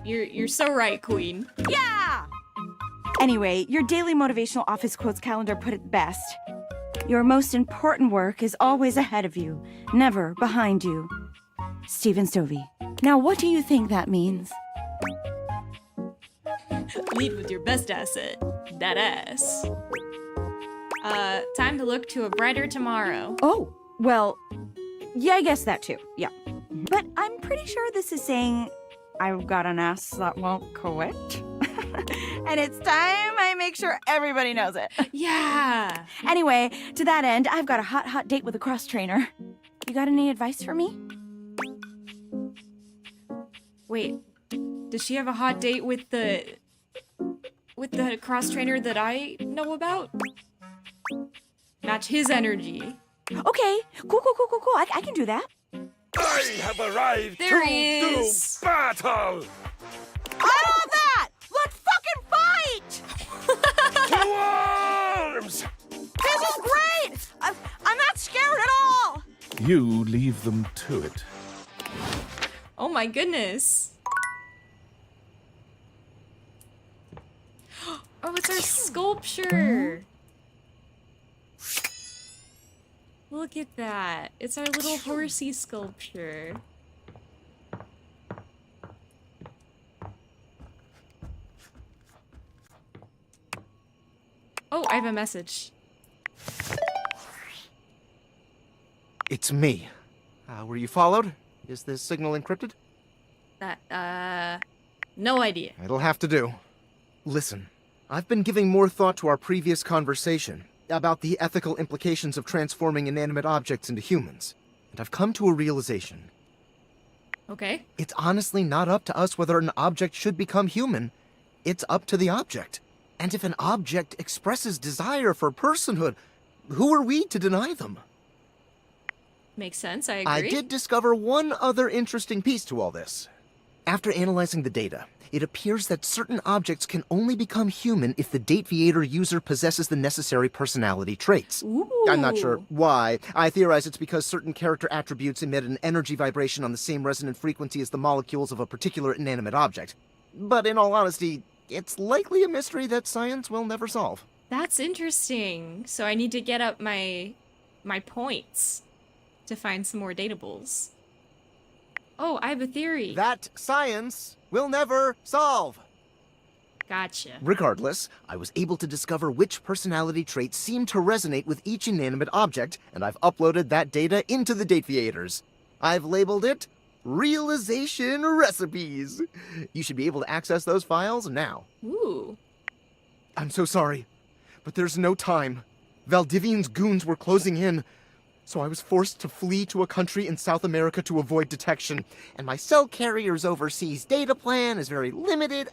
You're so right, Queen. Yeah! Anyway, your daily motivational office quotes calendar put it best. Your most important work is always ahead of you, never behind you. Stephen Stovey. Now, what do you think that means? Lead with your best asset. That ass. Time to look to a brighter tomorrow. Oh, well, yeah, I guess that too. Yeah. But I'm pretty sure this is saying I've got an ass that won't quit. And it's time I make sure everybody knows it. Yeah. Anyway, to that end, I've got a hot date with a cross trainer. You got any advice for me? Wait, does she have a hot date with the cross trainer that I know about? Match his energy. Okay, cool. I can do that. I have arrived There he is. do battle! I love that! Let's fucking fight! To arms! This is great! I'm not scared at all! You leave them to it. Oh my goodness. Oh, it's our sculpture. Look at that. It's our little horsey sculpture. Oh, I have a message. It's me. Were you followed? Is this signal encrypted? No idea. It'll have to do. Listen, I've been giving more thought to our previous conversation about the ethical implications of transforming inanimate objects into humans, and I've come to a realization. Okay. It's honestly not up to us whether an object should become human. It's up to the object. And if an object expresses desire for personhood, who are we to deny them? Makes sense, I agree. I did discover one other interesting piece to all this. After analyzing the data, it appears that certain objects can only become human if the Dateviator user possesses the necessary personality traits. Ooh. I'm not sure why. I theorize it's because certain character attributes emit an energy vibration on the same resonant frequency as the molecules of a particular inanimate object. But in all honesty, it's likely a mystery that science will never solve. That's interesting. So I need to get up my points to find some more datables. Oh, I have a theory. That science will never solve. Gotcha. Regardless, I was able to discover which personality traits seem to resonate with each inanimate object, and I've uploaded that data into the Dateviators. I've labeled it Realization Recipes. You should be able to access those files now. Ooh. I'm so sorry, but there's no time. Valdivian's goons were closing in, so I was forced to flee to a country in South America to avoid detection, and my cell carrier's overseas data plan is very limited.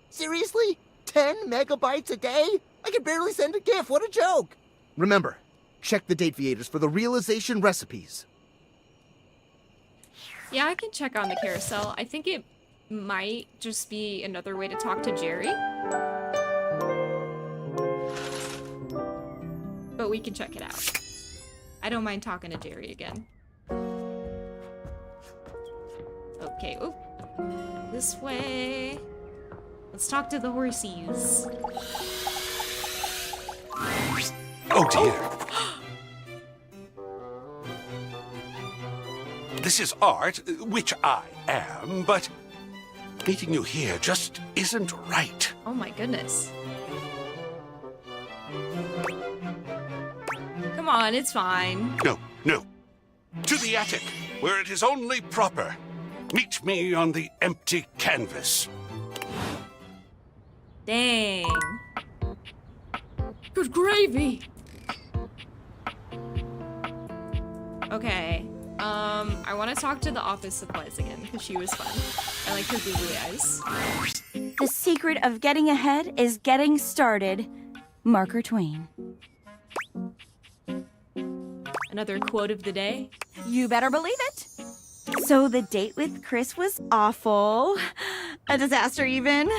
Seriously? 10 megabytes a day? I can barely send a GIF, what a joke! Remember, check the Dateviators for the realization recipes. Yeah, I can check on the carousel. I think it might just be another way to talk to Jerry. But we can check it out. I don't mind talking to Jerry again. Okay, oop. This way. Let's talk to the horsies. Oh dear. This is art, which I am, but meeting you here just isn't right. Oh my goodness. Come on, it's fine. No. To the attic, where it is only proper. Meet me on the empty canvas. Dang. Good gravy. Okay. I want to talk to the office supplies again, because she was fun. I like her googly eyes. The secret of getting ahead is getting started. Marker Twain. Another quote of the day. You better believe it. So the date with Chris was awful. A disaster even.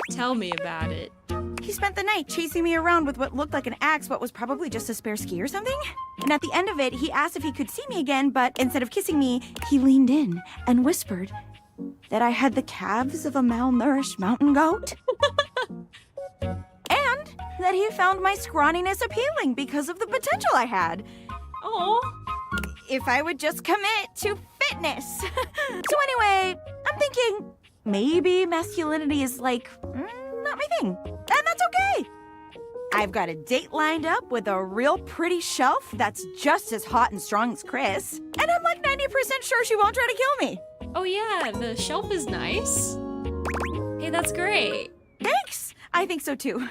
Tell me about it. He spent the night chasing me around with what looked like an axe but was probably just a spare ski or something. And at the end of it, he asked if he could see me again, but instead of kissing me, he leaned in and whispered that I had the calves of a malnourished mountain goat. And that he found my scrawniness appealing because of the potential I had. Oh. If I would just commit to fitness. So anyway, I'm thinking maybe masculinity is like, not my thing. And that's okay. I've got a date lined up with a real pretty shelf that's just as hot and strong as Chris. And I'm like 90% sure she won't try to kill me. Oh yeah, the shelf is nice. Hey, that's great. Thanks. I think so too.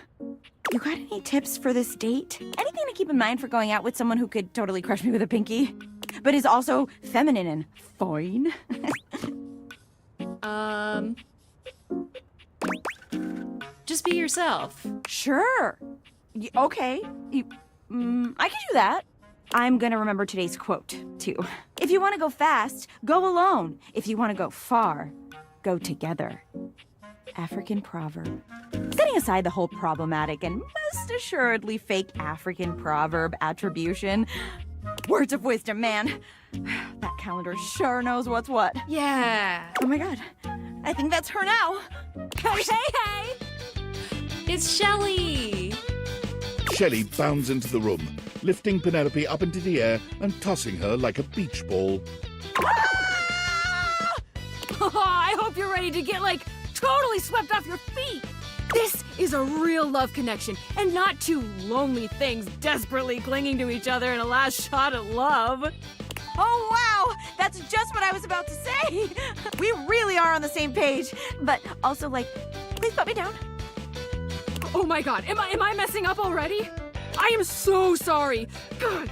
You got any tips for this date? Anything to keep in mind for going out with someone who could totally crush me with a pinky, but is also feminine and fine? Just be yourself. Sure. Okay. I can do that. I'm gonna remember today's quote, too. If you want to go fast, go alone. If you want to go far, go together. African proverb. Setting aside the whole problematic and most assuredly fake African proverb attribution, words of wisdom, man. That calendar sure knows what's what. Yeah. Oh my god. I think that's her now. Hey, hey, hey! It's Shelly! Shelley bounds into the room, lifting Penelope up into the air and tossing her like a beach ball. I hope you're ready to get, like, totally swept off your feet. This is a real love connection, and not two lonely things desperately clinging to each other in a last shot at love. Oh, wow! That's just what I was about to say! We really are on the same page. But also, like, please put me down. Oh my god, am I messing up already? I am so sorry. God,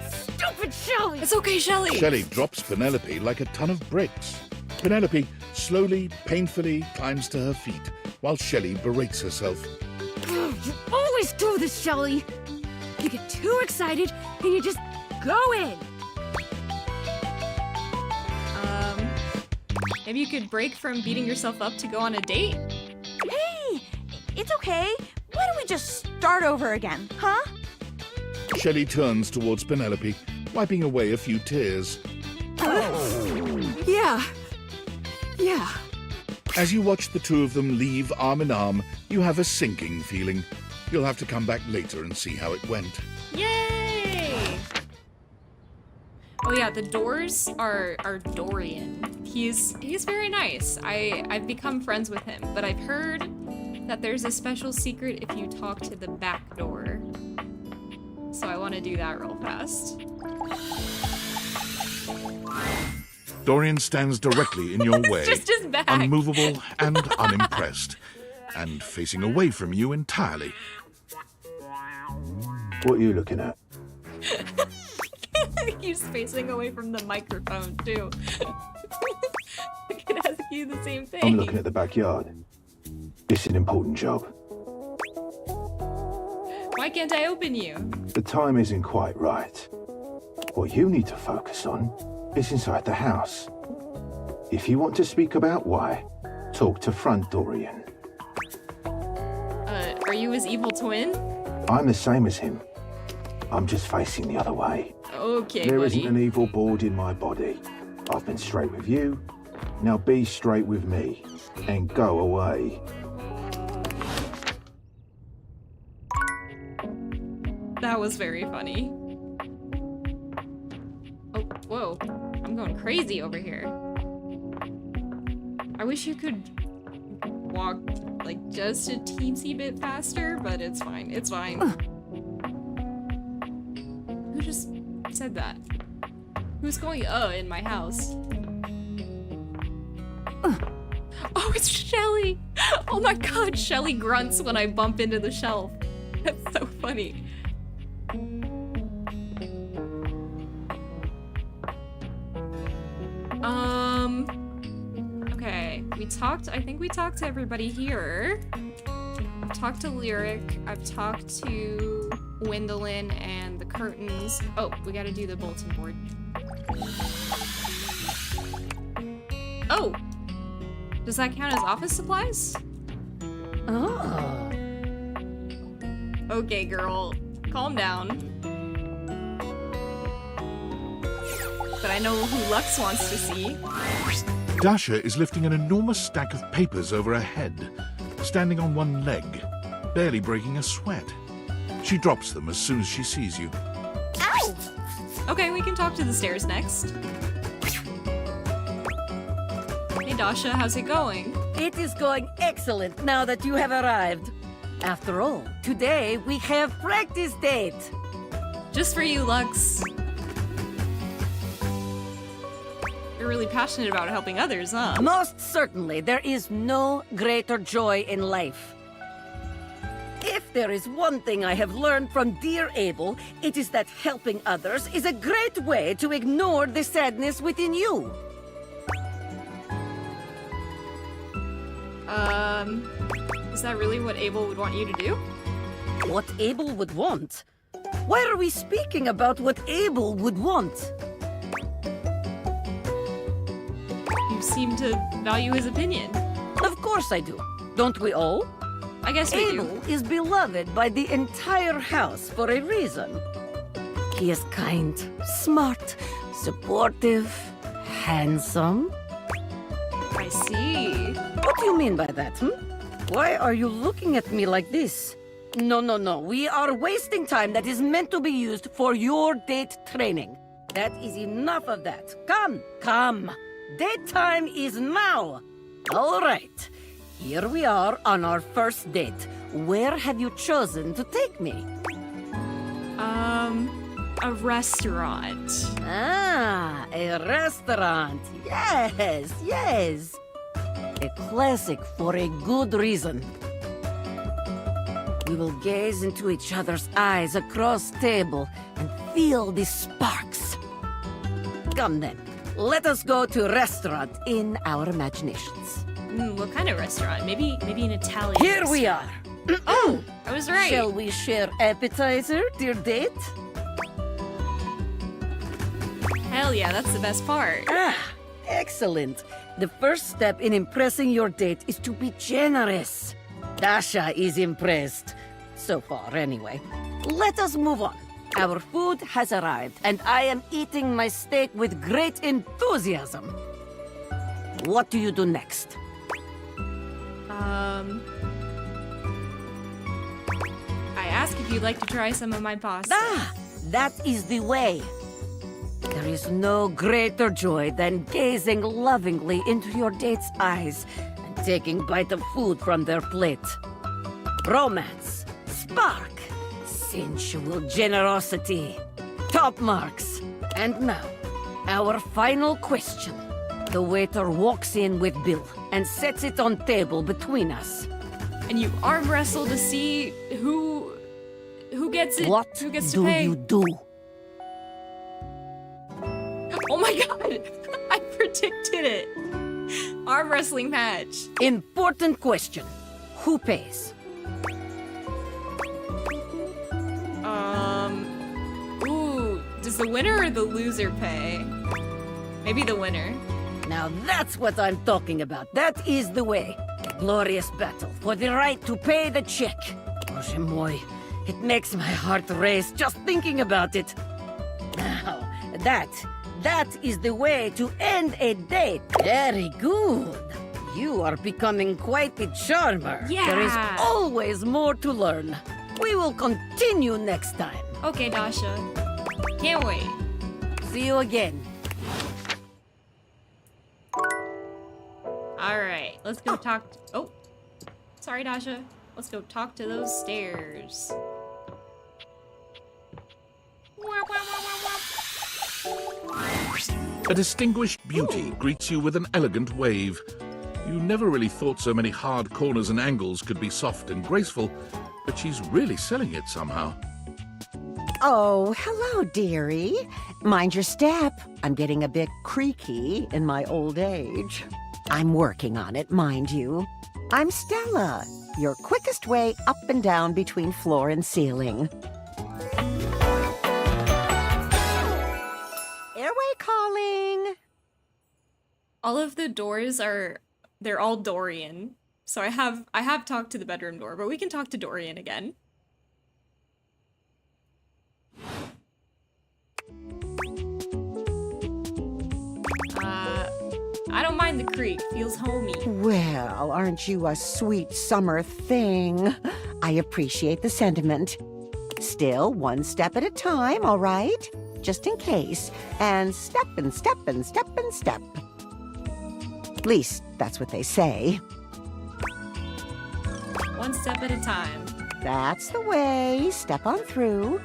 stupid Shelly! It's okay, Shelly! Shelley drops Penelope like a ton of bricks. Penelope slowly, painfully climbs to her feet, while Shelley berates herself. You always do this, Shelly! You get too excited, and you just go in! Maybe you could break from beating yourself up to go on a date? Hey! It's okay. Why don't we just start over again, huh? Shelley turns towards Penelope, wiping away a few tears. Yeah. Yeah. As you watch the two of them leave arm in arm, you have a sinking feeling. You'll have to come back later and see how it went. Yay! Oh yeah, the doors are Dorian. He's very nice. I've become friends with him, but I've heard that there's a special secret if you talk to the back door. So I want to do that real fast. Dorian stands directly in your way, just his back. unmovable and unimpressed, and facing away from you entirely. What are you looking at? He's facing away from the microphone, too. I could ask you the same thing. I'm looking at the backyard. It's an important job. Why can't I open you? The time isn't quite right. What you need to focus on is inside the house. If you want to speak about why, talk to front Dorian. Are you his evil twin? I'm the same as him. I'm just facing the other way. Okay, There buddy. isn't an evil board in my body. I've been straight with you. Now be straight with me. And go away. That was very funny. Oh, whoa. I'm going crazy over here. I wish you could walk, like, just a teensy bit faster, but it's fine. It's fine. Who just said that? Who's going, in my house? Oh, it's Shelly! Oh my god, Shelly grunts when I bump into the shelf. That's so funny. Okay, I think we talked to everybody here. I've talked to Lyric, I've talked to Gwendolyn and the curtains. Oh, we gotta do the bulletin board. Oh! Does that count as office supplies? Oh. Okay, girl. Calm down. But I know who Lux wants to see. Dasha is lifting an enormous stack of papers over her head, standing on one leg, barely breaking a sweat. She drops them as soon as she sees you. Ow! Okay, we can talk to the stairs next. Hey Dasha, how's it going? It is going excellent now that you have arrived. After all, today we have practice date. Just for you, Lux. You're really passionate about helping others, huh? Most certainly, there is no greater joy in life. If there is one thing I have learned from dear Abel, it is that helping others is a great way to ignore the sadness within you. Is that really what Abel would want you to do? What Abel would want? Why are we speaking about what Abel would want? You seem to value his opinion. Of course I do. Don't we all? I guess we Abel do. is beloved by the entire house for a reason. He is kind, smart, supportive, handsome. I see. What do you mean by that, Why are you looking at me like this? No, no, no. We are wasting time that is meant to be used for your date training. That is enough of that. Come, come. Date time is now. All right. Here we are on our first date. Where have you chosen to take me? A restaurant. Ah, a restaurant. Yes, yes. A classic for a good reason. We will gaze into each other's eyes across table and feel the sparks. Come then, let us go to a restaurant in our imaginations. What kind of restaurant? Maybe an Italian. Here we are. Oh, I was right. Shall we share appetizer, dear date? Hell yeah, that's the best part. Ah, excellent. The first step in impressing your date is to be generous. Dasha is impressed. So far, anyway. Let us move on. Our food has arrived, and I am eating my steak with great enthusiasm. What do you do next? I ask if you'd like to try some of my pasta. Ah, that is the way. There is no greater joy than gazing lovingly into your date's eyes and taking a bite of food from their plate. Romance, spark, sensual generosity, top marks. And now, our final question. The waiter walks in with bill and sets it on table between us. And you arm wrestle to see who gets it. What who gets do to pay. you do? Oh my god! I predicted it. Arm wrestling match. Important question. Who pays? Ooh, does the winner or the loser pay? Maybe the winner. Now that's what I'm talking about. That is the way. A glorious battle for the right to pay the check. Boże mój, it makes my heart race just thinking about it. Now, that is the way to end a date. Very good. You are becoming quite a charmer. Yeah. There is always more to learn. We will continue next time. Okay, Dasha. Can't wait. See you again. Alright, let's go talk. Oh, sorry, Dasha. Let's go talk to those stairs. A distinguished beauty greets you with an elegant wave. You never really thought so many hard corners and angles could be soft and graceful, but she's really selling it somehow. Oh, hello, dearie. Mind your step. I'm getting a bit creaky in my old age. I'm working on it, mind you. I'm Stella, your quickest way up and down between floor and ceiling. Airway calling. All of the doors they're all Dorian. So I have talked to the bedroom door, but we can talk to Dorian again. I don't mind the creek. Feels homey. Well, aren't you a sweet summer thing? I appreciate the sentiment. Still, one step at a time, all right? Just in case. And step and step and step and step. At least, that's what they say. One step at a time. That's the way. Step on through.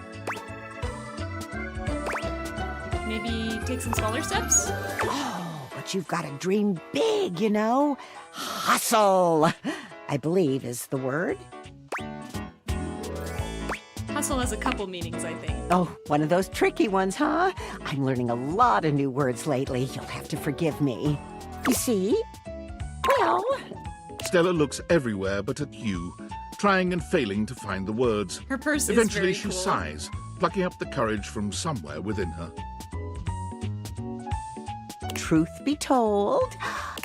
Maybe take some smaller steps? Oh, but you've got to dream big, you know? Hustle, I believe is the word. Hustle has a couple meanings, I think. Oh, one of those tricky ones, huh? I'm learning a lot of new words lately. You'll have to forgive me. You see? Well... Stella looks everywhere but at you, trying and failing to find the words. Her purse is Eventually very she cool. sighs, plucking up the courage from somewhere within her. Truth be told,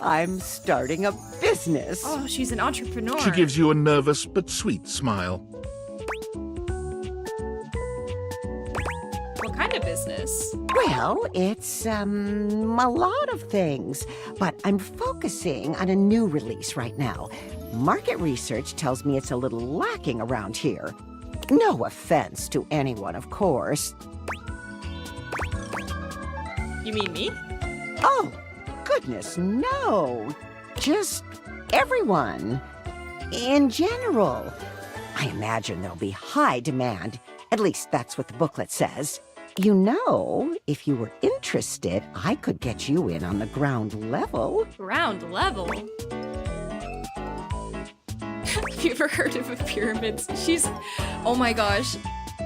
I'm starting a business. Oh, she's an entrepreneur. She gives you a nervous but sweet smile. What kind of business? Well, it's a lot of things, but I'm focusing on a new release right now. Market research tells me it's a little lacking around here. No offense to anyone, of course. You mean me? Oh, goodness, no. Just everyone. In general. I imagine there'll be high demand. At least that's what the booklet says. You know, if you were interested, I could get you in on the ground level. Ground level? Have you ever heard of a pyramid? Oh my gosh.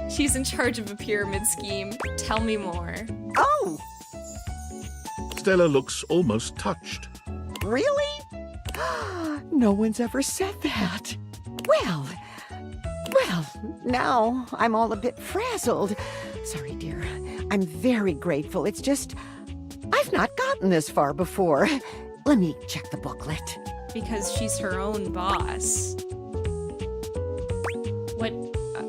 She's in charge of a pyramid scheme. Tell me more. Oh! Stella looks almost touched. Really? No one's ever said that. Well, now I'm all a bit frazzled. Sorry, dear. I'm very grateful. It's just, I've not gotten this far before. Let me check the booklet. Because she's her own boss.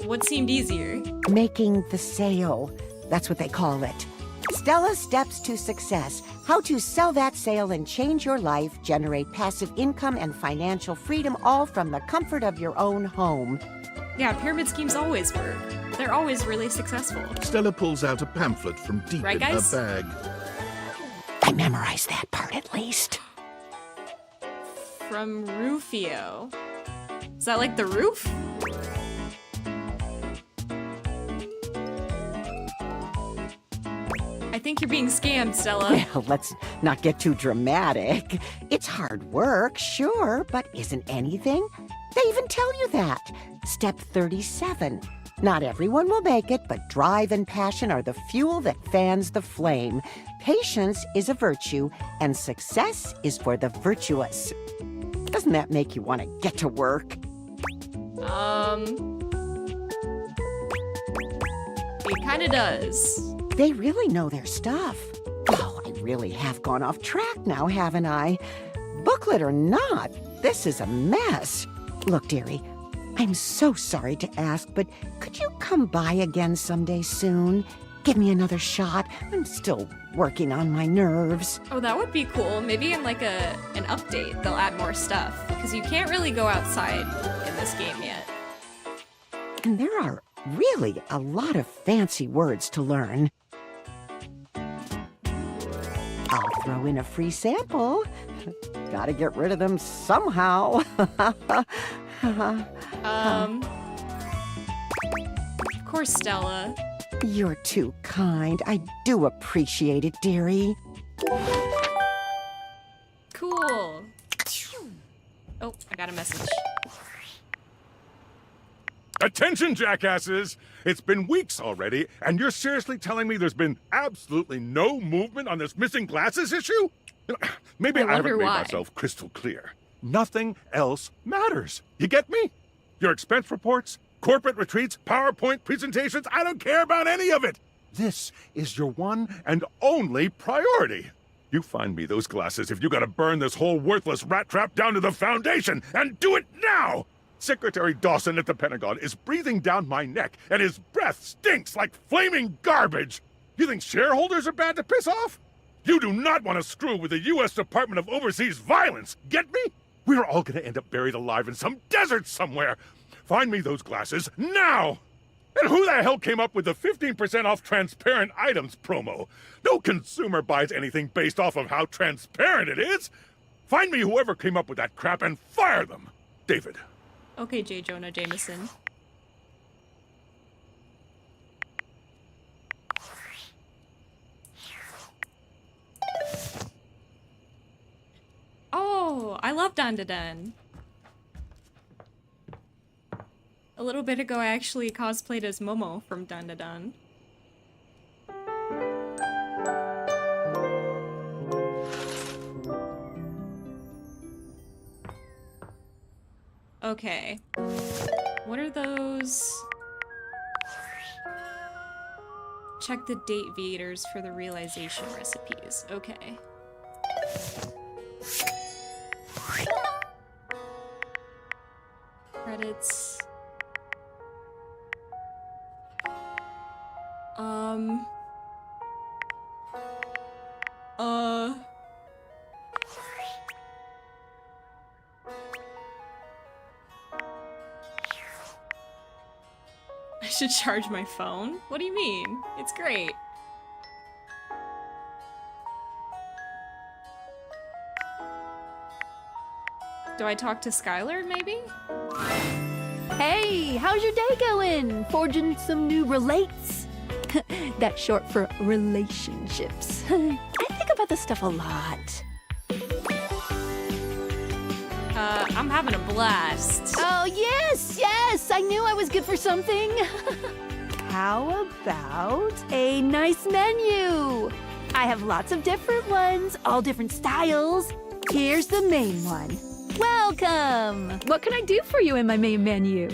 What seemed easier? Making the sale. That's what they call it. Stella Steps to Success. How to sell that sale and change your life, generate passive income and financial freedom, all from the comfort of your own home. Yeah, pyramid schemes always work. They're always really successful. Stella pulls out a pamphlet from deep Right, in guys? her bag. I memorized that part at least. From Rufio. Is that like the roof? I think you're being scammed, Stella. Well, let's not get too dramatic. It's hard work, sure, but isn't anything? They even tell you that. Step 37. Not everyone will make it, but drive and passion are the fuel that fans the flame. Patience is a virtue, and success is for the virtuous. Doesn't that make you want to get to work? It kinda does. They really know their stuff. Oh, I really have gone off track now, haven't I? Booklet or not, this is a mess. Look, dearie, I'm so sorry to ask, but could you come by again someday soon? Give me another shot. I'm still working on my nerves. Oh, that would be cool. Maybe in like an update, they'll add more stuff. Because you can't really go outside in this game yet. And there are really a lot of fancy words to learn. I'll throw in a free sample. Gotta get rid of them somehow. Of course, Stella. You're too kind. I do appreciate it, dearie. Cool. Oh, I got a message. Attention, jackasses! It's been weeks already, and you're seriously telling me there's been absolutely no movement on this missing glasses issue? Maybe I haven't made myself crystal clear. Nothing else matters. You get me? Your expense reports, corporate retreats, PowerPoint presentations, I don't care about any of it. This is your one and only priority. You find me those glasses if you gotta burn this whole worthless rat trap down to the foundation, and do it now! Secretary Dawson at the Pentagon is breathing down my neck, and his breath stinks like flaming garbage! You think shareholders are bad to piss off? You do not want to screw with the U.S. Department of Overseas Violence, get me? We're all gonna end up buried alive in some desert somewhere! Find me those glasses, now! And who the hell came up with the 15% off transparent items promo? No consumer buys anything based off of how transparent it is! Find me whoever came up with that crap and fire them! David. Okay, J. Jonah Jameson. Oh, I love Dandadan. A little bit ago, I actually cosplayed as Momo from Dandadan. Okay. What are those? Check the date VTubers for the realization recipes. Okay. Credits. I should charge my phone? What do you mean? It's great. Do I talk to Skylar, maybe? Hey, how's your day going? Forging some new relates? That's short for relationships. I think about this stuff a lot. I'm having a blast. Oh, yes, yes! I knew I was good for something. How about a nice menu? I have lots of different ones, all different styles. Here's the main one. Welcome! What can I do for you in my main menu?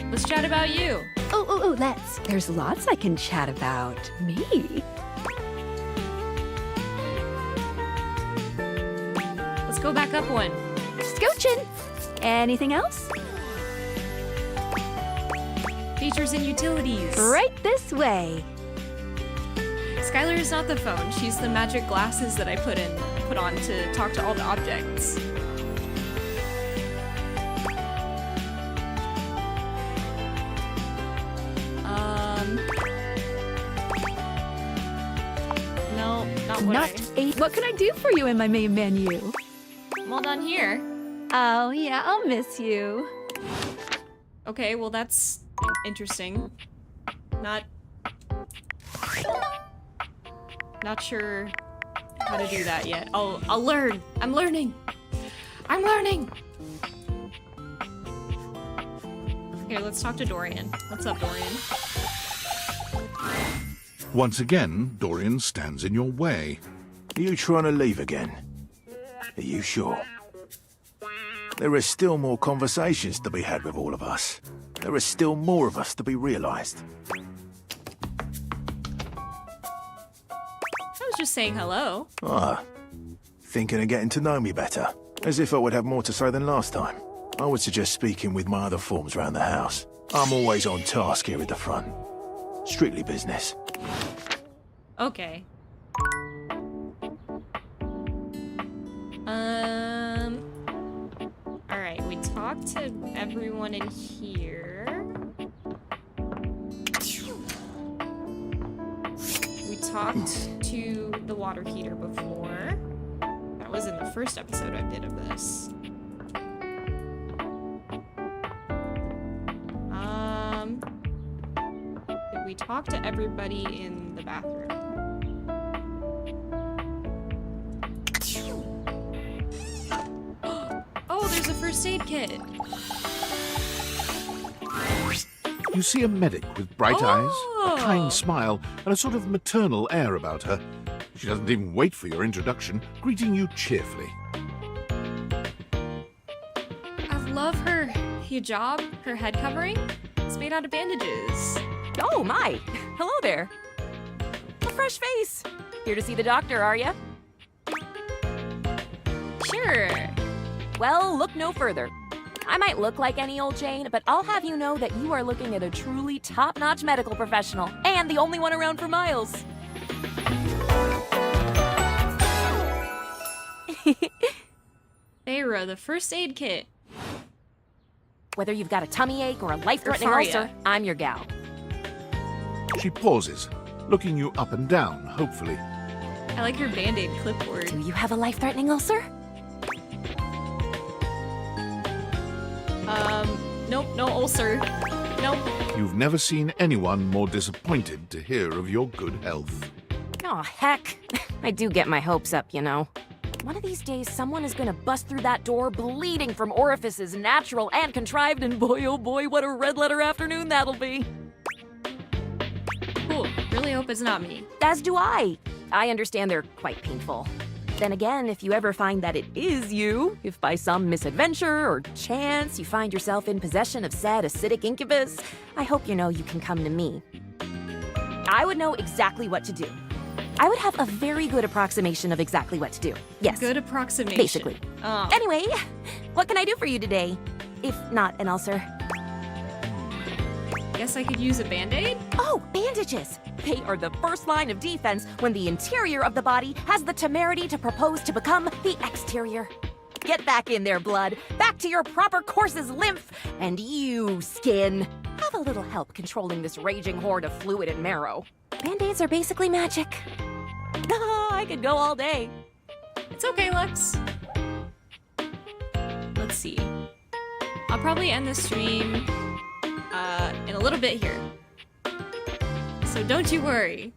Let's chat about you. Oh, let's. There's lots I can chat about. Me? Let's go back up one. Scoochin'! Anything else? Features and utilities. Right this way. Skylar is not the phone. She's the magic glasses that I put on to talk to all the objects. No, not what What can I do for you in my main menu? I'm all done here. Oh, yeah, I'll miss you. Okay, well that's interesting. Not sure how to do that yet. I'll learn. I'm learning. I'm learning. Here, let's talk to Dorian. What's up, Dorian? Once again, Dorian stands in your way. Are you trying to leave again? Are you sure? There are still more conversations to be had with all of us. There are still more of us to be realized. I was just saying hello. Ah, thinking of getting to know me better. As if I would have more to say than last time. I would suggest speaking with my other forms around the house. I'm always on task here at the front. Strictly business. Okay. Alright, we talked to everyone in here. We talked to the water heater before. That was in the first episode I did of this. Did we talk to everybody in the bathroom? Oh, there's a first aid kit. You see a medic with bright eyes, a kind smile, and a sort of maternal air about her. She doesn't even wait for your introduction, greeting you cheerfully. I love her hijab, her head covering. It's made out of bandages. Oh, my. Hello there. A fresh face. Here to see the doctor, are ya? Sure. Well, look no further. I might look like any old Jane, but I'll have you know that you are looking at a truly top-notch medical professional, and the only one around for miles. Feyre, the first aid kit. Whether you've got a tummy ache or a life-threatening Faria. ulcer, I'm your gal. She pauses, looking you up and down, hopefully. I like her Band-Aid clipboard. Do you have a life-threatening ulcer? Nope, no ulcer. Nope. You've never seen anyone more disappointed to hear of your good health. Oh, heck. I do get my hopes up, you know. One of these days, someone is gonna bust through that door bleeding from orifices natural and contrived, and boy, oh boy, what a red letter afternoon that'll be. Cool. Really hope it's not me. As do I. I understand they're quite painful. Then again, if you ever find that it is you, if by some misadventure or chance you find yourself in possession of said acidic incubus, I hope you know you can come to me. I would know exactly what to do. I would have a very good approximation of exactly what to do. Yes. Good approximation. Basically. Oh. Anyway, what can I do for you today? If not an ulcer. Guess I could use a Band-Aid? Oh, bandages! They are the first line of defense when the interior of the body has the temerity to propose to become the exterior. Get back in there, blood. Back to your proper course's lymph. And you, skin. Have a little help controlling this raging horde of fluid and marrow. Band-Aids are basically magic. I could go all day. It's okay, Lux. Let's see. I'll probably end the stream in a little bit here. So don't you worry.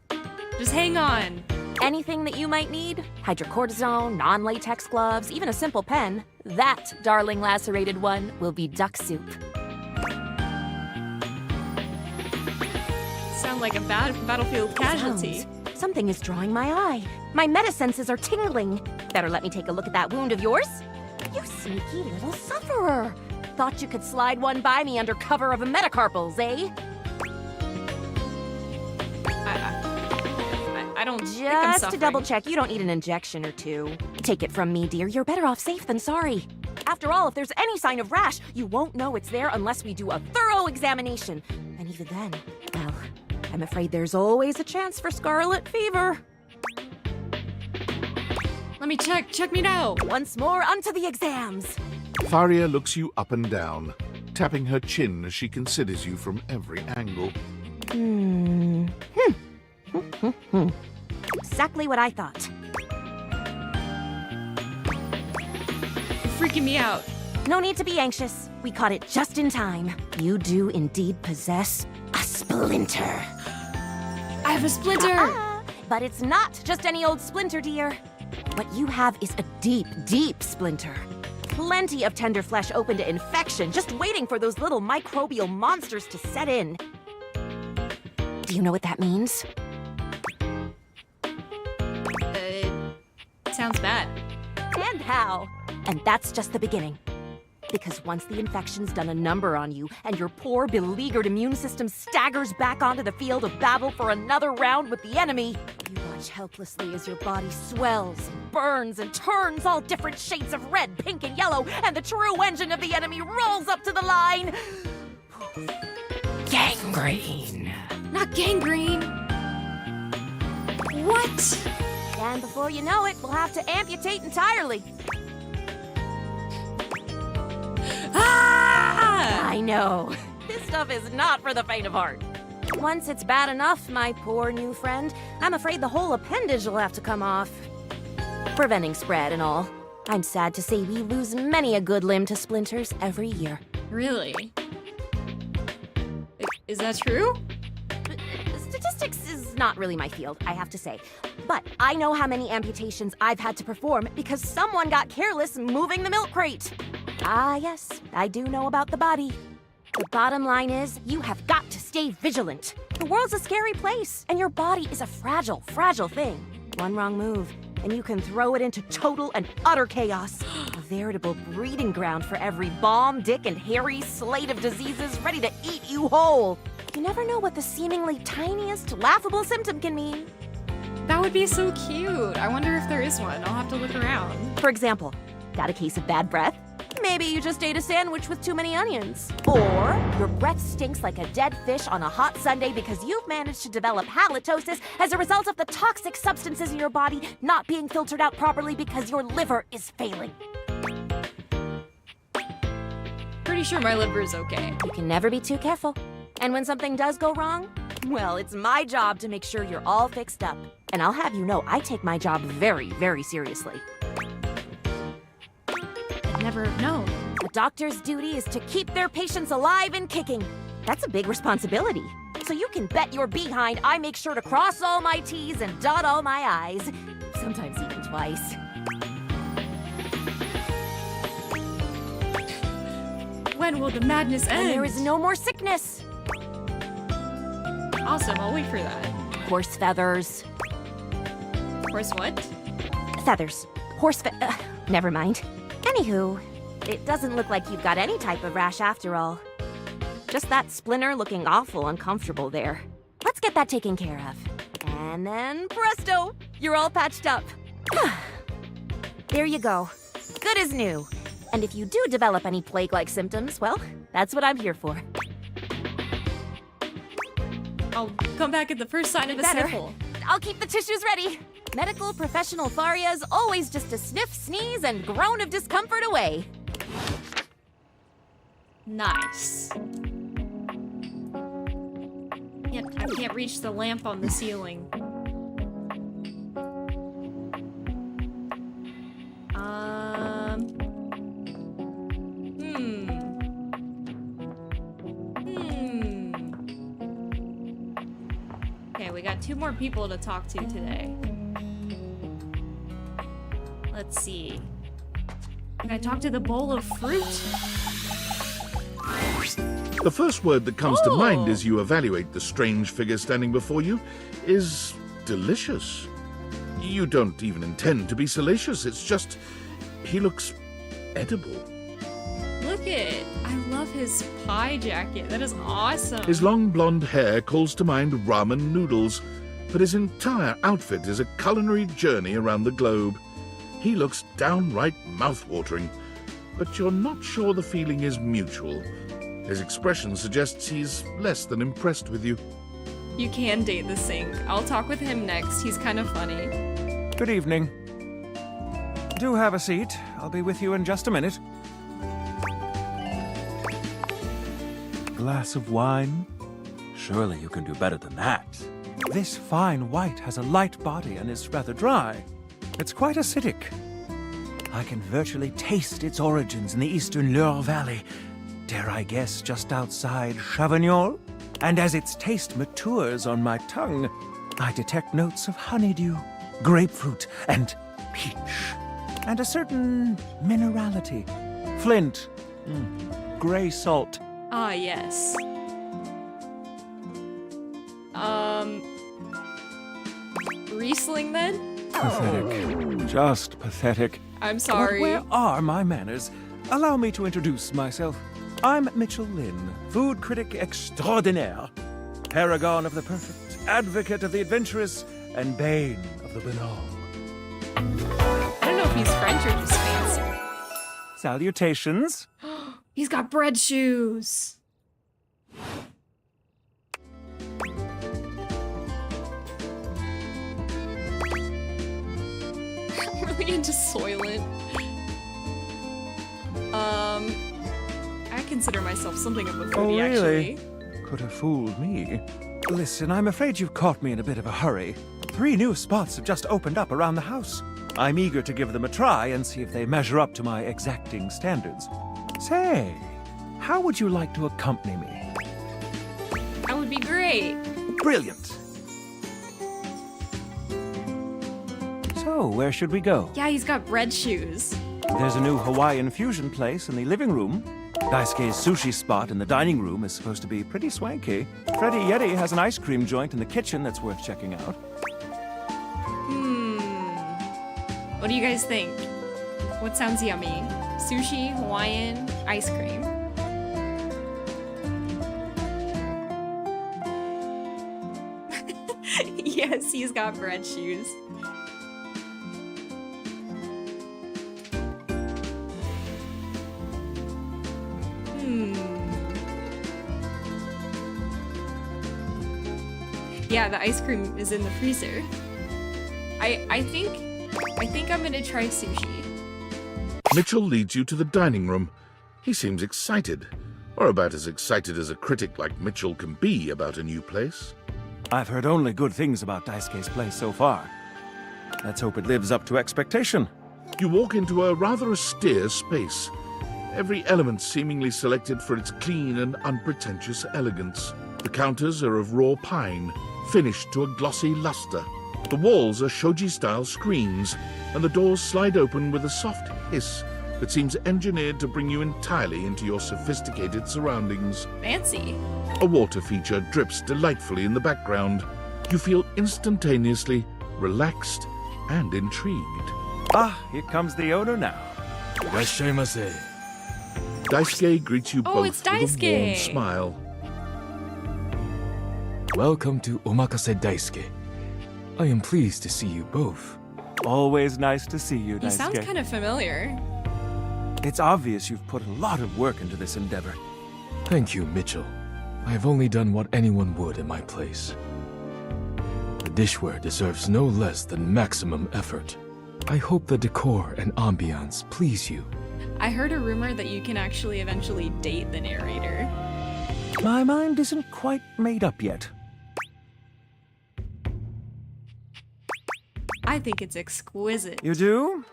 Just hang on. Anything that you might need, hydrocortisone, non-latex gloves, even a simple pen, that, darling lacerated one, will be duck soup. Sound like a battlefield casualty. Something is drawing my eye. My metasenses are tingling. Better let me take a look at that wound of yours. You sneaky little sufferer. Thought you could slide one by me under cover of a metacarpals, eh? I don't think I'm Just to suffering. double check, you don't need an injection or two. Take it from me, dear. You're better off safe than sorry. After all, if there's any sign of rash, you won't know it's there unless we do a thorough examination. And even then, well, I'm afraid there's always a chance for scarlet fever. Let me check. Check me now. Once more, onto the exams. Faria looks you up and down, tapping her chin as she considers you from every angle. Exactly what I thought. You're freaking me out. No need to be anxious. We caught it just in time. You do indeed possess a splinter. I have a splinter. But it's not just any old splinter, dear. What you have is a deep, deep splinter. Plenty of tender flesh open to infection, just waiting for those little microbial monsters to set in. Do you know what that means? Sounds bad. And how? And that's just the beginning. Because once the infection's done a number on you, and your poor, beleaguered immune system staggers back onto the field of battle for another round with the enemy, you watch helplessly as your body swells, and burns, and turns all different shades of red, pink, and yellow, and the true engine of the enemy rolls up to the line. Gangrene. Not gangrene. What? And before you know it, we'll have to amputate entirely. Ah! I know. This stuff is not for the faint of heart. Once it's bad enough, my poor new friend, I'm afraid the whole appendage will have to come off. Preventing spread and all. I'm sad to say we lose many a good limb to splinters every year. Really? Is that true? Statistics is not really my field, I have to say. But I know how many amputations I've had to perform because someone got careless moving the milk crate. Ah, yes, I do know about the body. The bottom line is, you have got to stay vigilant. The world's a scary place, and your body is a fragile, fragile thing. One wrong move, and you can throw it into total and utter chaos. A veritable breeding ground for every bomb, dick, and hairy slate of diseases ready to eat you whole. You never know what the seemingly tiniest, laughable symptom can mean. That would be so cute. I wonder if there is one. I'll have to look around. For example, got a case of bad breath? Maybe you just ate a sandwich with too many onions. Or your breath stinks like a dead fish on a hot Sunday because you've managed to develop halitosis as a result of the toxic substances in your body not being filtered out properly because your liver is failing. Pretty sure my liver is okay. You can never be too careful. And when something does go wrong, well, it's my job to make sure you're all fixed up. And I'll have you know I take my job very, very seriously. I've never known. A doctor's duty is to keep their patients alive and kicking. That's a big responsibility. So you can bet your behind I make sure to cross all my T's and dot all my I's. Sometimes even twice. When will the madness end? And there is no more sickness. Awesome, I'll wait for that. Horse feathers. Horse what? Feathers. Never mind. Anywho, it doesn't look like you've got any type of rash after all. Just that splinter looking awful uncomfortable there. Let's get that taken care of. And then presto! You're all patched up. There you go. Good as new. And if you do develop any plague-like symptoms, well, that's what I'm here for. I'll come back at the first sign of a sniffle. I'll keep the tissues ready. Medical professional Faria's always just a sniff, sneeze, and groan of discomfort away. Nice. I can't reach the lamp on the ceiling. Okay, we got 2 more people to talk to today. Let's see. Can I talk to the bowl of fruit? The first word that comes to mind as you evaluate the strange figure standing before you is delicious. You don't even intend to be salacious, it's just he looks edible. Look it! I love his pie jacket. That is awesome. His long blonde hair calls to mind ramen noodles, but his entire outfit is a culinary journey around the globe. He looks downright mouth-watering, but you're not sure the feeling is mutual. His expression suggests he's less than impressed with you. You can date the sink. I'll talk with him next. He's kind of funny. Good evening. Do have a seat. I'll be with you in just a minute. Glass of wine? Surely you can do better than that. This fine white has a light body and is rather dry. It's quite acidic. I can virtually taste its origins in the eastern Loire Valley. Dare I guess just outside Chavignol? And as its taste matures on my tongue, I detect notes of honeydew, grapefruit, and peach. And a certain minerality. Flint, gray salt. Ah, yes. Riesling then? Pathetic. Just pathetic. I'm sorry. But where are my manners? Allow me to introduce myself. I'm Mitchell Lynn, food critic extraordinaire, paragon of the perfect, advocate of the adventurous, and bane of the banal. I don't know if he's French or just fancy. Salutations. He's got bread shoes. I'm really into Soylent. I consider myself something of a foodie, really? actually. Could have fooled me. Listen, I'm afraid you've caught me in a bit of a hurry. 3 new spots have just opened up around the house. I'm eager to give them a try and see if they measure up to my exacting standards. Say, how would you like to accompany me? That would be great. Brilliant. So, where should we go? Yeah, he's got bread shoes. There's a new Hawaiian fusion place in the living room. Daisuke's sushi spot in the dining room is supposed to be pretty swanky. Freddy Yeti has an ice cream joint in the kitchen that's worth checking out. What do you guys think? What sounds yummy? Sushi, Hawaiian, ice cream. Yes, he's got bread shoes. Yeah, the ice cream is in the freezer. I think I'm gonna try sushi. Mitchell leads you to the dining room. He seems excited, or about as excited as a critic like Mitchell can be about a new place. I've heard only good things about Daisuke's place so far. Let's hope it lives up to expectation. You walk into a rather austere space, every element seemingly selected for its clean and unpretentious elegance. The counters are of raw pine, finished to a glossy luster. The walls are shoji-style screens, and the doors slide open with a soft hiss that seems engineered to bring you entirely into your sophisticated surroundings. Fancy. A water feature drips delightfully in the background. You feel instantaneously relaxed and intrigued. Ah, here comes the owner now. Irashaimase. Daisuke greets you Oh, both it's with a warm Daisuke. smile. Welcome to Omakase Daisuke. I am pleased to see you both. Always nice to see you, He Daisuke. sounds kind of familiar. It's obvious you've put a lot of work into this endeavor. Thank you, Mitchell. I have only done what anyone would in my place. The dishware deserves no less than maximum effort. I hope the decor and ambiance please you. I heard a rumor that you can actually eventually date the narrator. My mind isn't quite made up yet. I think it's exquisite. You do?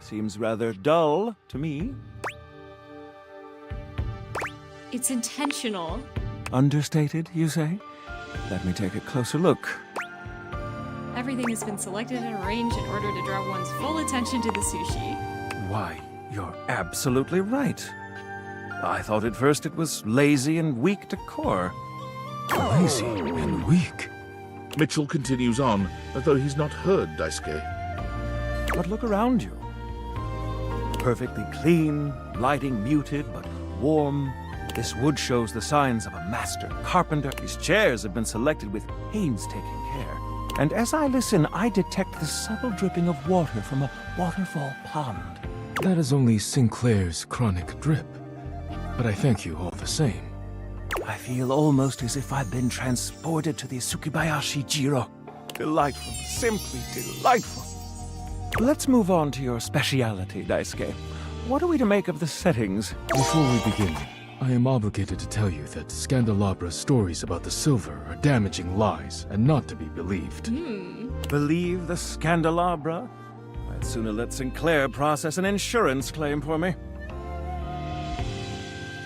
Seems rather dull to me. It's intentional. Understated, you say? Let me take a closer look. Everything has been selected and arranged in order to draw one's full attention to the sushi. Why, you're absolutely right. I thought at first it was lazy and weak decor. Lazy and weak. Mitchell continues on, as though he's not heard Daisuke. But look around you. Perfectly clean, lighting muted but warm. This wood shows the signs of a master carpenter. These chairs have been selected with painstaking care. And as I listen, I detect the subtle dripping of water from a waterfall pond. That is only Sinclair's chronic drip. But I thank you all the same. I feel almost as if I've been transported to the Tsukibayashi Jiro. Delightful, simply delightful. Let's move on to your speciality, Daisuke. What are we to make of the settings? Before we begin, I am obligated to tell you that Scandalabra's stories about the silver are damaging lies and not to be believed. Believe the Scandalabra? I'd sooner let Sinclair process an insurance claim for me.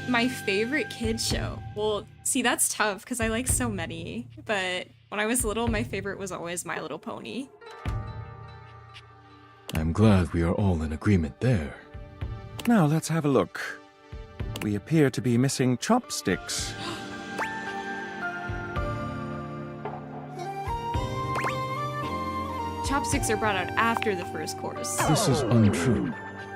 My favorite kid show. Well, see, that's tough because I like so many. But when I was little, my favorite was always My Little Pony. I'm glad we are all in agreement there. Now let's have a look. We appear to be missing chopsticks. Chopsticks are brought out after the first course. This is untrue.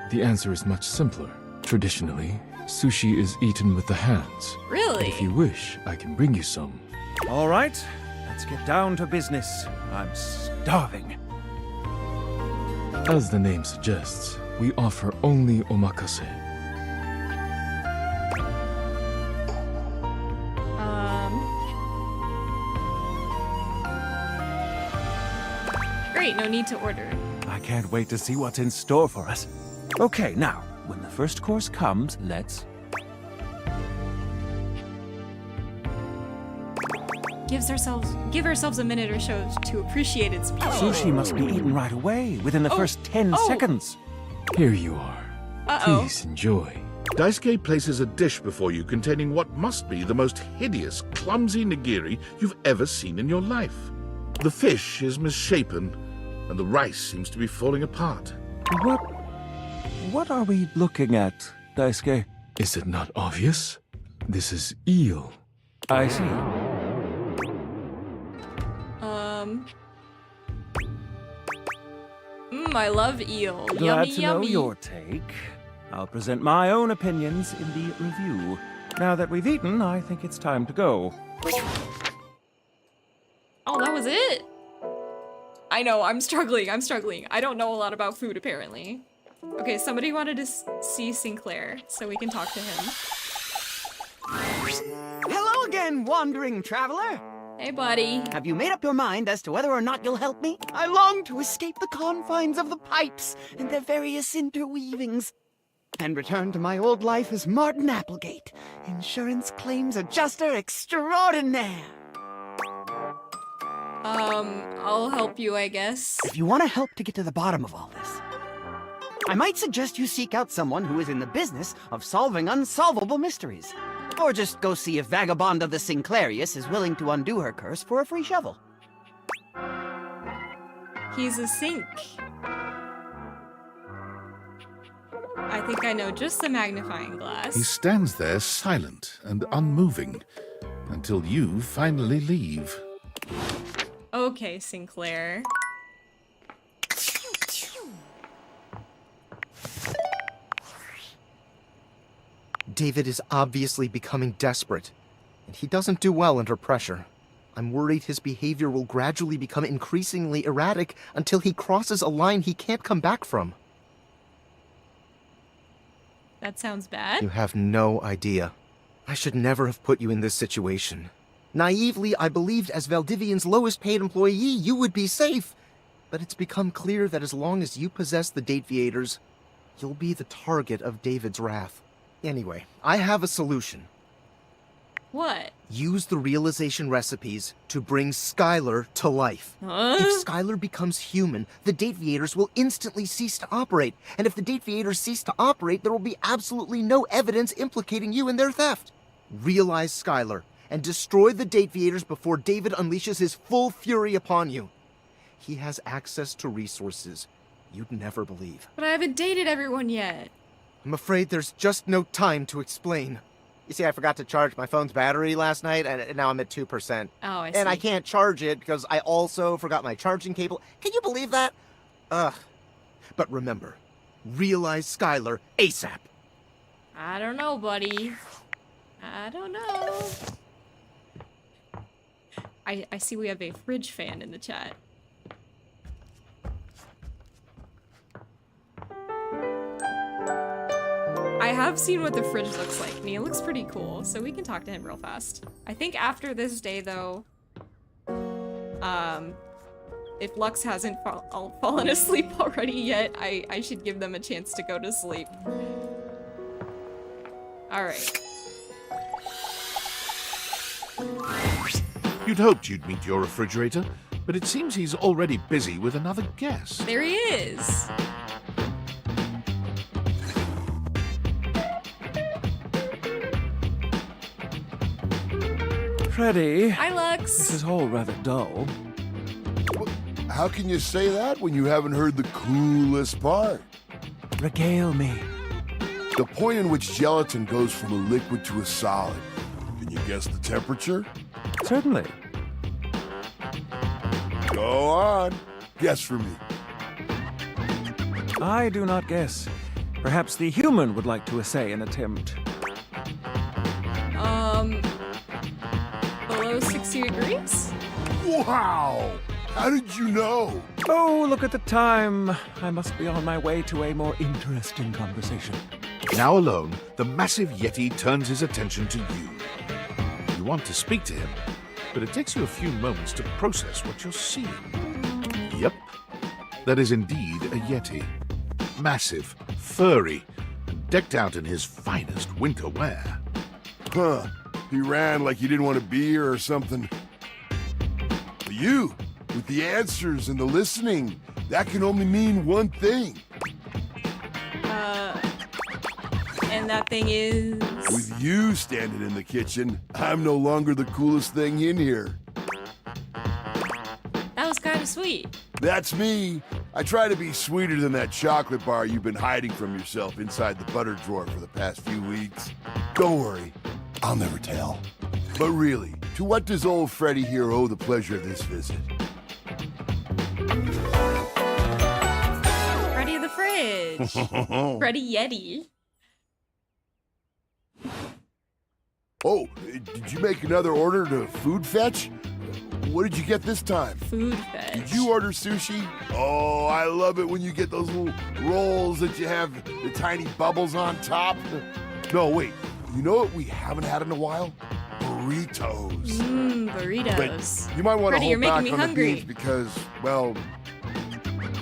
The answer is much simpler. Traditionally, sushi is eaten with the hands. Really? If you wish, I can bring you some. All right, let's get down to business. I'm starving. As the name suggests, we offer only omakase. Great, no need to order. I can't wait to see what's in store for us. Okay, now, when the first course comes, let's... Give ourselves a minute or so to appreciate its beauty. Sushi must be eaten right away, within the first 10 seconds. Here you are. Please enjoy. Daisuke places a dish before you containing what must be the most hideous, clumsy nigiri you've ever seen in your life. The fish is misshapen, and the rice seems to be falling apart. What are we looking at, Daisuke? Is it not obvious? This is eel. I see. I love eel. Glad Yummy, to yummy. know your take. I'll present my own opinions in the review. Now that we've eaten, I think it's time to go. Oh, that was it? I know, I'm struggling. I don't know a lot about food, apparently. Okay, somebody wanted to see Sinclair, so we can talk to him. Hello again, wandering traveler. Hey, buddy. Have you made up your mind as to whether or not you'll help me? I long to escape the confines of the pipes and their various interweavings, and return to my old life as Martin Applegate, insurance claims adjuster extraordinaire. I'll help you, I guess. If you want to help to get to the bottom of all this, I might suggest you seek out someone who is in the business of solving unsolvable mysteries. Or just go see if Vagabond of the Sinclairius is willing to undo her curse for a free shovel. He's a sink. I think I know just the magnifying glass. He stands there silent and unmoving until you finally leave. Okay, Sinclair. David is obviously becoming desperate, and he doesn't do well under pressure. I'm worried his behavior will gradually become increasingly erratic until he crosses a line he can't come back from. That sounds bad. You have no idea. I should never have put you in this situation. Naively, I believed as Valdivian's lowest paid employee, you would be safe. But it's become clear that as long as you possess the Dateviators, you'll be the target of David's wrath. Anyway, I have a solution. What? Use the realization recipes to bring Skylar to life. Huh? If Skylar becomes human, the Dateviators will instantly cease to operate. And if the Dateviators cease to operate, there will be absolutely no evidence implicating you in their theft. Realize Skylar and destroy the Dateviators before David unleashes his full fury upon you. He has access to resources you'd never believe. But I haven't dated everyone yet. I'm afraid there's just no time to explain. You see, I forgot to charge my phone's battery last night, and now I'm at 2%. Oh, I see. And I can't charge it because I also forgot my charging cable. Can you believe that? Ugh. But remember, realize Skylar ASAP. I don't know, buddy. I don't know. I see we have a fridge fan in the chat. I have seen what the fridge looks like, and he looks pretty cool, so we can talk to him real fast. I think after this day, though, if Lux hasn't fallen asleep already yet, I should give them a chance to go to sleep. Alright. You'd hoped you'd meet your refrigerator, but it seems he's already busy with another guest. There he is! Freddy. Hi, Lux. This is all rather dull. How can you say that when you haven't heard the coolest part? Regale me. The point in which gelatin goes from a liquid to a solid. Can you guess the temperature? Certainly. Go on. Guess for me. I do not guess. Perhaps the human would like to essay an attempt. Below 60 degrees? Wow! How did you know? Oh, look at the time. I must be on my way to a more interesting conversation. Now alone, the massive Yeti turns his attention to you. You want to speak to him, but it takes you a few moments to process what you're seeing. Yep, that is indeed a Yeti. Massive, furry, and decked out in his finest winter wear. Huh. He ran like he didn't want to be here or something. But you, with the answers and the listening, that can only mean one thing. And that thing is... With you standing in the kitchen, I'm no longer the coolest thing in here. That was kind of sweet. That's me. I try to be sweeter than that chocolate bar you've been hiding from yourself inside the butter drawer for the past few weeks. Don't worry, I'll never tell. But really, to what does old Freddy here owe the pleasure of this visit? Freddy the fridge. Freddy Yeti. Oh, did you make another order to Food Fetch? What did you get this time? Food Fetch. Did you order sushi? Oh, I love it when you get those little rolls that you have the tiny bubbles on top. No, wait. You know what we haven't had in a while? Burritos. Burritos. But you might want to Freddy, you're hold making back me on hungry. the beans because, well,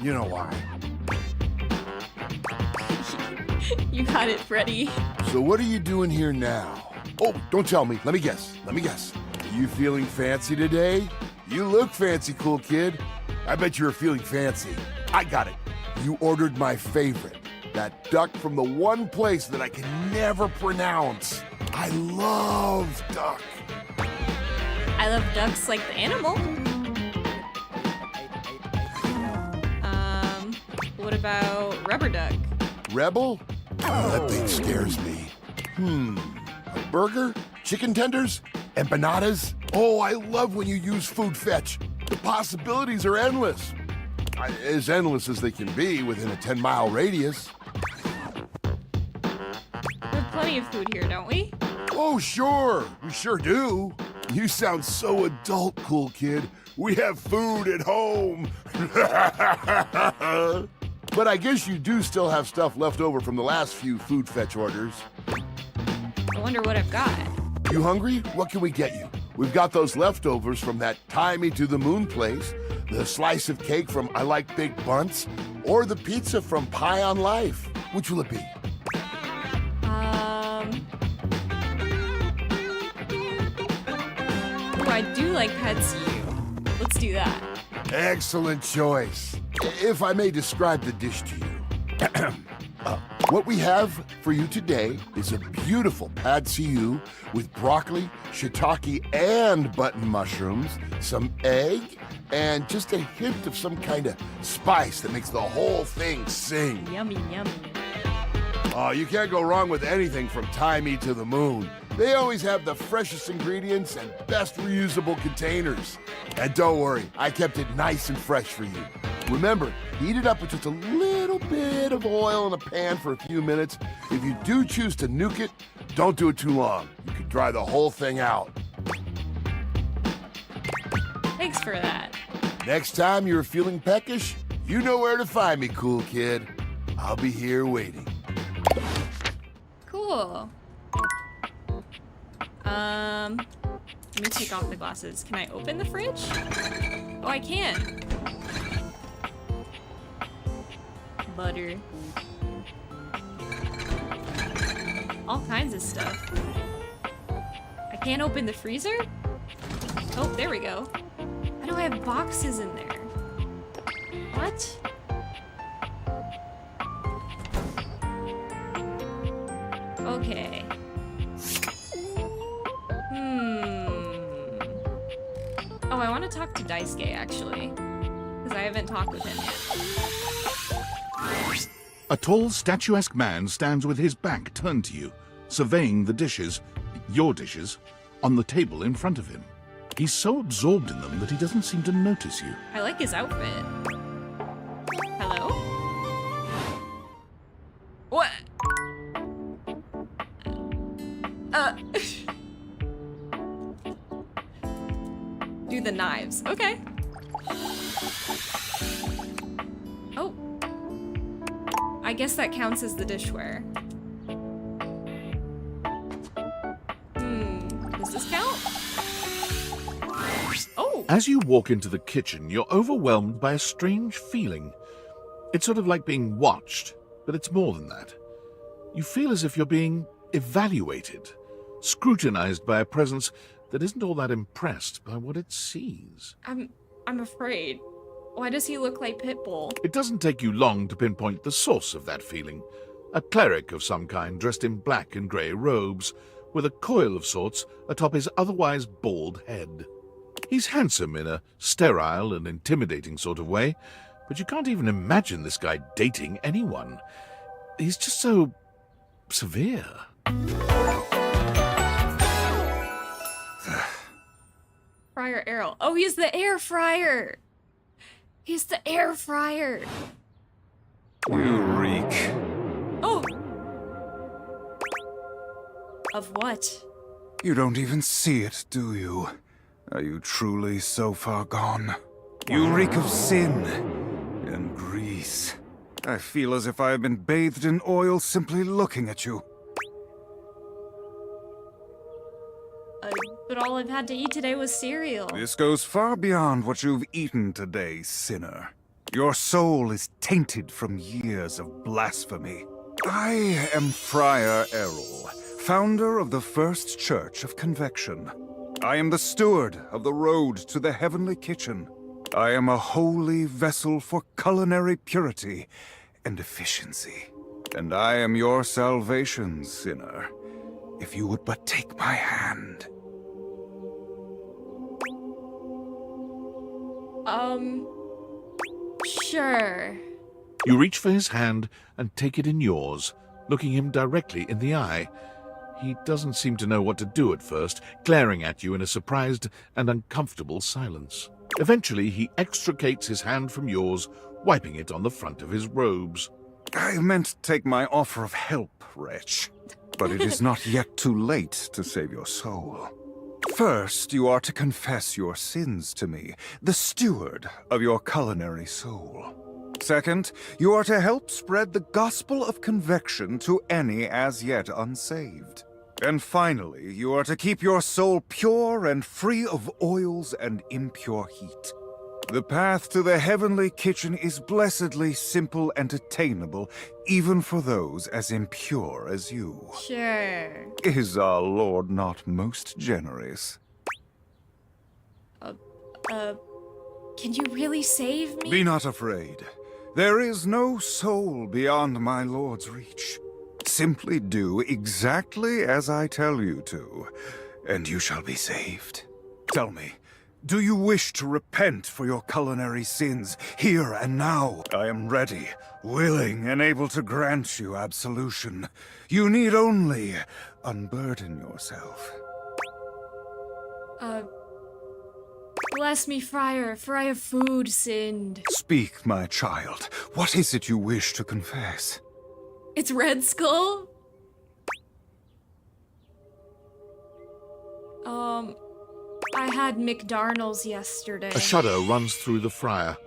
you know why. You got it, Freddy. So what are you doing here now? Oh, don't tell me. Let me guess. Are you feeling fancy today? You look fancy, cool kid. I bet you were feeling fancy. I got it. You ordered my favorite. That duck from the one place that I can never pronounce. I love duck. I love ducks like the animal. What about rubber duck? Rebel? Oh, that thing scares me. A burger? Chicken tenders? Empanadas? Oh, I love when you use Food Fetch. The possibilities are endless. As endless as they can be within a 10-mile radius. We have plenty plenty of food here, don't we? Oh, sure. We sure do. You sound so adult, cool kid. We have food at home. But I guess you do still have stuff left over from the last few food fetch orders. I wonder what I've got. You hungry? What can we get you? We've got those leftovers from that Tie Me to the Moon place, the slice of cake from I Like Big Bunts, or the pizza from Pie on Life. Which will it be? Oh, I do like Pets You. Let's do that. Excellent choice. If I may describe the dish to you. What we have for you today is a beautiful pad see ew with broccoli, shiitake, and button mushrooms, some egg, and just a hint of some kind of spice that makes the whole thing sing. Yummy, yummy. Oh, you can't go wrong with anything from Tie Me to the Moon. They always have the freshest ingredients and best reusable containers. And don't worry, I kept it nice and fresh for you. Remember, heat it up with just a little bit of oil in a pan for a few minutes. If you do choose to nuke it, don't do it too long. You can dry the whole thing out. Thanks for that. Next time you're feeling peckish, you know where to find me, cool kid. I'll be here waiting. Cool. Let me take off the glasses. Can I open the fridge? Oh, I can. Butter. All kinds of stuff. I can't open the freezer? Oh, there we go. Why do I have boxes in there? What? Okay. Oh, I want to talk to Daisuke, actually. Because I haven't talked with him yet. A tall, statuesque man stands with his back turned to you, surveying the dishes, your dishes, on the table in front of him. He's so absorbed in them that he doesn't seem to notice you. I like his outfit. Hello? What? Do the knives. Okay. Oh. I guess that counts as the dishware. Does this count? Oh! As you walk into the kitchen, you're overwhelmed by a strange feeling. It's sort of like being watched, but it's more than that. You feel as if you're being evaluated, scrutinized by a presence that isn't all that impressed by what it sees. I'm afraid. Why does he look like Pitbull? It doesn't take you long to pinpoint the source of that feeling. A cleric of some kind dressed in black and grey robes, with a coil of sorts atop his otherwise bald head. He's handsome in a sterile and intimidating sort of way, but you can't even imagine this guy dating anyone. He's just so severe. Fryer Errol. Oh, he's the air fryer. He's the air fryer. You reek. Oh. Of what? You don't even see it, do you? Are you truly so far gone? You reek of sin and grease. I feel as if I have been bathed in oil simply looking at you. But all I've had to eat today was cereal. This goes far beyond what you've eaten today, sinner. Your soul is tainted from years of blasphemy. I am Friar Errol, founder of the First Church of Convection. I am the steward of the road to the heavenly kitchen. I am a holy vessel for culinary purity and efficiency. And I am your salvation, sinner, if you would but take my hand. Sure. You reach for his hand and take it in yours, looking him directly in the eye. He doesn't seem to know what to do at first, glaring at you in a surprised and uncomfortable silence. Eventually, he extricates his hand from yours, wiping it on the front of his robes. I meant to take my offer of help, wretch. But it is not yet too late to save your soul. First, you are to confess your sins to me, the steward of your culinary soul. Second, you are to help spread the gospel of convection to any as yet unsaved. And finally, you are to keep your soul pure and free of oils and impure heat. The path to the heavenly kitchen is blessedly simple and attainable, even for those as impure as you. Sure. Is our Lord not most generous? Can you really save me? Be not afraid. There is no soul beyond my Lord's reach. Simply do exactly as I tell you to, and you shall be saved. Tell me, do you wish to repent for your culinary sins here and now? I am ready, willing, and able to grant you absolution. You need only unburden yourself. Bless me, Friar, for I have food sinned. Speak, my child. What is it you wish to confess? It's Red Skull? I had McDarnell's yesterday. A shudder runs through the friar.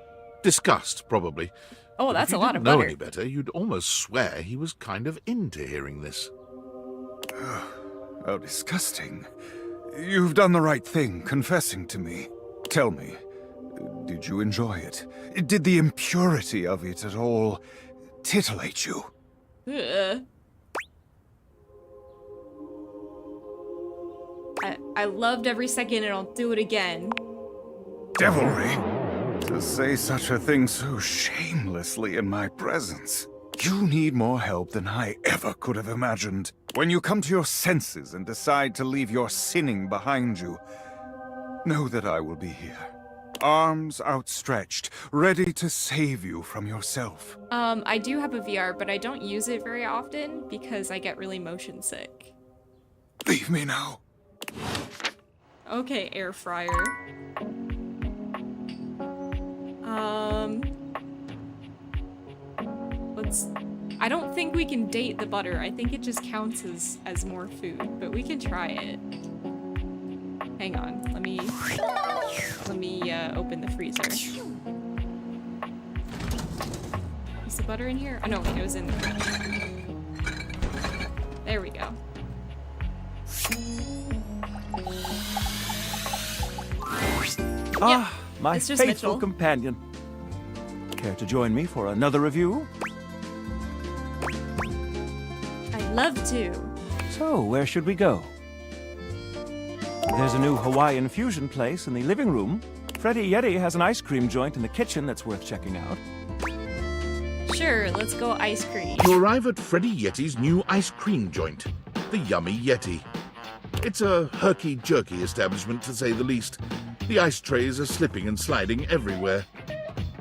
Disgust, probably. Oh, But that's if a you lot of didn't know butter. any better, you'd almost swear he was kind of into hearing this. How disgusting. You've done the right thing, confessing to me. Tell me, did you enjoy it? Did the impurity of it at all titillate you? I loved every second and I'll do it again. Devilry? To say such a thing so shamelessly in my presence. You need more help than I ever could have imagined. When you come to your senses and decide to leave your sinning behind you, know that I will be here. Arms outstretched, ready to save you from yourself. I do have a VR, but I don't use it very often because I get really motion sick. Leave me now. Okay, air fryer. I don't think we can date the butter. I think it just counts as more food, but we can try it. Hang on, let me open the freezer. Is the butter in here? Oh no, wait, it was in the fridge. There we go. Ah, my it's just faithful Mitchell. companion. Care to join me for another review? I'd love to. So, where should we go? There's a new Hawaiian fusion place in the living room. Freddy Yeti has an ice cream joint in the kitchen that's worth checking out. Sure, let's go ice cream. You arrive at Freddy Yeti's new ice cream joint, the Yummy Yeti. It's a herky-jerky establishment, to say the least. The ice trays are slipping and sliding everywhere.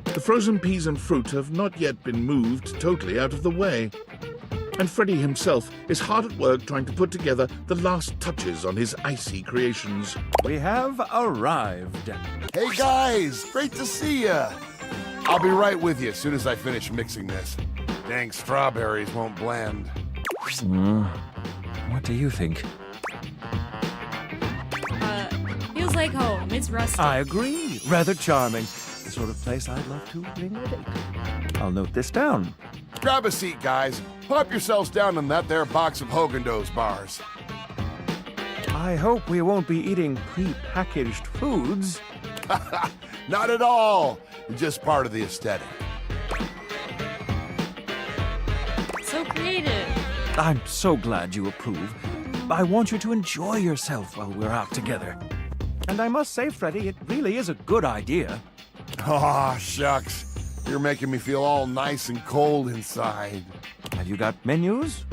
The frozen peas and fruit have not yet been moved totally out of the way. And Freddy himself is hard at work trying to put together the last touches on his icy creations. We have arrived. Hey guys, great to see ya. I'll be right with you as soon as I finish mixing this. Dang strawberries won't blend. What do you think? Feels like home. It's rustic. I agree. Rather charming. The sort of place I'd love to bring a date. I'll note this down. Grab a seat, guys. Plop yourselves down in that there box of Haagen-Dazs bars. I hope we won't be eating pre-packaged foods. Not at all. Just part of the aesthetic. So creative. I'm so glad you approve. I want you to enjoy yourself while we're out together. And I must say, Freddy, it really is a good idea. Aw, shucks. You're making me feel all nice and cold inside. Have you got menus?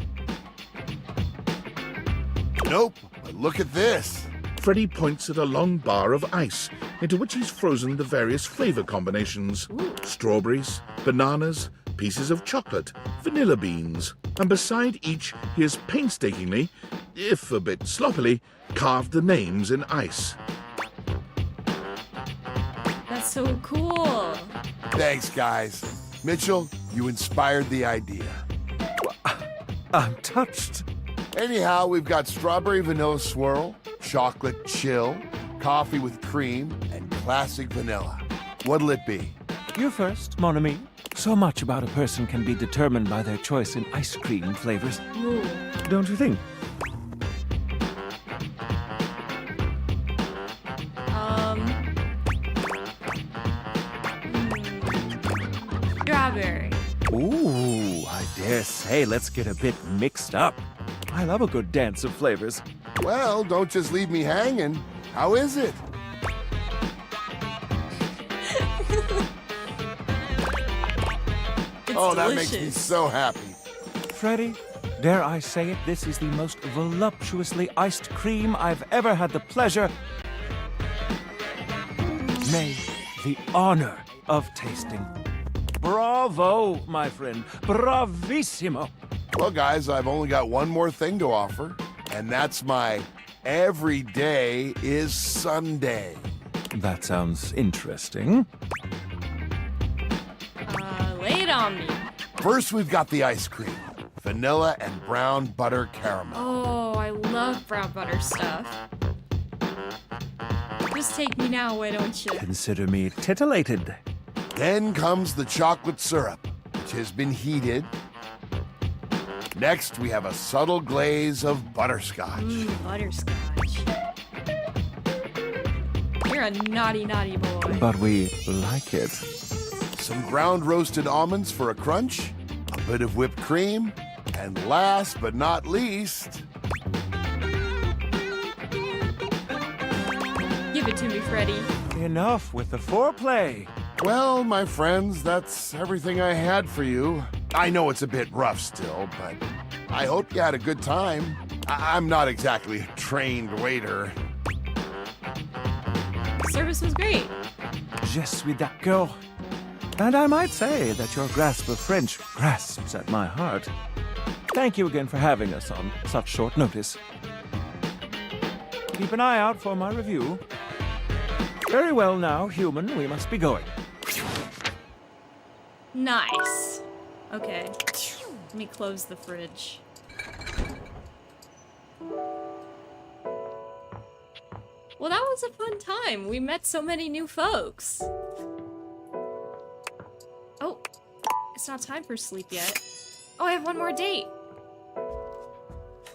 Nope, but look at this. Freddy points at a long bar of ice, into which he's frozen the various flavor combinations. Strawberries, bananas, pieces of chocolate, vanilla beans. And beside each, he has painstakingly, if a bit sloppily, carved the names in ice. That's so cool. Thanks, guys. Mitchell, you inspired the idea. I'm touched. Anyhow, we've got strawberry vanilla swirl, chocolate chill, coffee with cream, and classic vanilla. What'll it be? You first, mon ami. So much about a person can be determined by their choice in ice cream flavors. Ooh. Don't you think? Strawberry. Ooh, I dare say let's get a bit mixed up. I love a good dance of flavors. Well, don't just leave me hanging. How is it? Oh, that makes me so happy. Freddy, dare I say it, this is the most voluptuously iced cream I've ever had the pleasure, nay, the honor of tasting. Bravo, my friend. Bravissimo. Well, guys, I've only got one more thing to offer, and that's my every day is Sunday. That sounds interesting. Lay it on me. First, we've got the ice cream. Vanilla and brown butter caramel. Oh, I love brown butter stuff. Just take me now, why don't you? Consider me titillated. Then comes the chocolate syrup, which has been heated. Next, we have a subtle glaze of butterscotch. Butterscotch. You're a naughty, naughty boy. But we like it. Some ground roasted almonds for a crunch, a bit of whipped cream, and last but not least... Give it to me, Freddy. Enough with the foreplay. Well, my friends, that's everything I had for you. I know it's a bit rough still, but I hope you had a good time. I'm not exactly a trained waiter. Service was great. Je suis d'accord. And I might say that your grasp of French grasps at my heart. Thank you again for having us on such short notice. Keep an eye out for my review. Very well now, human, we must be going. Nice. Okay. Let me close the fridge. Well, that was a fun time. We met so many new folks. Oh, it's not time for sleep yet. Oh, I have one more date.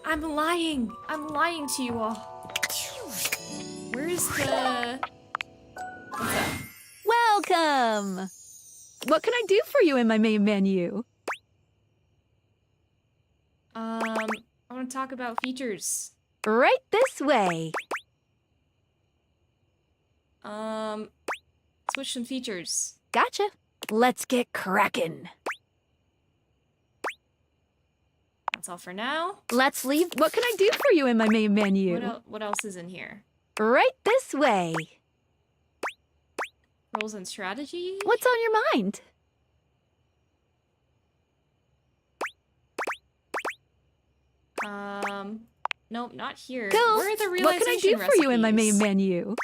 I'm lying. I'm lying to you all. Where's the... What's that? Welcome! What can I do for you in my main menu? I want to talk about features. Right this way. Switch some features. Gotcha. Let's get crackin'. That's all for now. Let's leave. What can I do for you in my main menu? What else is in here? Right this way. Rules and strategy? What's on your mind? Nope, not here. Cool. Where are the realization What can I do for you in my main recipes? menu?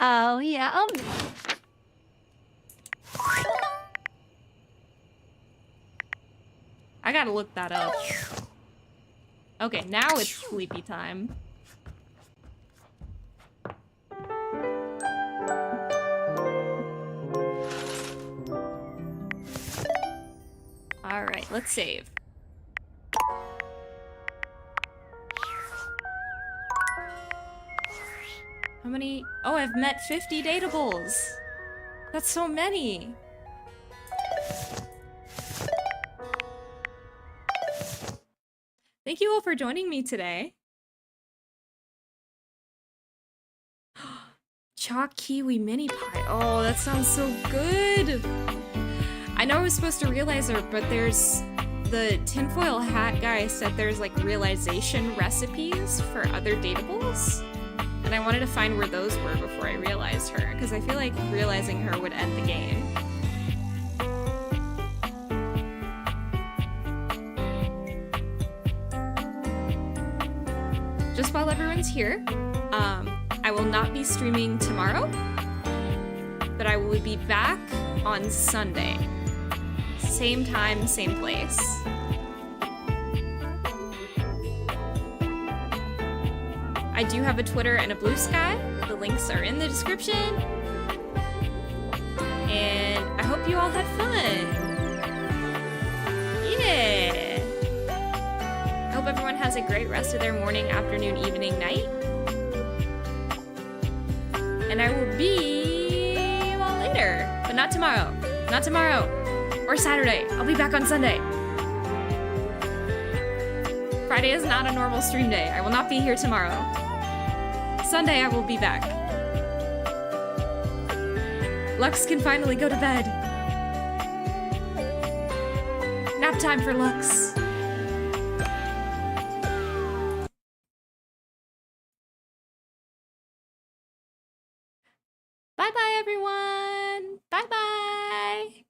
Oh, yeah, I gotta look that up. Okay, now it's sleepy time. Alright, let's save. How many? Oh, I've met 50 datables. That's so many. Thank you all for joining me today. Chalk kiwi mini pie. Oh, that sounds so good. I know I was supposed to realize it, but there's the tinfoil hat guy said there's like realization recipes for other datables. And I wanted to find where those were before I realized her, because I feel like realizing her would end the game. Just while everyone's here, I will not be streaming tomorrow, but I will be back on Sunday. Same time, same place. I do have a Twitter and a Blue Sky. The links are in the description. And I hope you all had fun. Yeah. I hope everyone has a great rest of their morning, afternoon, evening, night. And I will be you all later. But not tomorrow. Not tomorrow. Or Saturday. I'll be back on Sunday. Friday is not a normal stream day. I will not be here tomorrow. Sunday I will be back. Lux can finally go to bed. Nap time for Lux. Bye-bye, everyone. Bye-bye.